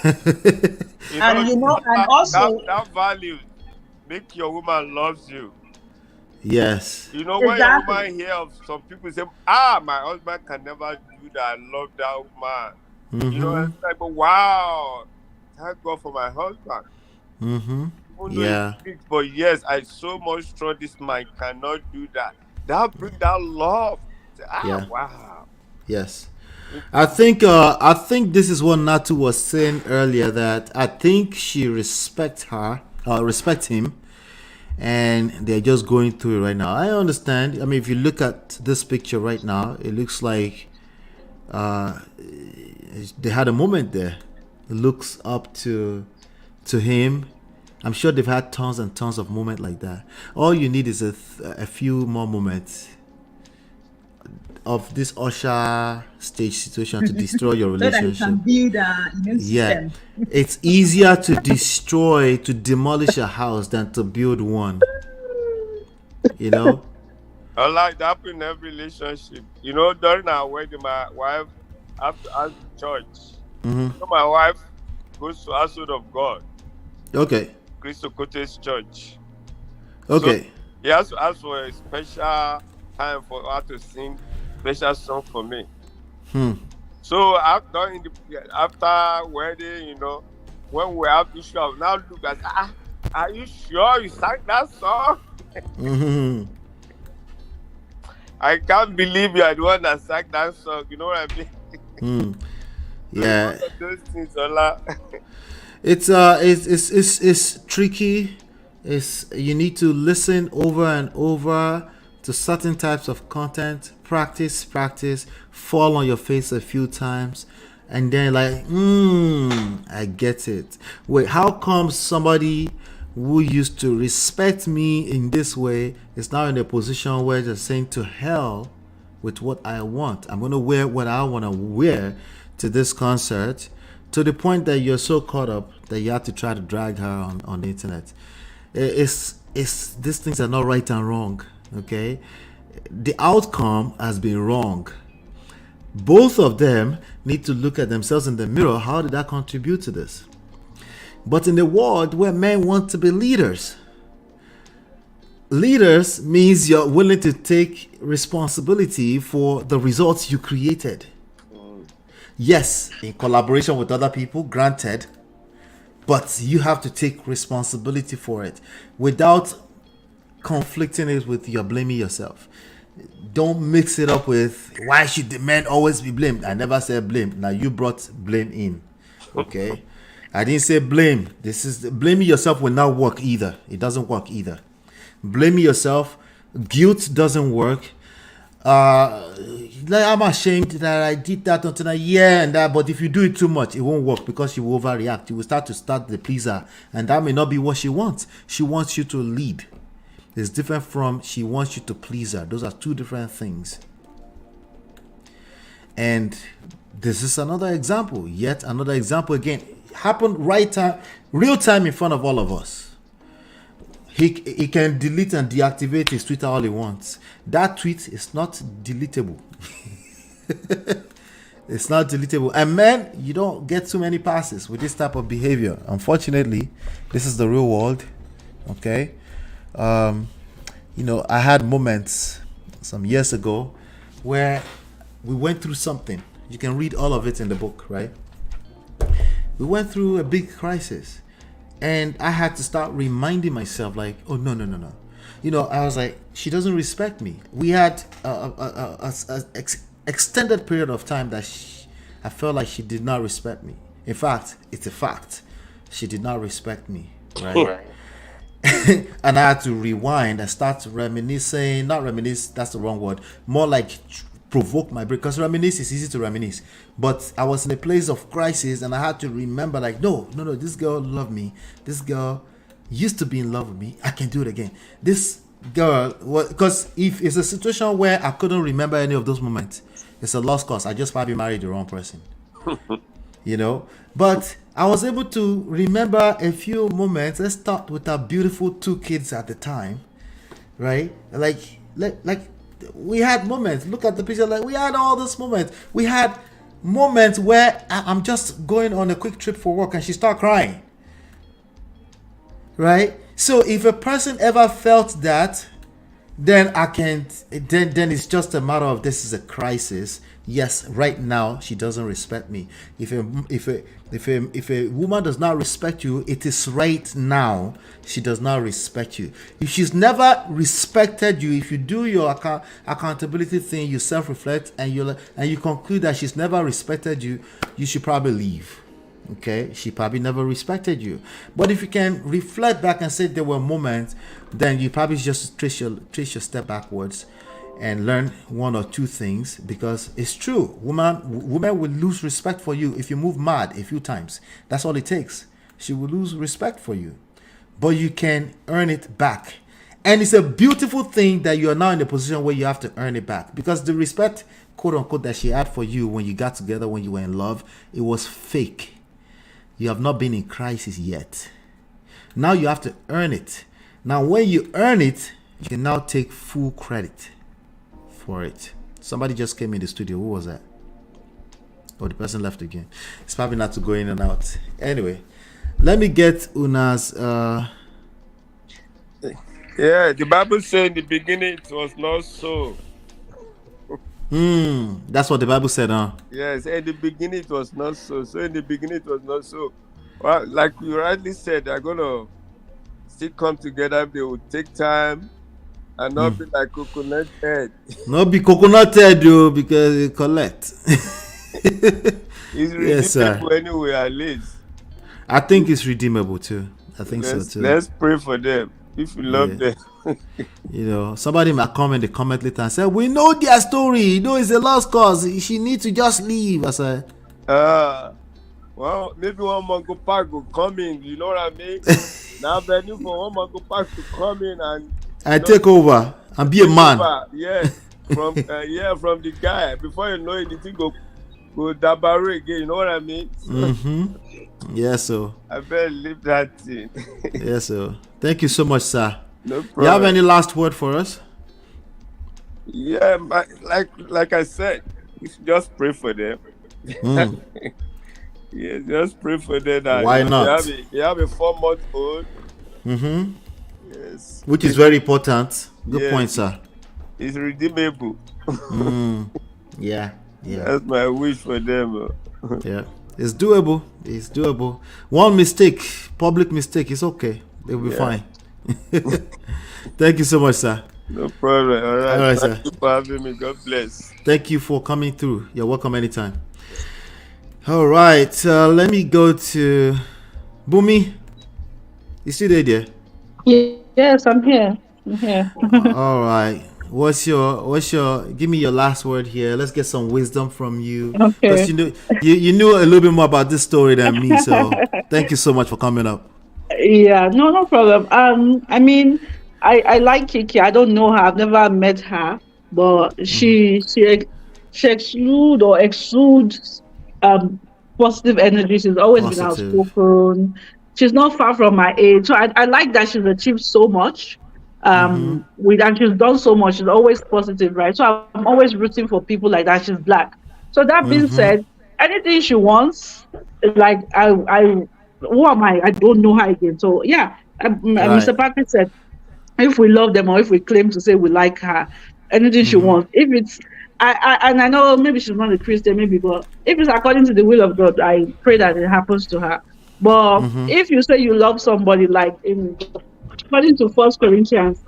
And also that value make your woman loves you. Yes. You know, when your woman hear of some people say, my husband can never do that. I love that woman. You know, it's like, but wow, thank God for my husband. Yeah. But yes, I so much trust this man cannot do that. That bring that love. Yeah. Wow. Yes. I think this is what Natu was saying earlier, that I think she respect him, and they're just going through it right now. I understand. I mean, if you look at this picture right now, it looks like they had a moment there. It looks up to him. I'm sure they've had tons and tons of moments like that. All you need is a few more moments of this usher stage situation to destroy your relationship. So that you can build an immune system. It's easier to demolish a house than to build one. You know? I like that in every relationship. You know, during our wedding, my wife, after at church, so my wife goes to Household of God. Okay. Cristo Cote's church. Okay. So he has to ask for a special time for her to sing special song for me. So after wedding, you know, when we have issue, I now look at, are you sure you sang that song? I can't believe you are the one that sang that song. You know what I mean? Yeah. Those things, Ola. It's tricky. You need to listen over and over to certain types of content. Practice, fall on your face a few times, and then like, I get it. Wait, how come somebody who used to respect me in this way is now in a position where they're saying to hell with what I want? I'm gonna wear what I want to wear to this concert, to the point that you're so caught up that you have to try to drag her on the internet. It's these things are not right and wrong, okay? The outcome has been wrong. Both of them need to look at themselves in the mirror. How did I contribute to this? But in the world where men want to be leaders means you're willing to take responsibility for the results you created. Yes, in collaboration with other people, granted, but you have to take responsibility for it without conflicting it with you're blaming yourself. Don't mix it up with why should the men always be blamed. I never said blame. Now you brought blame in. Okay. I didn't say blame. Blaming yourself will not work either. It doesn't work either. Blaming yourself, guilt doesn't work. I'm ashamed that I did that until now. Yeah, and that, but if you do it too much, it won't work because you will overreact. You will start the pleaser, and that may not be what she wants. She wants you to lead. It's different from she wants you to please her. Those are two different things. And this is another example. Yet another example again. Happened real time in front of all of us. He can delete and deactivate his Twitter all he wants. That tweet is not deletable. It's not deletable. And man, you don't get too many passes with this type of behavior. Unfortunately, this is the real world. Okay. I had moments some years ago where we went through something. You can read all of it in the book, right? We went through a big crisis, and I had to start reminding myself, like, oh no. I was like, she doesn't respect me. We had a extended period of time that I felt like she did not respect me. In fact, it's a fact. She did not respect me, right? And I had to rewind and start reminiscing. Not reminisce, that's the wrong word. More like provoke my brain. Because reminisce is easy to reminisce. But I was in a place of crisis and I had to remember, like, no, this girl loved me. This girl used to be in love with me. I can do it again. This girl, because if it's a situation where I couldn't remember any of those moments, it's a lost cause. I just probably married the wrong person. But I was able to remember a few moments. Let's start with our beautiful 2 kids at the time, right? Like we had moments. Look at the picture. Like, we had all those moments. We had moments where I'm just going on a quick trip for work and she start crying, right? So if a person ever felt that, then I can't. Then it's just a matter of, this is a crisis. Yes, right now she doesn't respect me. If a woman does not respect you, it is right now she does not respect you. If she's never respected you, if you do your accountability thing, you self-reflect and you conclude that she's never respected you, you should probably leave. Okay, she probably never respected you. But if you can reflect back and say there were moments, then you probably just trace your step backwards and learn 1 or 2 things, because it's true. Women will lose respect for you if you move mad a few times. That's all it takes. She will lose respect for you, but you can earn it back. And it's a beautiful thing that you are now in a position where you have to earn it back, because the respect, quote unquote, that she had for you when you got together, when you were in love, it was fake. You have not been in crisis yet. Now you have to earn it. Now when you earn it, you can now take full credit for it. Somebody just came in the studio. Who was that? Oh, the person left again. It's probably not to go in and out. Anyway, let me get Una's Yeah, the Bible said in the beginning it was not so. That's what the Bible said, huh? Yes, in the beginning it was not so. So in the beginning it was not so. Well, like you rightly said, they're gonna still come together. They will take time and not be like coconut head. Not be coconut head, though, because it collect. It's redeemable anyway, at least. I think it's redeemable too. I think so too. Let's pray for them if you love them. Somebody might come in the comment later and say, we know their story. It's a lost cause. She needs to just leave. I said, well, maybe one Mango Park will come in. You know what I mean? Now, venue for one Mango Park to come in and take over and be a man. Yes, from the guy. Before you know it, the thing go dabare again. You know what I mean? Yes, sir. I better leave that thing. Yes, sir. Thank you so much, sir. No problem. You have any last word for us? Yeah, like I said, you should just pray for them. Yeah, just pray for them. Why not? You have a 4-month-old. Yes. Which is very important. Good point, sir. It's redeemable. Yeah. That's my wish for them. Yeah. It's doable. One mistake, public mistake, it's okay. They'll be fine. Thank you so much, sir. No problem. All right, sir. Thank you for having me. God bless. Thank you for coming through. You're welcome anytime. All right. Let me go to Bumi. You still there, dear? Yes, I'm here. All right. What's your give me your last word here. Let's get some wisdom from you. Okay. You knew a little bit more about this story than me, so thank you so much for coming up. Yeah, no problem. I mean, I like Keke. I don't know her. I've never met her, but she exudes positive energy. She's always been outspoken. She's not far from my age, so I like that she's achieved so much. And she's done so much. She's always positive, right? So I'm always rooting for people like that. She's black. So that being said, anything she wants, like who am I? I don't know her again. So yeah, Mr. Patrick said, if we love them or if we claim to say we like her, anything she wants. If it's, I know maybe she's not a Christian, maybe, but if it's according to the will of God, I pray that it happens to her. But if you say you love somebody, like according to 1 Corinthians,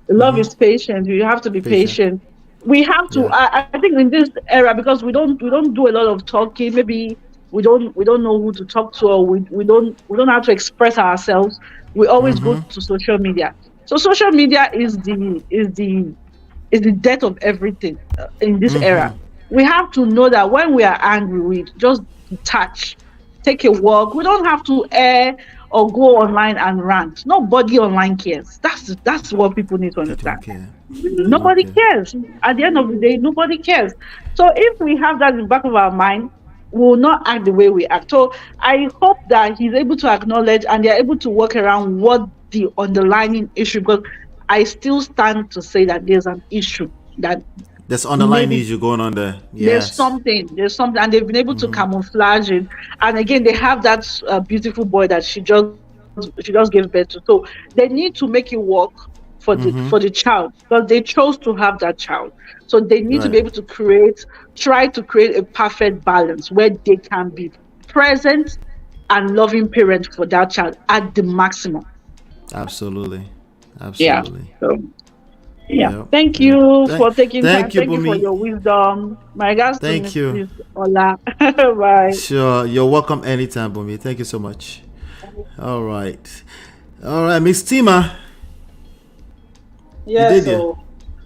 love is patient. You have to be patient. We have to. I think in this era, because we don't do a lot of talking. Maybe we don't know who to talk to, or we don't know how to express ourselves. We always go to social media. So social media is the death of everything in this era. We have to know that when we are angry, we just detach, take a walk. We don't have to air or go online and rant. Nobody online cares. That's what people need to They don't understand. care. They don't Nobody care. cares. At the end of the day, nobody cares. So if we have that in the back of our mind, we will not act the way we act. So I hope that he's able to acknowledge and they're able to work around what the underlying issue, because I still stand to say that there's an issue that There's underlying maybe issue going on there. there's Yes. something, and they've been able to camouflage it. And again, they have that beautiful boy that she just gave birth to. So they need to make it work for the child, because they chose to have that child. So they need to be Right. able to try to create a perfect balance where they can be present and loving parent for that child at the maximum. Absolutely. Yeah. Absolutely. So yeah. Yep. Thank Yep. you for taking time. Thank you, Thank you for Bumi. your wisdom. My regards to Thank you. Miss Ola. Bye. Sure. You're welcome anytime, Bumi. Thank you so much. All right. All right, Miss Tima. Yeah, did you? so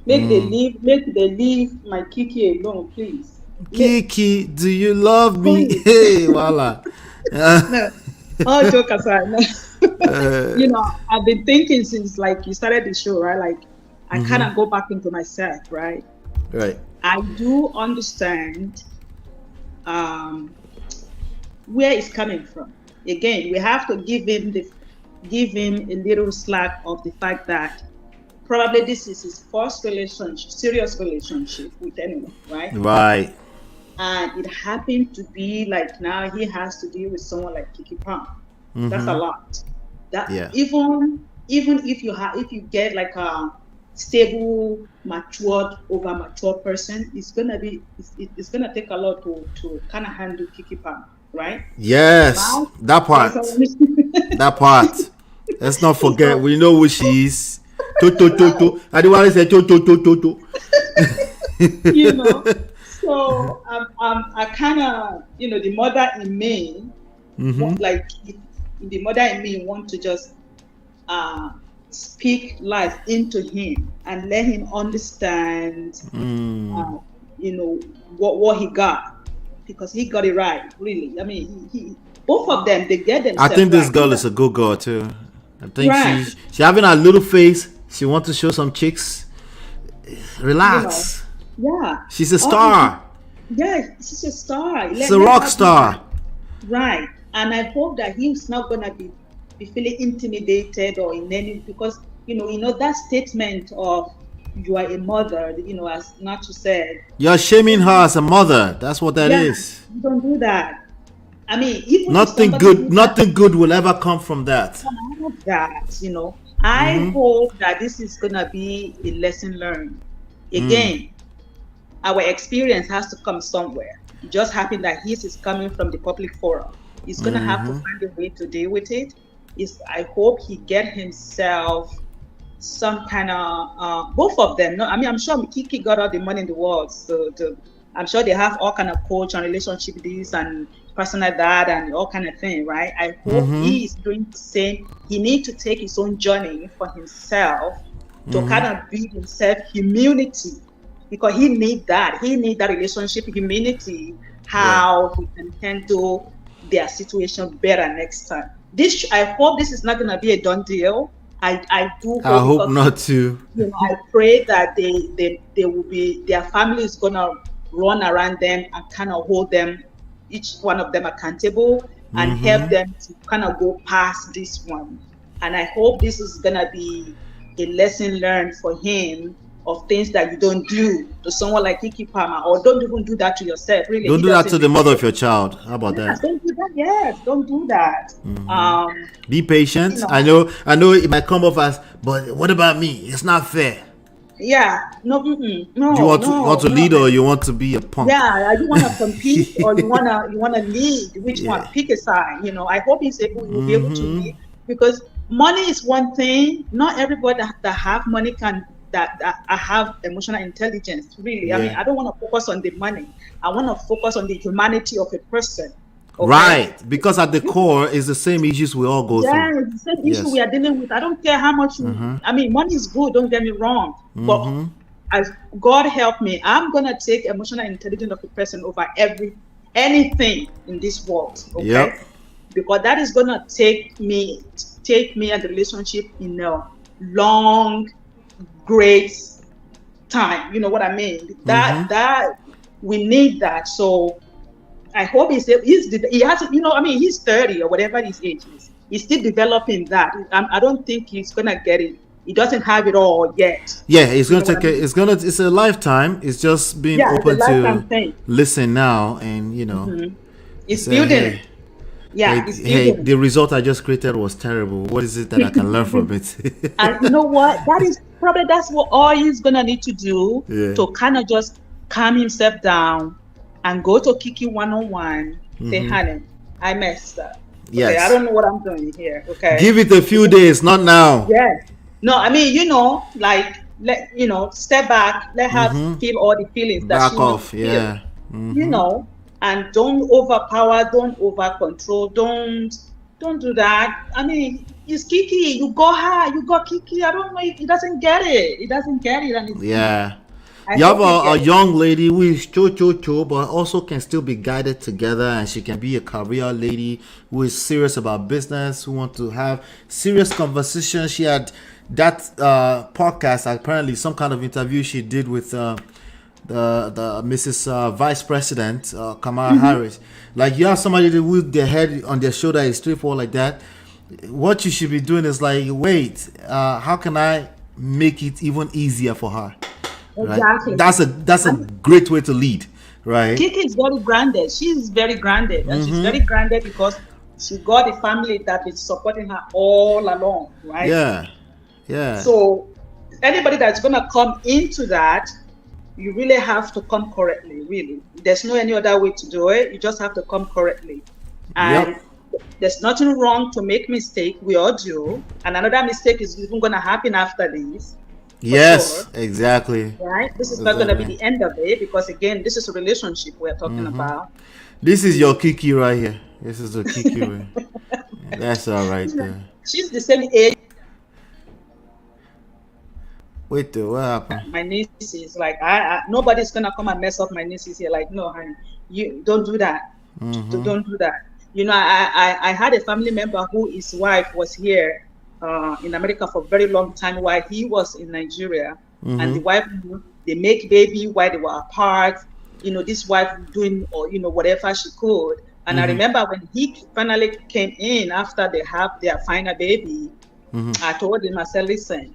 make they leave my Kiki alone, please. Kiki, do you love me? Please. Hey, voila. No, all joke aside, no. You know, I've been thinking since like you started the show, right? Like I kind of go back into myself, right? Right. I do understand where it's coming from. Again, we have to give him a little slack of the fact that probably this is his first relationship, serious relationship with anyone, right? Right. And it happened to be like now he has to deal with someone like Keke Palmer. That's a lot. That Yeah. even if you get like a stable, matured, over mature person, it's gonna take a lot to kind of handle Keke Palmer, right? Yes. Now, That part. That part. Let's not forget. We know who she is. To. I don't want to say to. You know. So I kind of, the mother in me, like the mother in me want to just speak life into him and let him understand, what he got, because he got it right, really. I mean, he both of them, they get themselves I think this right. girl is a good girl too. I think Right. she having a little face. She wants to show some chicks. Relax. Yeah. She's a star. Yeah, she's a star. She's a rock star. Right. And I hope that he's not gonna be feeling intimidated or in any, because that statement of you are a mother, as Nacho said. You're shaming her as a mother. That's what that is. You don't do that. I mean, even Nothing good will ever come from that. I hope that this is gonna be a lesson learned. Again, our experience has to come somewhere. It just happened that his is coming from the public forum. He's gonna have to find a way to deal with it. I hope he get himself some kind of both of them. No, I mean, I'm sure Kiki got all the money in the world, so I'm sure they have all kind of coach and relationship this and personal that and all kind of thing, right? I hope he is doing the same. He needs to take his own journey for himself to kind of build himself humility, because he need that. He need that relationship humility, how he can handle their situation better next time. I hope this is not gonna be a done deal. I hope not to. I pray that they will be, their family is gonna run around them and kind of hold them, each one of them accountable, and help them to kind of go past this one. And I hope this is gonna be a lesson learned for him of things that you don't do to someone like Keke Palmer, or don't even do that to yourself. Really, don't do that to the mother of your child. How about that? Don't do that. Yes, don't do that. Be patient. I know it might come off as, but what about me? It's not fair. Yeah, no. Do you want to lead, or you want to be a punk? Yeah, you want to compete, or you wanna lead. Which one? Pick a side. I hope will be able to lead, because money is one thing. Not everybody that have money can that have emotional intelligence. Really, I mean, I don't want to focus on the money. I want to focus on the humanity of a person. Okay? Right, because at the core is the same issues we all go Yeah, through. it's the same issue we are dealing with. I don't care how much I mean, money is good, don't get me wrong. But as God help me, I'm gonna take emotional intelligence of a person over anything in this world. Okay. Yep. Because that is gonna take me and the relationship in a long, great time. You know what I mean? That we need that. So I hope he has, you know, I mean, he's 30 or whatever his age is. He's still developing that. I don't think he's gonna get it. He doesn't have it all yet. Yeah, it's gonna take it's a lifetime. It's just being open to listen now, and you know, it's building. The result I just created was terrible. What is it that I can learn from it? And you know what? That's what all he's gonna need to do to kind of just calm himself down and go to Keke one-on-one. Say, honey, I messed up. Yes. Okay, I don't know what I'm doing here. Okay. Give it a few days, not now. Yes. No, I mean, you know, like step back, let her feel all the feelings that back she off, wants to feel. You know, and don't overpower, don't over control, don't do that. I mean, it's Keke. You got her, you got Keke. I don't know if he doesn't get it. He doesn't get it, and it's you have a young lady who is cho, but also can still be guided together, and she can be a career lady who is serious about business, who want to have serious conversations. She had that podcast, apparently some kind of interview she did with the Mrs. Vice President Kamala Harris. Like, you have somebody with their head on their shoulder is straightforward like that. What you should be doing is like, wait, how can I make it even easier for her? Exactly. Right? That's a great way to lead, right? Keke is very grounded. She's very grounded, and she's very grounded because she got a family that is supporting her all along, right? Yeah. So anybody that's gonna come into that, you really have to come correctly. Really, there's no any other way to do it. You just have to come correctly, and there's nothing wrong to make mistake. We all do, and another mistake is even gonna happen after this. Yes, exactly. Right? This is not going to be the end of it, because again, this is a relationship we're talking about. This is your Keke right here. This is the Keke. That's all right there. She's the same age. Wait, what happened? My nieces, like, nobody's going to come and mess up my nieces here. Like, no, honey, you don't do that. Don't do that. You know, I had a family member who his wife was here in America for a very long time while he was in Nigeria, and the wife, they make baby while they were apart. You know, this wife doing, or you know, whatever she could. And I remember when he finally came in after they have their final baby, I told him, I said, listen,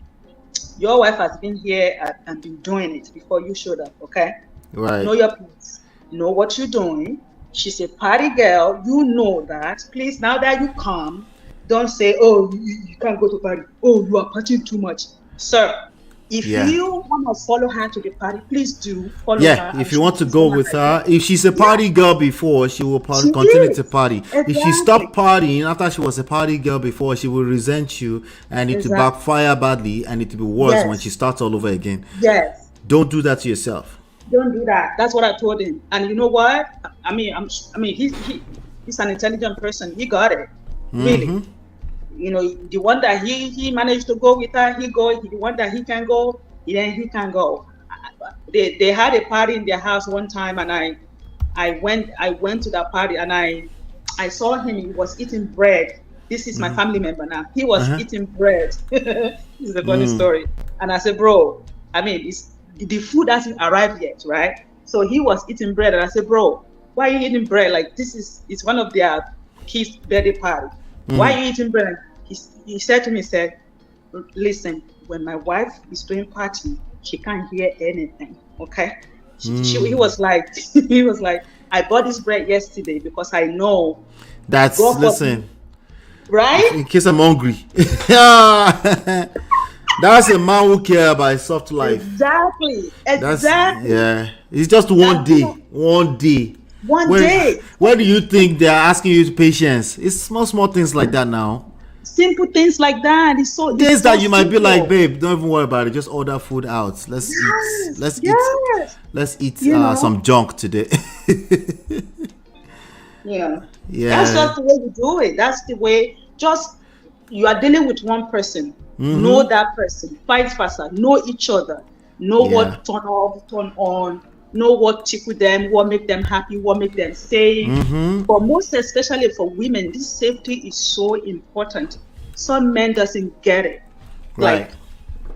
your wife has been here and been doing it before you showed up. Okay, right? Know your place. Know what you're doing. She's a party girl. You know that. Please, now that you come, don't say, oh, you can't go to party. Oh, you are partying too much. Sir, if you want to follow her to the party, please do follow her. Yeah, if you want to go with her. If she's a party girl before, she will continue to party. Exactly. If she stopped partying after she was a party girl before, she will resent you, and it will backfire badly, and it will be worse when she starts all over again. Yes. Don't do that to yourself. Don't do that. That's what I told him. And you know what? I mean, he's an intelligent person. He got it. Really. You know, the one that he managed to go with her, he go. The one that he can go, then he can go. They had a party in their house one time, and I went to that party, and I saw him. He was eating bread. This is my family member now. He was eating bread. This is a funny story. And I said, bro, I mean, the food hasn't arrived yet, right? So he was eating bread, and I said, bro, why are you eating bread? Like, it's one of their kids' birthday party. Why are you eating bread? He said to me, listen, when my wife is doing party, she can't hear anything. Okay. He was like, I bought this bread yesterday because I know that's listen. Right? In case I'm hungry. That's a man who cares about his soft life. Exactly. It's just one day. One day. Where do you think they're asking you to patience? It's small things like that now. Simple things like that. It's so things that you simple. might be like, babe, don't even worry about it. Just order food out. Let's eat. Let's eat some junk today. Yeah. That's Yeah. just the way you do it. That's the way. Just you are dealing with one person. Know Mm-hmm. that person. Vice versa. Know each other. Know Yeah. what turn off, turn on. Know what tickle them, what make them happy, what make them safe. Mm-hmm. For most, especially for women, this safety is so important. Some men doesn't get it. Right. Like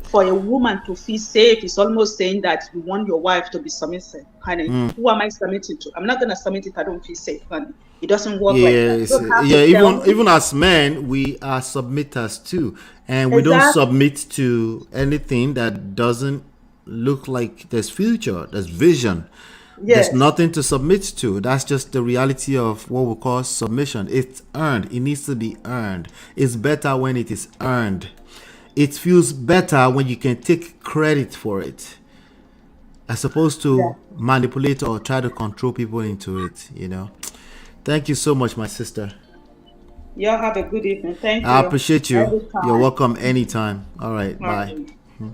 for a woman to feel safe is almost saying that you want your wife to be submissive. Honey, Mm. who am I submitting to? I'm not gonna submit if I don't feel safe, honey. It doesn't work like that. You Yes. don't have Yeah. to tell me. Even as men, we are submitters too, and we don't Exactly. submit to anything that doesn't look like there's future, there's vision. There's Yes. nothing to submit to. That's just the reality of what we call submission. It's earned. It needs to be earned. It's better when it is earned. It feels better when you can take credit for it, as opposed Yeah. to manipulate or try to control people into it. You know. Thank you so much, my sister. Y'all have a good evening. Thank I you. appreciate you. You're Anytime. welcome anytime. All right. Bye. Okay.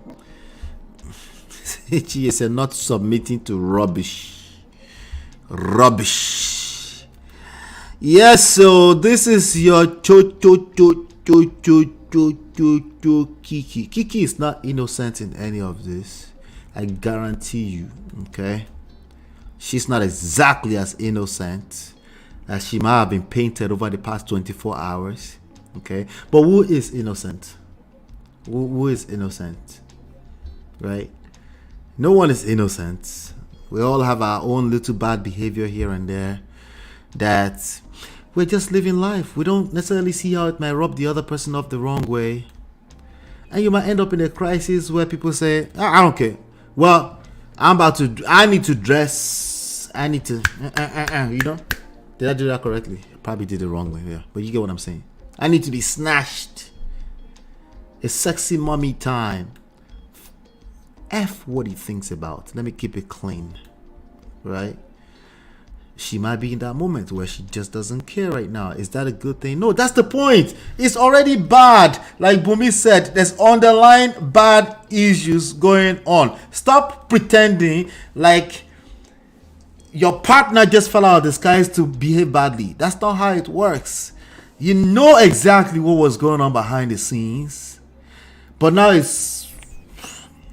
She said not submitting to rubbish. Rubbish. Yes, so this is your Kiki. Kiki is not innocent in any of this. I guarantee you. Okay. She's not exactly as innocent as she might have been painted over the past 24 hours. Okay. But who is innocent? Who is innocent? Right? No one is innocent. We all have our own little bad behavior here and there that we're just living life. We don't necessarily see how it might rub the other person off the wrong way. And you might end up in a crisis where people say, I don't care. Well, I need to dress. I need to, you know? Did I do that correctly? I probably did it wrong way, yeah. But you get what I'm saying. I need to be snatched. It's sexy mommy time. F what he thinks about. Let me keep it clean. Right? She might be in that moment where she just doesn't care right now. Is that a good thing? No, that's the point. It's already bad. Like Bumi said, there's underlying bad issues going on. Stop pretending like your partner just fell out of the skies to behave badly. That's not how it works. You know exactly what was going on behind the scenes. But now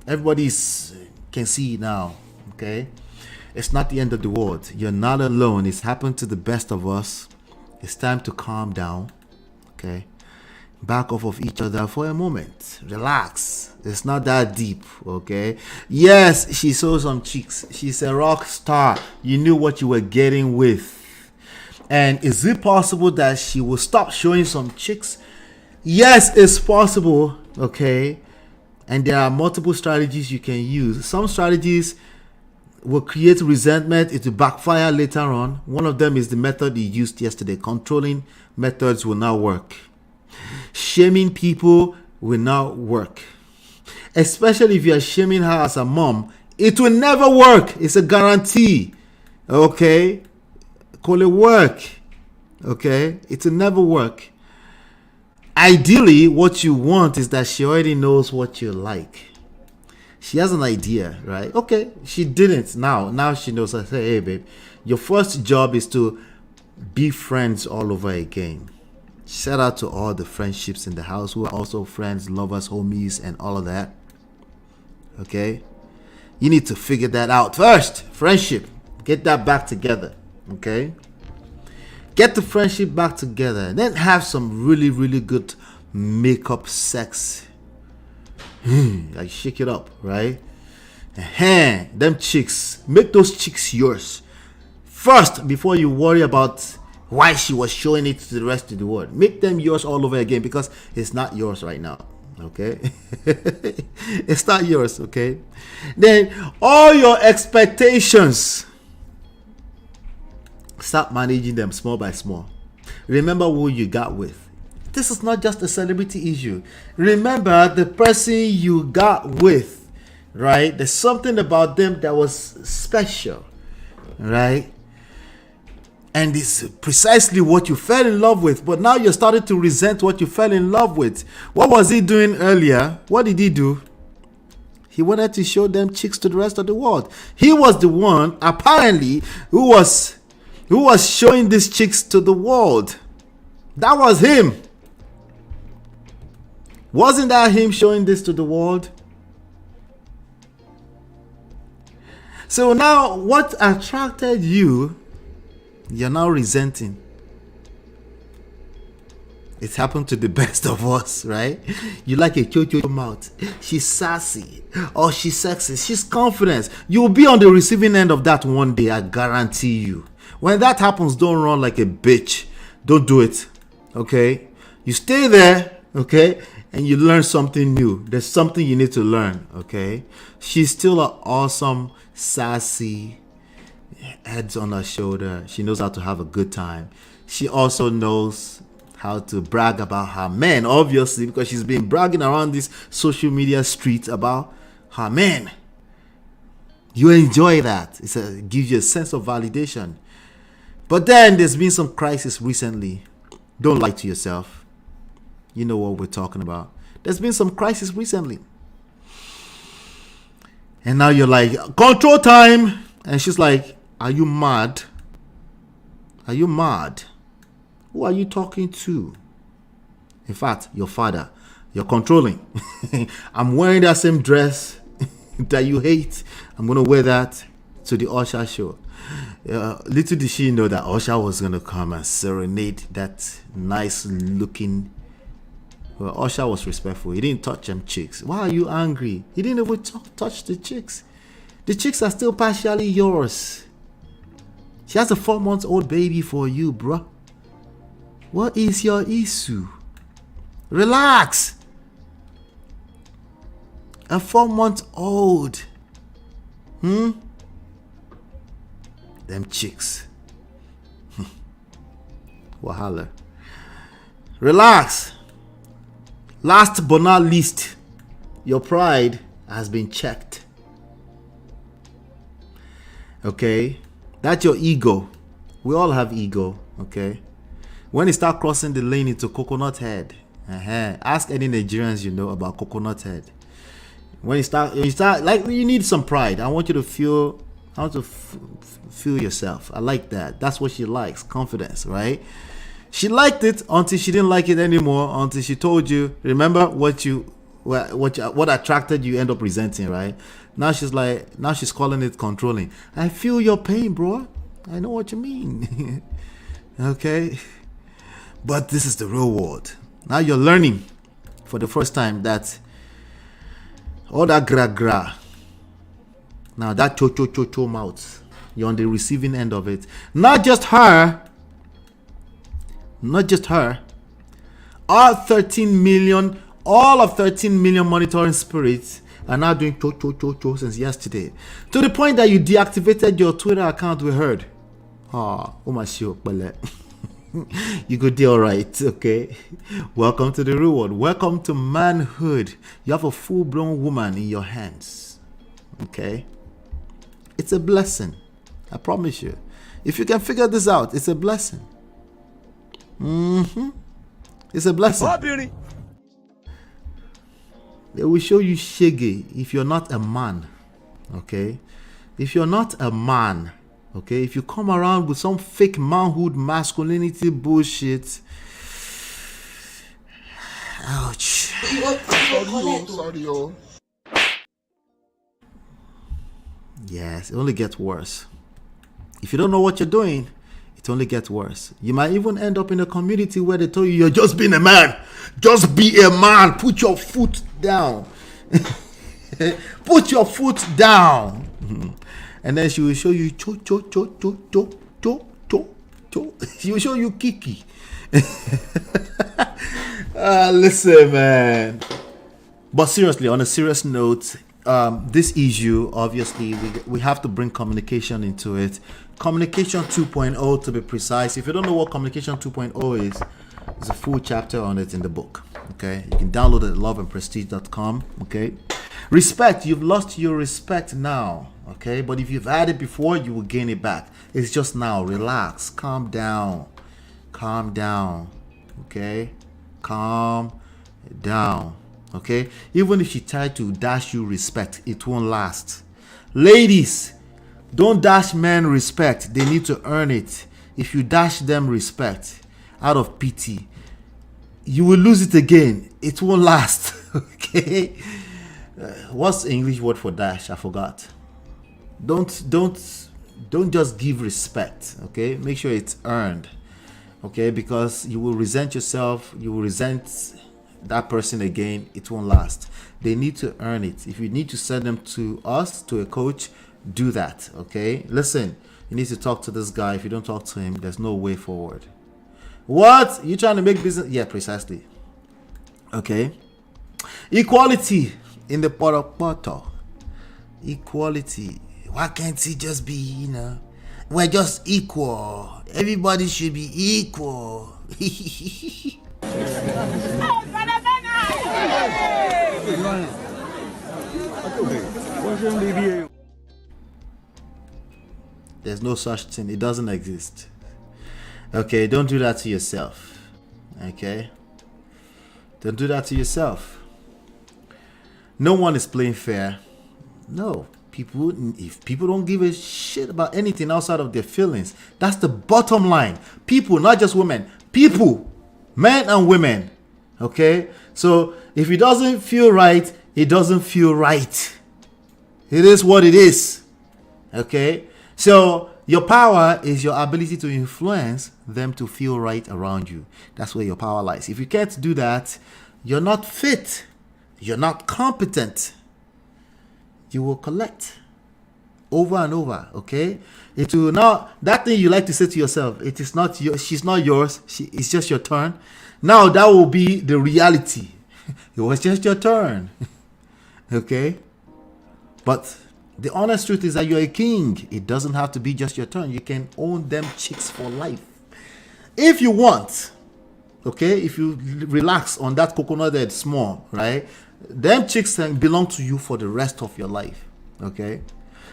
everybody can see it now. Okay? It's not the end of the world. You're not alone. It's happened to the best of us. It's time to calm down. Okay? Back off of each other for a moment. Relax. It's not that deep. Okay? Yes, she saw some cheeks. She's a rock star. You knew what you were getting with. And is it possible that she will stop showing some chicks? Yes, it's possible. Okay? And there are multiple strategies you can use. Some strategies will create resentment. It will backfire later on. One of them is the method you used yesterday. Controlling methods will not work. Shaming people will not work. Especially if you are shaming her as a mom. It will never work. It's a guarantee. Okay? Call it work. Okay? It will never work. Ideally, what you want is that she already knows what you like. She has an idea, right? Okay, she didn't. Now she knows. I say, hey, babe, your first job is to be friends all over again. Shout out to all the friendships in the house who are also friends, lovers, homies, and all of that. Okay? You need to figure that out first. Friendship. Get that back together. Okay? Get the friendship back together. And then have some really, really good makeup sex. Like shake it up, right? Them chicks. Make those chicks yours. First, before you worry about why she was showing it to the rest of the world. Make them yours all over again because it's not yours right now. Okay? It's not yours, okay? Then all your expectations, start managing them small by small. Remember who you got with. This is not just a celebrity issue. Remember the person you got with, right? There's something about them that was special, right? And it's precisely what you fell in love with. But now you're starting to resent what you fell in love with. What was he doing earlier? What did he do? He wanted to show them chicks to the rest of the world. He was the one, apparently, who who was showing these chicks to the world. That was him. Wasn't that him showing this to the world? So now what attracted you, you're now resenting. It's happened to the best of us, right? You like a cho-cho mouth. She's sassy. Or she's sexy. She's confident. You'll be on the receiving end of that one day, I guarantee you. When that happens, don't run like a bitch. Don't do it, okay? You stay there, okay? And you learn something new. There's something you need to learn, okay? She's still an awesome, sassy, heads on her shoulder. She knows how to have a good time. She also knows how to brag about her men, obviously, because she's been bragging around this social media street about her men. You enjoy that. It gives you a sense of validation. But then there's been some crisis recently. Don't lie to yourself. You know what we're talking about. There's been some crisis recently. And now you're like, control time. And she's like, are you mad? Are you mad? Who are you talking to? In fact, your father. You're controlling. I'm wearing that same dress that you hate. I'm going to wear that to the Usher show. Little did she know that Usher was going to come and serenade that nice looking. Well, Usher was respectful. He didn't touch them chicks. Why are you angry? He didn't even touch the chicks. The chicks are still partially yours. She has a 4-month-old baby for you, bruh. What is your issue? Relax. A 4-month-old. Them chicks. Wahala. Relax. Last but not least, your pride has been checked. Okay? That's your ego. We all have ego. Okay? When you start crossing the lane into coconut head, ask any Nigerians you know about coconut head. When you start, like, you need some pride. I want you to feel how to feel yourself. I like that. That's what she likes, confidence, right? She liked it until she didn't like it anymore. Until she told you, remember what attracted you, end up resenting, right? Now she's calling it controlling. I feel your pain, bro. I know what you mean. Okay. But this is the real world. Now you're learning for the first time that all that gra, now that cho mouth, you're on the receiving end of it. Not just her. All of 13 million monitoring spirits are now doing cho since yesterday. To the point that you deactivated your Twitter account, we heard. You could do alright, okay? Welcome to the real world. Welcome to manhood. You have a full-blown woman in your hands. Okay? It's a blessing. I promise you. If you can figure this out, it's a blessing. It's a blessing. They will show you shaggy if you're not a man. Okay? If you're not a man, okay, if you come around with some fake manhood, masculinity bullshit, ouch. Yes, it only gets worse. If you don't know what you're doing, it only gets worse. You might even end up in a community where they tell you you're just being a man. Just be a man. Put your foot down. Put your foot down. And then she will show you cho. She will show you Keke. Listen, man. But seriously, on a serious note, this issue, obviously, we have to bring communication into it. Communication 2.0 to be precise. If you don't know what communication 2.0 is, there's a full chapter on it in the book. Okay, you can download it at loveandprestige.com. Okay, respect. You've lost your respect now. Okay, but if you've had it before, you will gain it back. It's just now. Relax. Calm down. Okay, calm down. Okay, even if she tried to dash you respect, it won't last. Ladies, don't dash men respect. They need to earn it. if you dash them respect out of pity, you will lose it again. It won't last. Okay. What's the English word for dash? I forgot. Don't just give respect. Okay, make sure it's earned. Okay, because you will resent yourself. You will resent that person again. It won't last. They need to earn it. If you need to send them to us, to a coach, do that. Okay, listen, you need to talk to this guy. If you don't talk to him, there's no way forward. What? You trying to make business? Yeah, precisely. Okay. Equality in the poto. Equality. Why can't it just be, we're just equal. Everybody should be equal. There's no such thing. It doesn't exist. Okay, don't do that to yourself. Okay? Don't do that to yourself. No one is playing fair. No. If people don't give a shit about anything outside of their feelings, that's the bottom line. People, not just women. People, men and women. Okay? So, if it doesn't feel right, it doesn't feel right. It is what it is. Okay? So, your power is your ability to influence them to feel right around you. That's where your power lies. If you can't do that, you're not fit. You're not competent. You will collect over and over. Okay? It will not, that thing you like to say to yourself, it is not yours. She's not yours. It's just your turn. Now that will be the reality. It was just your turn. Okay? But the honest truth is that you're a king. It doesn't have to be just your turn. You can own them chicks for life. If you want, okay, if you relax on that coconut head small, right? Them chicks can belong to you for the rest of your life. Okay?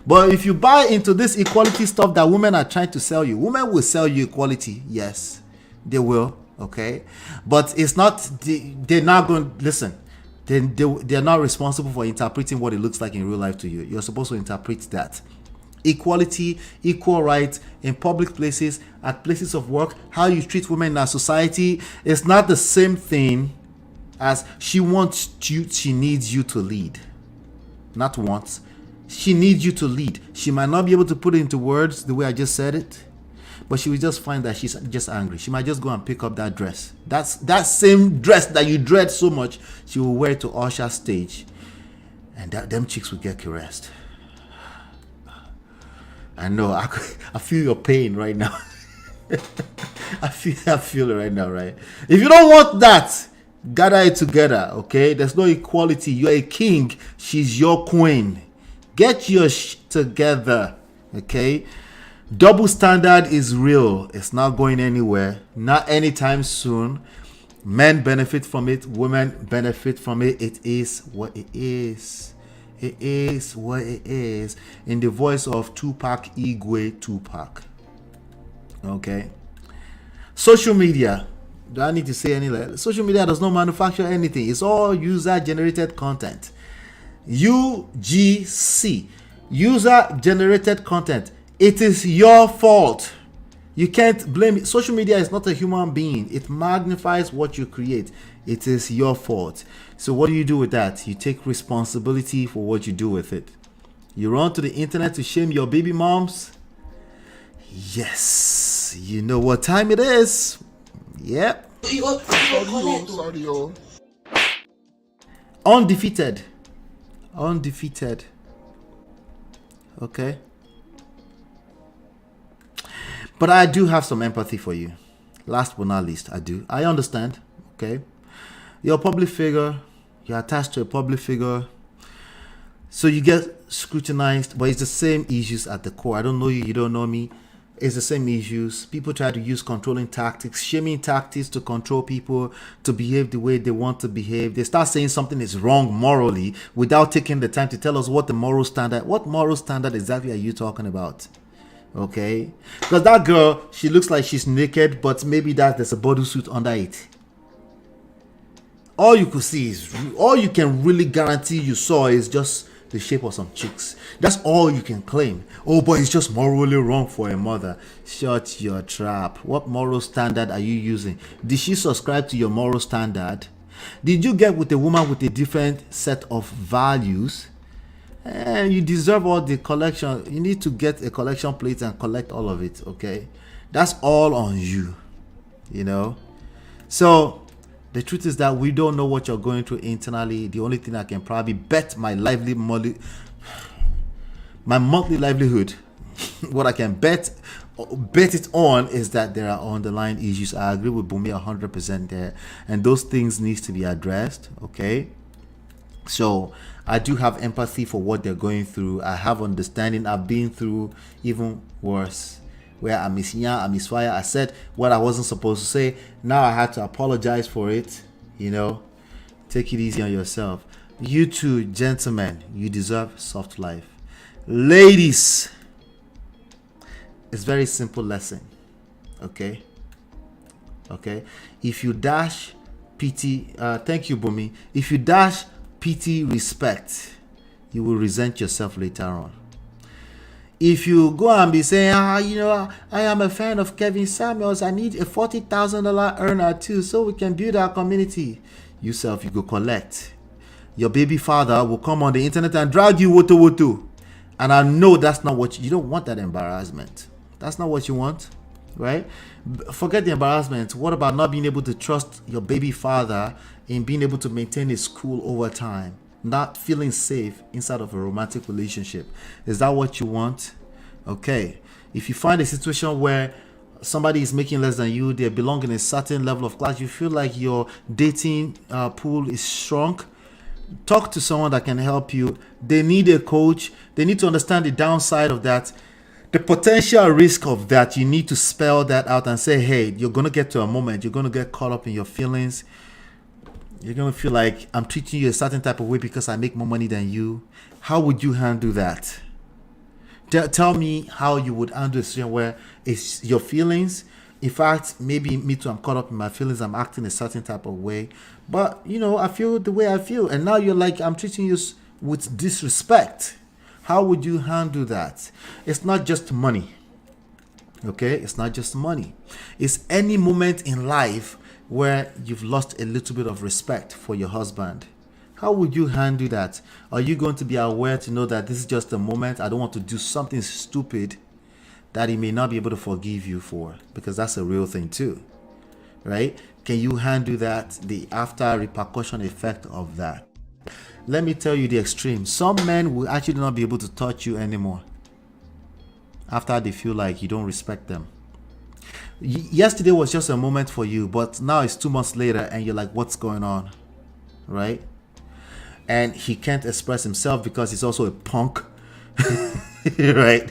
But if you buy into this equality stuff that women are trying to sell you, women will sell you equality. Yes, they will. Okay? But it's not, they're not going to, listen, they're not responsible for interpreting what it looks like in real life to you. You're supposed to interpret that. Equality, equal rights in public places, at places of work, how you treat women in our society is not the same thing as she wants you, she needs you to lead. Not wants. She needs you to lead. She might not be able to put it into words the way I just said it, but she will just find that she's just angry. She might just go and pick up that dress. That's that same dress that you dread so much, she will wear it to usher stage. And them chicks will get caressed. I know, I feel your pain right now. I feel it right now, right? If you don't want that, gather it together, okay? There's no equality. You're a king. She's your queen. Get your together, okay? Double standard is real. It's not going anywhere. Not anytime soon. Men benefit from it. Women benefit from it. It is what it is. It is what it is. In the voice of Tupac Igwe Tupac. Okay. Social media. Do I need to say any? Social media does not manufacture anything. It's all user-generated content. UGC. User-generated content. It is your fault. You can't blame it. Social media is not a human being. It magnifies what you create. It is your fault. So what do you do with that? You take responsibility for what you do with it. You run to the internet to shame your baby moms? Yes. You know what time it is. Yep. Undefeated. Undefeated. Okay. But I do have some empathy for you. Last but not least, I do. I understand. Okay. You're a public figure. You're attached to a public figure. So you get scrutinized, but it's the same issues at the core. I don't know you. You don't know me. It's the same issues. People try to use controlling tactics, shaming tactics to control people to behave the way they want to behave. They start saying something is wrong morally without taking the time to tell us what the moral standard, what moral standard exactly are you talking about? Okay, because that girl, she looks like she's naked, but maybe there's a bodysuit under it. All you could see is, all you can really guarantee you saw is just the shape of some chicks. That's all you can claim. Oh, but it's just morally wrong for a mother. Shut your trap. What moral standard are you using? Did she subscribe to your moral standard? Did you get with a woman with a different set of values? And you deserve all the collection. You need to get a collection plate and collect all of it, okay? That's all on you, you know? So the truth is that we don't know what you're going through internally. The only thing I can probably bet my monthly livelihood, what I can bet it on is that there are underlying issues. I agree with Bumi 100% there, and those things needs to be addressed, okay? So I do have empathy for what they're going through. I have understanding. I've been through even worse, where I misfire. I said what I wasn't supposed to say. Now I had to apologize for it. You know, take it easy on yourself. You too, gentlemen, you deserve soft life. Ladies, it's very simple lesson. Okay. If you dash pity, thank you, Bumi. If you dash pity, respect, you will resent yourself later on. If you go and be saying, I am a fan of Kevin Samuels, I need a $40,000 earner too, so we can build our community. You go collect. Your baby father will come on the internet and drag you woto. And I know that's not what you don't want, that embarrassment. That's not what you want, right? Forget the embarrassment. What about not being able to trust your baby father in being able to maintain his cool over time? Not feeling safe inside of a romantic relationship. Is that what you want? Okay. If you find a situation where somebody is making less than you, they belong in a certain level of class, you feel like your dating pool is shrunk, talk to someone that can help you. They need a coach. They need to understand the downside of that, the potential risk of that. You need to spell that out and say, hey, you're going to get to a moment, you're going to get caught up in your feelings. You're going to feel like I'm treating you a certain type of way because I make more money than you. How would you handle that? Tell me how you would handle a situation where it's your feelings. In fact, maybe me too, I'm caught up in my feelings. I'm acting a certain type of way. But, I feel the way I feel. And now you're like, I'm treating you with disrespect. How would you handle that? It's not just money. Okay? It's not just money. It's any moment in life where you've lost a little bit of respect for your husband. How would you handle that? Are you going to be aware to know that this is just a moment? I don't want to do something stupid that he may not be able to forgive you for, because that's a real thing too, right? Can you handle that, the after repercussion effect of that? Let me tell you the extreme. Some men will actually not be able to touch you anymore after they feel like you don't respect them. Yesterday was just a moment for you, but now it's 2 months later and you're like, what's going on, right? And he can't express himself because he's also a punk, right?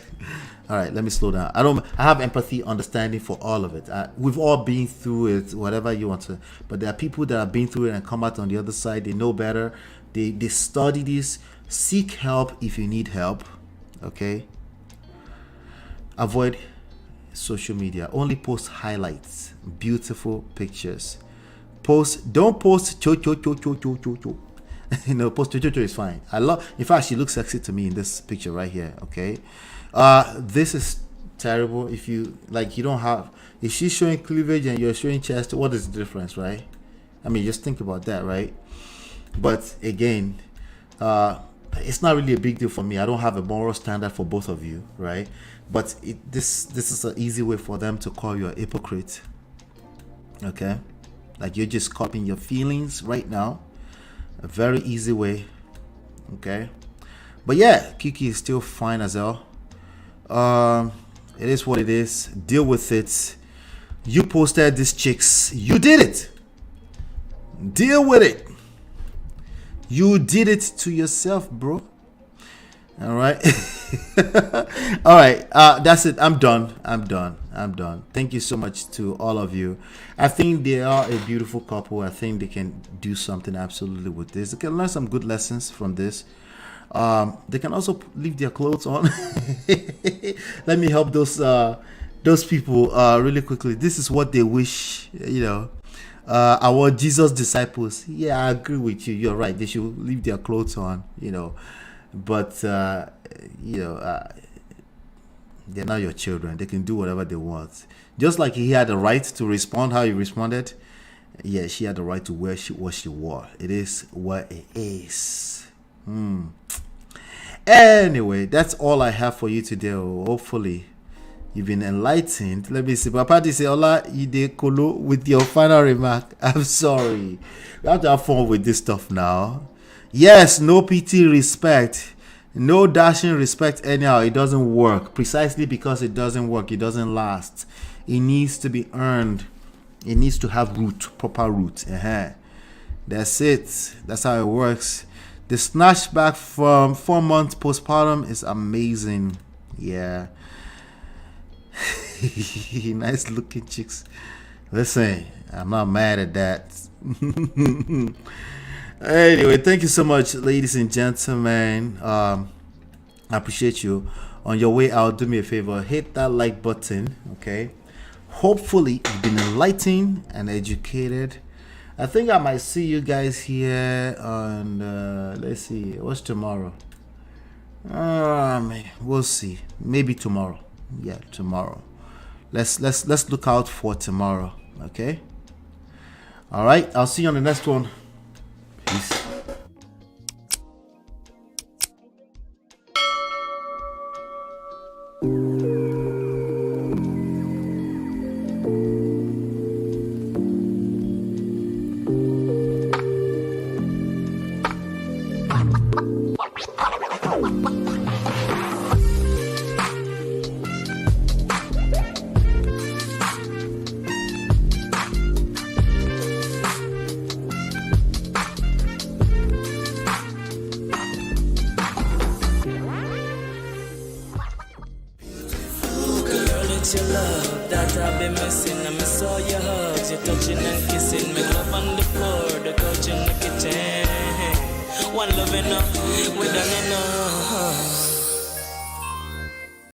All right, let me slow down. I have empathy, understanding for all of it. We've all been through it, whatever you want to. But there are people that have been through it and come out on the other side. They know better. They study this. Seek help if you need help. Okay. Avoid social media. Only post highlights, beautiful pictures. Don't post cho. Post cho is fine. In fact, she looks sexy to me in this picture right here. Okay. This is terrible. If you if she's showing cleavage and you're showing chest, what is the difference, right? I mean, just think about that, right? But again, it's not really a big deal for me. I don't have a moral standard for both of you, right? But this is an easy way for them to call you a hypocrite. Okay, like you're just copying your feelings right now. A very easy way. Okay, but yeah, Keke is still fine as hell. It is what it is. Deal with it. You posted these chicks. You did it. Deal with it. You did it to yourself, bro. All right. All right. That's it. I'm done. Thank you so much to all of you. I think they are a beautiful couple. I think they can do something absolutely with this. They can learn some good lessons from this. They can also leave their clothes on. Let me help those people really quickly. This is what they wish, our Jesus disciples. Yeah, I agree with you. You're right. They should leave their clothes on. but they're not your children. They can do whatever they want. Just like he had the right to respond how he responded, yeah, she had the right to wear what she wore. It is what it is. Anyway, that's all I have for you today. Hopefully, you've been enlightened. Let me see. Papa say, Ola, Ide Kolo, with your final remark. I'm sorry. We have to have fun with this stuff now. Yes, no PT respect. No dashing respect anyhow. It doesn't work. Precisely because it doesn't work. It doesn't last. It needs to be earned. It needs to have root. Proper root. That's it. That's how it works. The snatch back from 4 months postpartum is amazing. Yeah. Nice looking chicks. Listen, I'm not mad at that. Anyway, thank you so much, ladies and gentlemen. I appreciate you. On your way out, do me a favor, hit that like button. Okay. Hopefully you've been enlightened and educated. I think I might see you guys here on let's see, what's tomorrow? We'll see. Maybe tomorrow. Yeah, tomorrow. Let's look out for tomorrow. Okay. All right. I'll see you on the next one. Peace. Your love that I've been missing. I miss all your hugs, your touching and kissing. Make love on the floor, the couch in the kitchen. One loving up, we done enough.